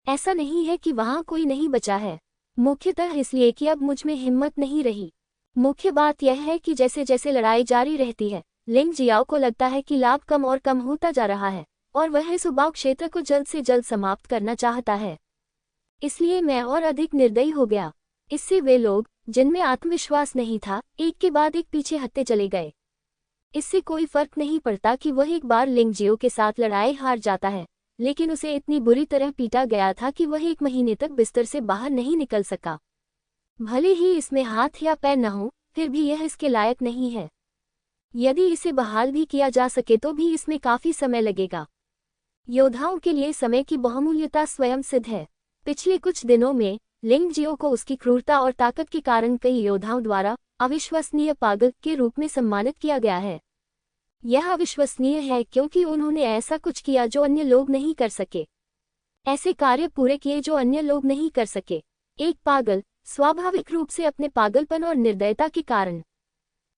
ऐसा नहीं है कि वहां कोई नहीं बचा है, मुख्यतः इसलिए कि अब मुझ में हिम्मत नहीं रही। मुख्य बात यह है कि जैसे जैसे लड़ाई जारी रहती है, लिंग जियाओ को लगता है कि लाभ कम और कम होता जा रहा है और वह इस उबाऊ क्षेत्र को जल्द से जल्द समाप्त करना चाहता है। इसलिए मैं और अधिक निर्दयी हो गया। इससे वे लोग जिनमें आत्मविश्वास नहीं था, एक के बाद एक पीछे हटते चले गए। इससे कोई फर्क नहीं पड़ता कि वह एक बार लिंग जियो के साथ लड़ाई हार जाता है, लेकिन उसे इतनी बुरी तरह पीटा गया था कि वह 1 महीने तक बिस्तर से बाहर नहीं निकल सका। भले ही इसमें हाथ या पैर न हो, फिर भी यह इसके लायक नहीं है। यदि इसे बहाल भी किया जा सके तो भी इसमें काफी समय लगेगा। योद्धाओं के लिए समय की बहुमूल्यता स्वयं सिद्ध है। पिछले कुछ दिनों में लिंग जियो को उसकी क्रूरता और ताकत के कारण कई योद्धाओं द्वारा अविश्वसनीय पागल के रूप में सम्मानित किया गया है। यह अविश्वसनीय है क्योंकि उन्होंने ऐसा कुछ किया जो अन्य लोग नहीं कर सके, ऐसे कार्य पूरे किए जो अन्य लोग नहीं कर सके। एक पागल स्वाभाविक रूप से अपने पागलपन और निर्दयता के कारण,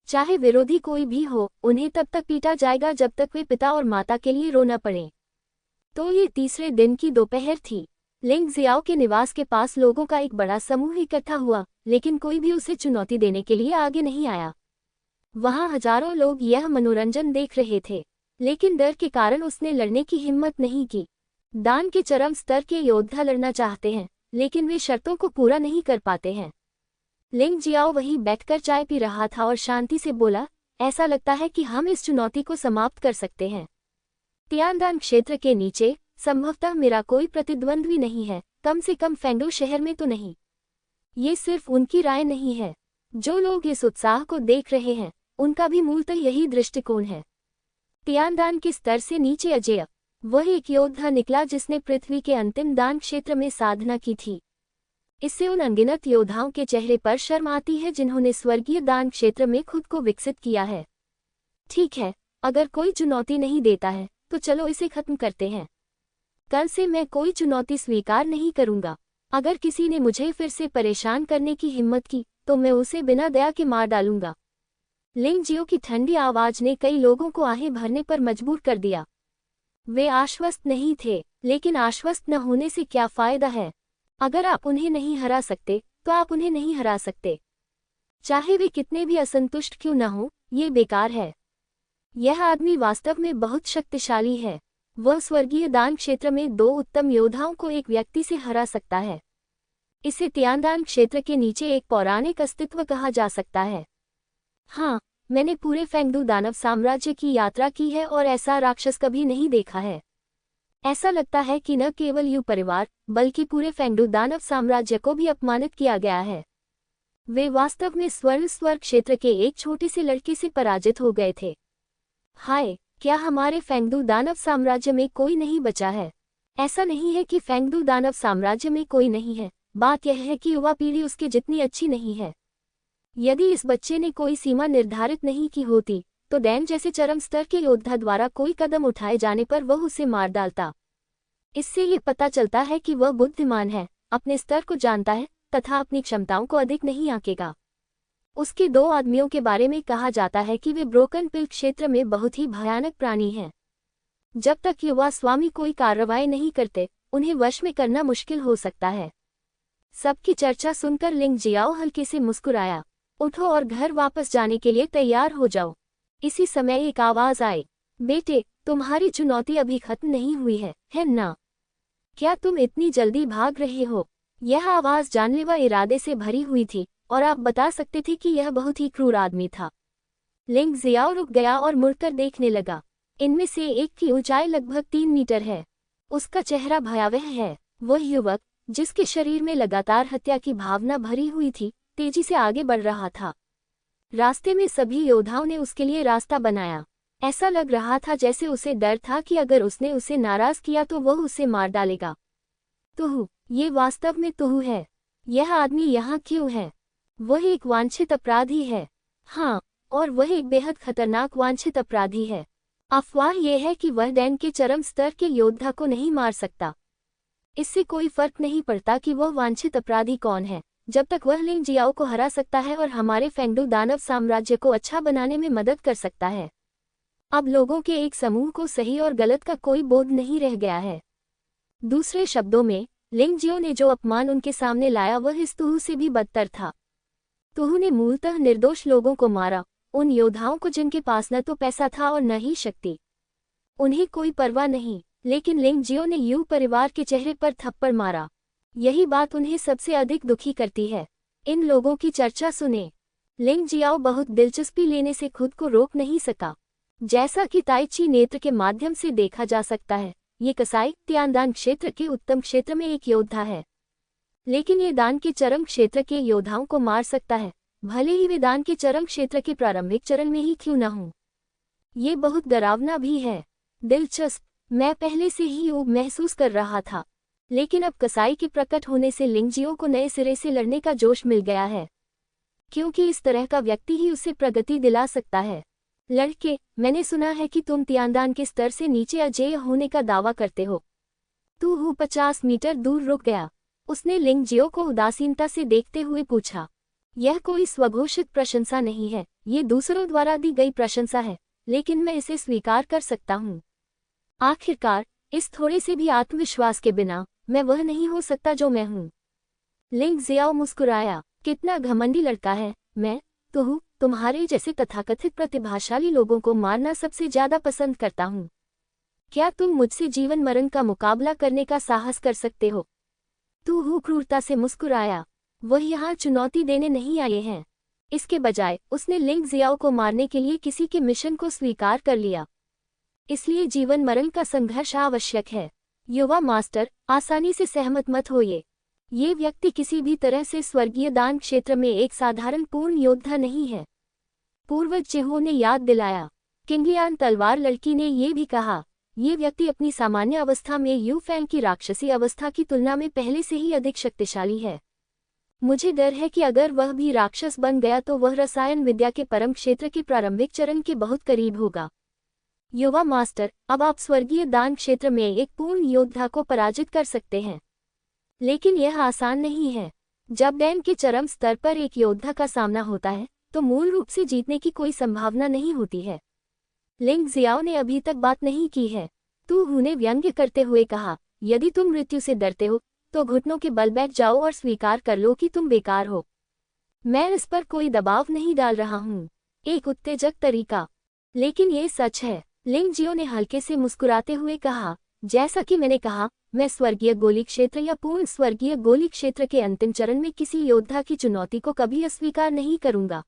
चाहे विरोधी कोई भी हो, उन्हें तब तक पीटा जाएगा जब तक वे पिता और माता के लिए रो न पड़े। तो ये तीसरे दिन की दोपहर थी। लिंग जियाओ के निवास के पास लोगों का एक बड़ा समूह इकट्ठा हुआ, लेकिन कोई भी उसे चुनौती देने के लिए आगे नहीं आया। वहां हजारों लोग यह मनोरंजन देख रहे थे, लेकिन डर के कारण उसने लड़ने की हिम्मत नहीं की। दान के चरम स्तर के योद्धा लड़ना चाहते हैं, लेकिन वे शर्तों को पूरा नहीं कर पाते हैं। लिंग जियाओ वहीं बैठकर चाय पी रहा था और शांति से बोला, ऐसा लगता है कि हम इस चुनौती को समाप्त कर सकते हैं। तियानदान क्षेत्र के नीचे संभवतः मेरा कोई प्रतिद्वंद्वी नहीं है, कम से कम फेंगडू शहर में तो नहीं। ये सिर्फ उनकी राय नहीं है। जो लोग इस उत्साह को देख रहे हैं, उनका भी मूलतः यही दृष्टिकोण है। तियानदान के स्तर से नीचे अजेय वह एक योद्धा निकला जिसने पृथ्वी के अंतिम दान क्षेत्र में साधना की थी। इससे उन अनगिनत योद्धाओं के चेहरे पर शर्म आती है जिन्होंने स्वर्गीय दान क्षेत्र में खुद को विकसित किया है। ठीक है, अगर कोई चुनौती नहीं देता है तो चलो इसे खत्म करते हैं। कल से मैं कोई चुनौती स्वीकार नहीं करूंगा। अगर किसी ने मुझे फिर से परेशान करने की हिम्मत की तो मैं उसे बिना दया के मार डालूंगा। लिंग जियो की ठंडी आवाज ने कई लोगों को आहें भरने पर मजबूर कर दिया। वे आश्वस्त नहीं थे, लेकिन आश्वस्त न होने से क्या फायदा है। अगर आप उन्हें नहीं हरा सकते तो आप उन्हें नहीं हरा सकते, चाहे वे कितने भी असंतुष्ट क्यों न हो। ये बेकार है। यह आदमी वास्तव में बहुत शक्तिशाली है। वह स्वर्गीय दान क्षेत्र में 2 उत्तम योद्धाओं को एक व्यक्ति से हरा सकता है। इसे तियानदान क्षेत्र के नीचे एक पौराणिक अस्तित्व कहा जा सकता है। हाँ, मैंने पूरे फेंगडू दानव साम्राज्य की यात्रा की है और ऐसा राक्षस कभी नहीं देखा है। ऐसा लगता है कि न केवल यू परिवार बल्कि पूरे फेंगडू दानव साम्राज्य को भी अपमानित किया गया है। वे वास्तव में स्वर्ण स्वर्ग क्षेत्र के एक छोटे से लड़के से पराजित हो गए थे। हाय, क्या हमारे फेंगडू दानव साम्राज्य में कोई नहीं बचा है? ऐसा नहीं है कि फेंगडू दानव साम्राज्य में कोई नहीं है, बात यह है कि युवा पीढ़ी उसके जितनी अच्छी नहीं है। यदि इस बच्चे ने कोई सीमा निर्धारित नहीं की होती तो डैन जैसे चरम स्तर के योद्धा द्वारा कोई कदम उठाए जाने पर वह उसे मार डालता। इससे ये पता चलता है कि वह बुद्धिमान है, अपने स्तर को जानता है तथा अपनी क्षमताओं को अधिक नहीं आंकेगा। उसके 2 आदमियों के बारे में कहा जाता है कि वे ब्रोकन पिल क्षेत्र में बहुत ही भयानक प्राणी हैं। जब तक युवा स्वामी कोई कार्रवाई नहीं करते, उन्हें वश में करना मुश्किल हो सकता है। सबकी चर्चा सुनकर लिंग जियाओ हल्के से मुस्कुराया। उठो और घर वापस जाने के लिए तैयार हो जाओ। इसी समय एक आवाज आई, बेटे, तुम्हारी चुनौती अभी खत्म नहीं हुई है ना? क्या तुम इतनी जल्दी भाग रहे हो? यह आवाज जानलेवा इरादे से भरी हुई थी और आप बता सकते थे कि यह बहुत ही क्रूर आदमी था। लिंग जियाओ रुक गया और मुड़कर देखने लगा। इनमें से एक की ऊंचाई लगभग 3 मीटर है। उसका चेहरा भयावह है। वह युवक, जिसके शरीर में लगातार हत्या की भावना भरी हुई थी, तेजी से आगे बढ़ रहा था। रास्ते में सभी योद्धाओं ने उसके लिए रास्ता बनाया। ऐसा लग रहा था जैसे उसे डर था कि अगर उसने उसे नाराज किया तो वह उसे मार डालेगा। तुहु, ये वास्तव में तुहु है। यह आदमी यहाँ क्यों है? वह एक वांछित अपराधी है। हाँ, और वह एक बेहद खतरनाक वांछित अपराधी है। अफवाह यह है कि वह डैन के चरम स्तर के योद्धा को नहीं मार सकता। इससे कोई फर्क नहीं पड़ता कि वह वांछित अपराधी कौन है, जब तक वह लिंग जियाओ को हरा सकता है और हमारे फेंगडू दानव साम्राज्य को अच्छा बनाने में मदद कर सकता है। अब लोगों के एक समूह को सही और गलत का कोई बोध नहीं रह गया है। दूसरे शब्दों में, लिंग जियो ने जो अपमान उनके सामने लाया वह इस तुहु से भी बदतर था। तुहु ने मूलतः निर्दोष लोगों को मारा, उन योद्धाओं को जिनके पास न तो पैसा था और न ही शक्ति। उन्हें कोई परवाह नहीं, लेकिन लिंग जियो ने यू परिवार के चेहरे पर थप्पड़ मारा। यही बात उन्हें सबसे अधिक दुखी करती है। इन लोगों की चर्चा सुने। लिंग जियाओ बहुत दिलचस्पी लेने से खुद को रोक नहीं सका। जैसा कि ताइची नेत्र के माध्यम से देखा जा सकता है, ये कसाई त्यानदान क्षेत्र के उत्तम क्षेत्र में एक योद्धा है। लेकिन ये दान के चरम क्षेत्र के योद्धाओं को मार सकता है, भले ही वे दान के चरम क्षेत्र के प्रारंभिक चरण में ही क्यों न हों। ये बहुत डरावना भी है। दिलचस्प, मैं पहले से ही ऊब महसूस कर रहा था, लेकिन अब कसाई के प्रकट होने से लिंग जियो को नए सिरे से लड़ने का जोश मिल गया है, क्योंकि इस तरह का व्यक्ति ही उसे प्रगति दिला सकता है। लड़के, मैंने सुना है कि तुम त्यानदान के स्तर से नीचे अजेय होने का दावा करते हो। तुहु 50 मीटर दूर रुक गया। उसने लिंग जियो को उदासीनता से देखते हुए पूछा। यह कोई स्वघोषित प्रशंसा नहीं है, ये दूसरों द्वारा दी गई प्रशंसा है, लेकिन मैं इसे स्वीकार कर सकता हूँ। आखिरकार, इस थोड़े से भी आत्मविश्वास के बिना, मैं वह नहीं हो सकता जो मैं हूँ। लिंग जियाओ मुस्कुराया। कितना घमंडी लड़का है। मैं, तुहु, तुम्हारे जैसे तथाकथित प्रतिभाशाली लोगों को मारना सबसे ज्यादा पसंद करता हूँ। क्या तुम मुझसे जीवन मरण का मुकाबला करने का साहस कर सकते हो? तुहु क्रूरता से मुस्कुराया। वह यहाँ चुनौती देने नहीं आए हैं। इसके बजाय उसने लिंग जियाओ को मारने के लिए किसी के मिशन को स्वीकार कर लिया। इसलिए जीवन मरण का संघर्ष आवश्यक है। युवा मास्टर, आसानी से सहमत मत होइए। ये व्यक्ति किसी भी तरह से स्वर्गीय दान क्षेत्र में एक साधारण पूर्ण योद्धा नहीं है। पूर्वज चिहो ने याद दिलाया। किंगलियान तलवार लड़की ने ये भी कहा, ये व्यक्ति अपनी सामान्य अवस्था में यू फैंग की राक्षसी अवस्था की तुलना में पहले से ही अधिक शक्तिशाली है। मुझे डर है कि अगर वह भी राक्षस बन गया तो वह रसायन विद्या के परम क्षेत्र के प्रारंभिक चरण के बहुत करीब होगा। युवा मास्टर, अब आप स्वर्गीय दान क्षेत्र में एक पूर्ण योद्धा को पराजित कर सकते हैं, लेकिन यह आसान नहीं है। जब डैन के चरम स्तर पर एक योद्धा का सामना होता है, तो मूल रूप से जीतने की कोई संभावना नहीं होती है। लिंग जियाओ ने अभी तक बात नहीं की है। तुहु ने व्यंग्य करते हुए कहा, यदि तुम मृत्यु से डरते हो, तो घुटनों के बल बैठ जाओ और स्वीकार कर लो कि तुम बेकार हो। मैं इस पर कोई दबाव नहीं डाल रहा हूँ। एक उत्तेजक तरीका, लेकिन ये सच है। लिंग जियो ने हल्के से मुस्कुराते हुए कहा, जैसा कि मैंने कहा, मैं स्वर्गीय गोली क्षेत्र या पूर्ण स्वर्गीय गोली क्षेत्र के अंतिम चरण में किसी योद्धा की चुनौती को कभी अस्वीकार नहीं करूंगा।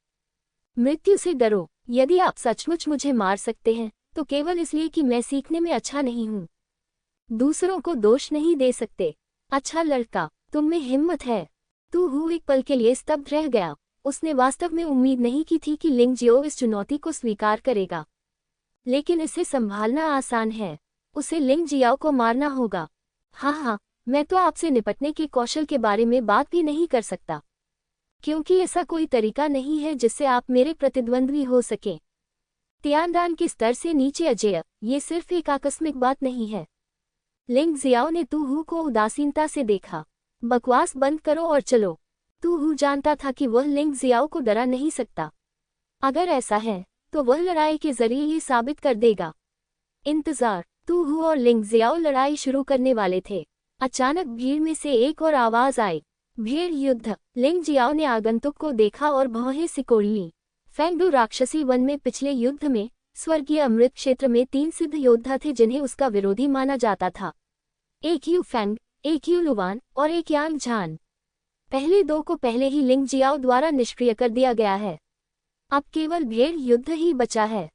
मृत्यु से डरो। यदि आप सचमुच मुझे मार सकते हैं, तो केवल इसलिए कि मैं सीखने में अच्छा नहीं हूँ। दूसरों को दोष नहीं दे सकते। अच्छा लड़का, तुम में हिम्मत है। तुहु एक पल के लिए स्तब्ध रह गया। उसने वास्तव में उम्मीद नहीं की थी कि लिंग जियो इस चुनौती को स्वीकार करेगा, लेकिन इसे संभालना आसान है। उसे लिंग जियाओ को मारना होगा। हाँ, मैं तो आपसे निपटने के कौशल के बारे में बात भी नहीं कर सकता, क्योंकि ऐसा कोई तरीका नहीं है जिससे आप मेरे प्रतिद्वंद्वी हो सकें। त्यानदान के स्तर से नीचे अजेय, ये सिर्फ एक आकस्मिक बात नहीं है। लिंग जियाओ ने तू हु को उदासीनता से देखा। बकवास बंद करो और चलो। तू हु जानता था कि वह लिंग जियाओ को डरा नहीं सकता। अगर ऐसा है तो वह लड़ाई के जरिए ये साबित कर देगा। इंतजार। तू हु और लिंग जियाओ लड़ाई शुरू करने वाले थे। अचानक भीड़ में से एक और आवाज आई, भीड़ युद्ध। लिंग जियाओ ने आगंतुक को देखा और भौहें सिकोड़ लीं। फेंगडू राक्षसी वन में पिछले युद्ध में स्वर्गीय अमृत क्षेत्र में 3 सिद्ध योद्धा थे जिन्हें उसका विरोधी माना जाता था। एक यू फेंग, एक यू लुवान और एक यांग झान। पहले 2 को पहले ही लिंग जियाओ द्वारा निष्क्रिय कर दिया गया है। अब केवल भीड़ युद्ध ही बचा है।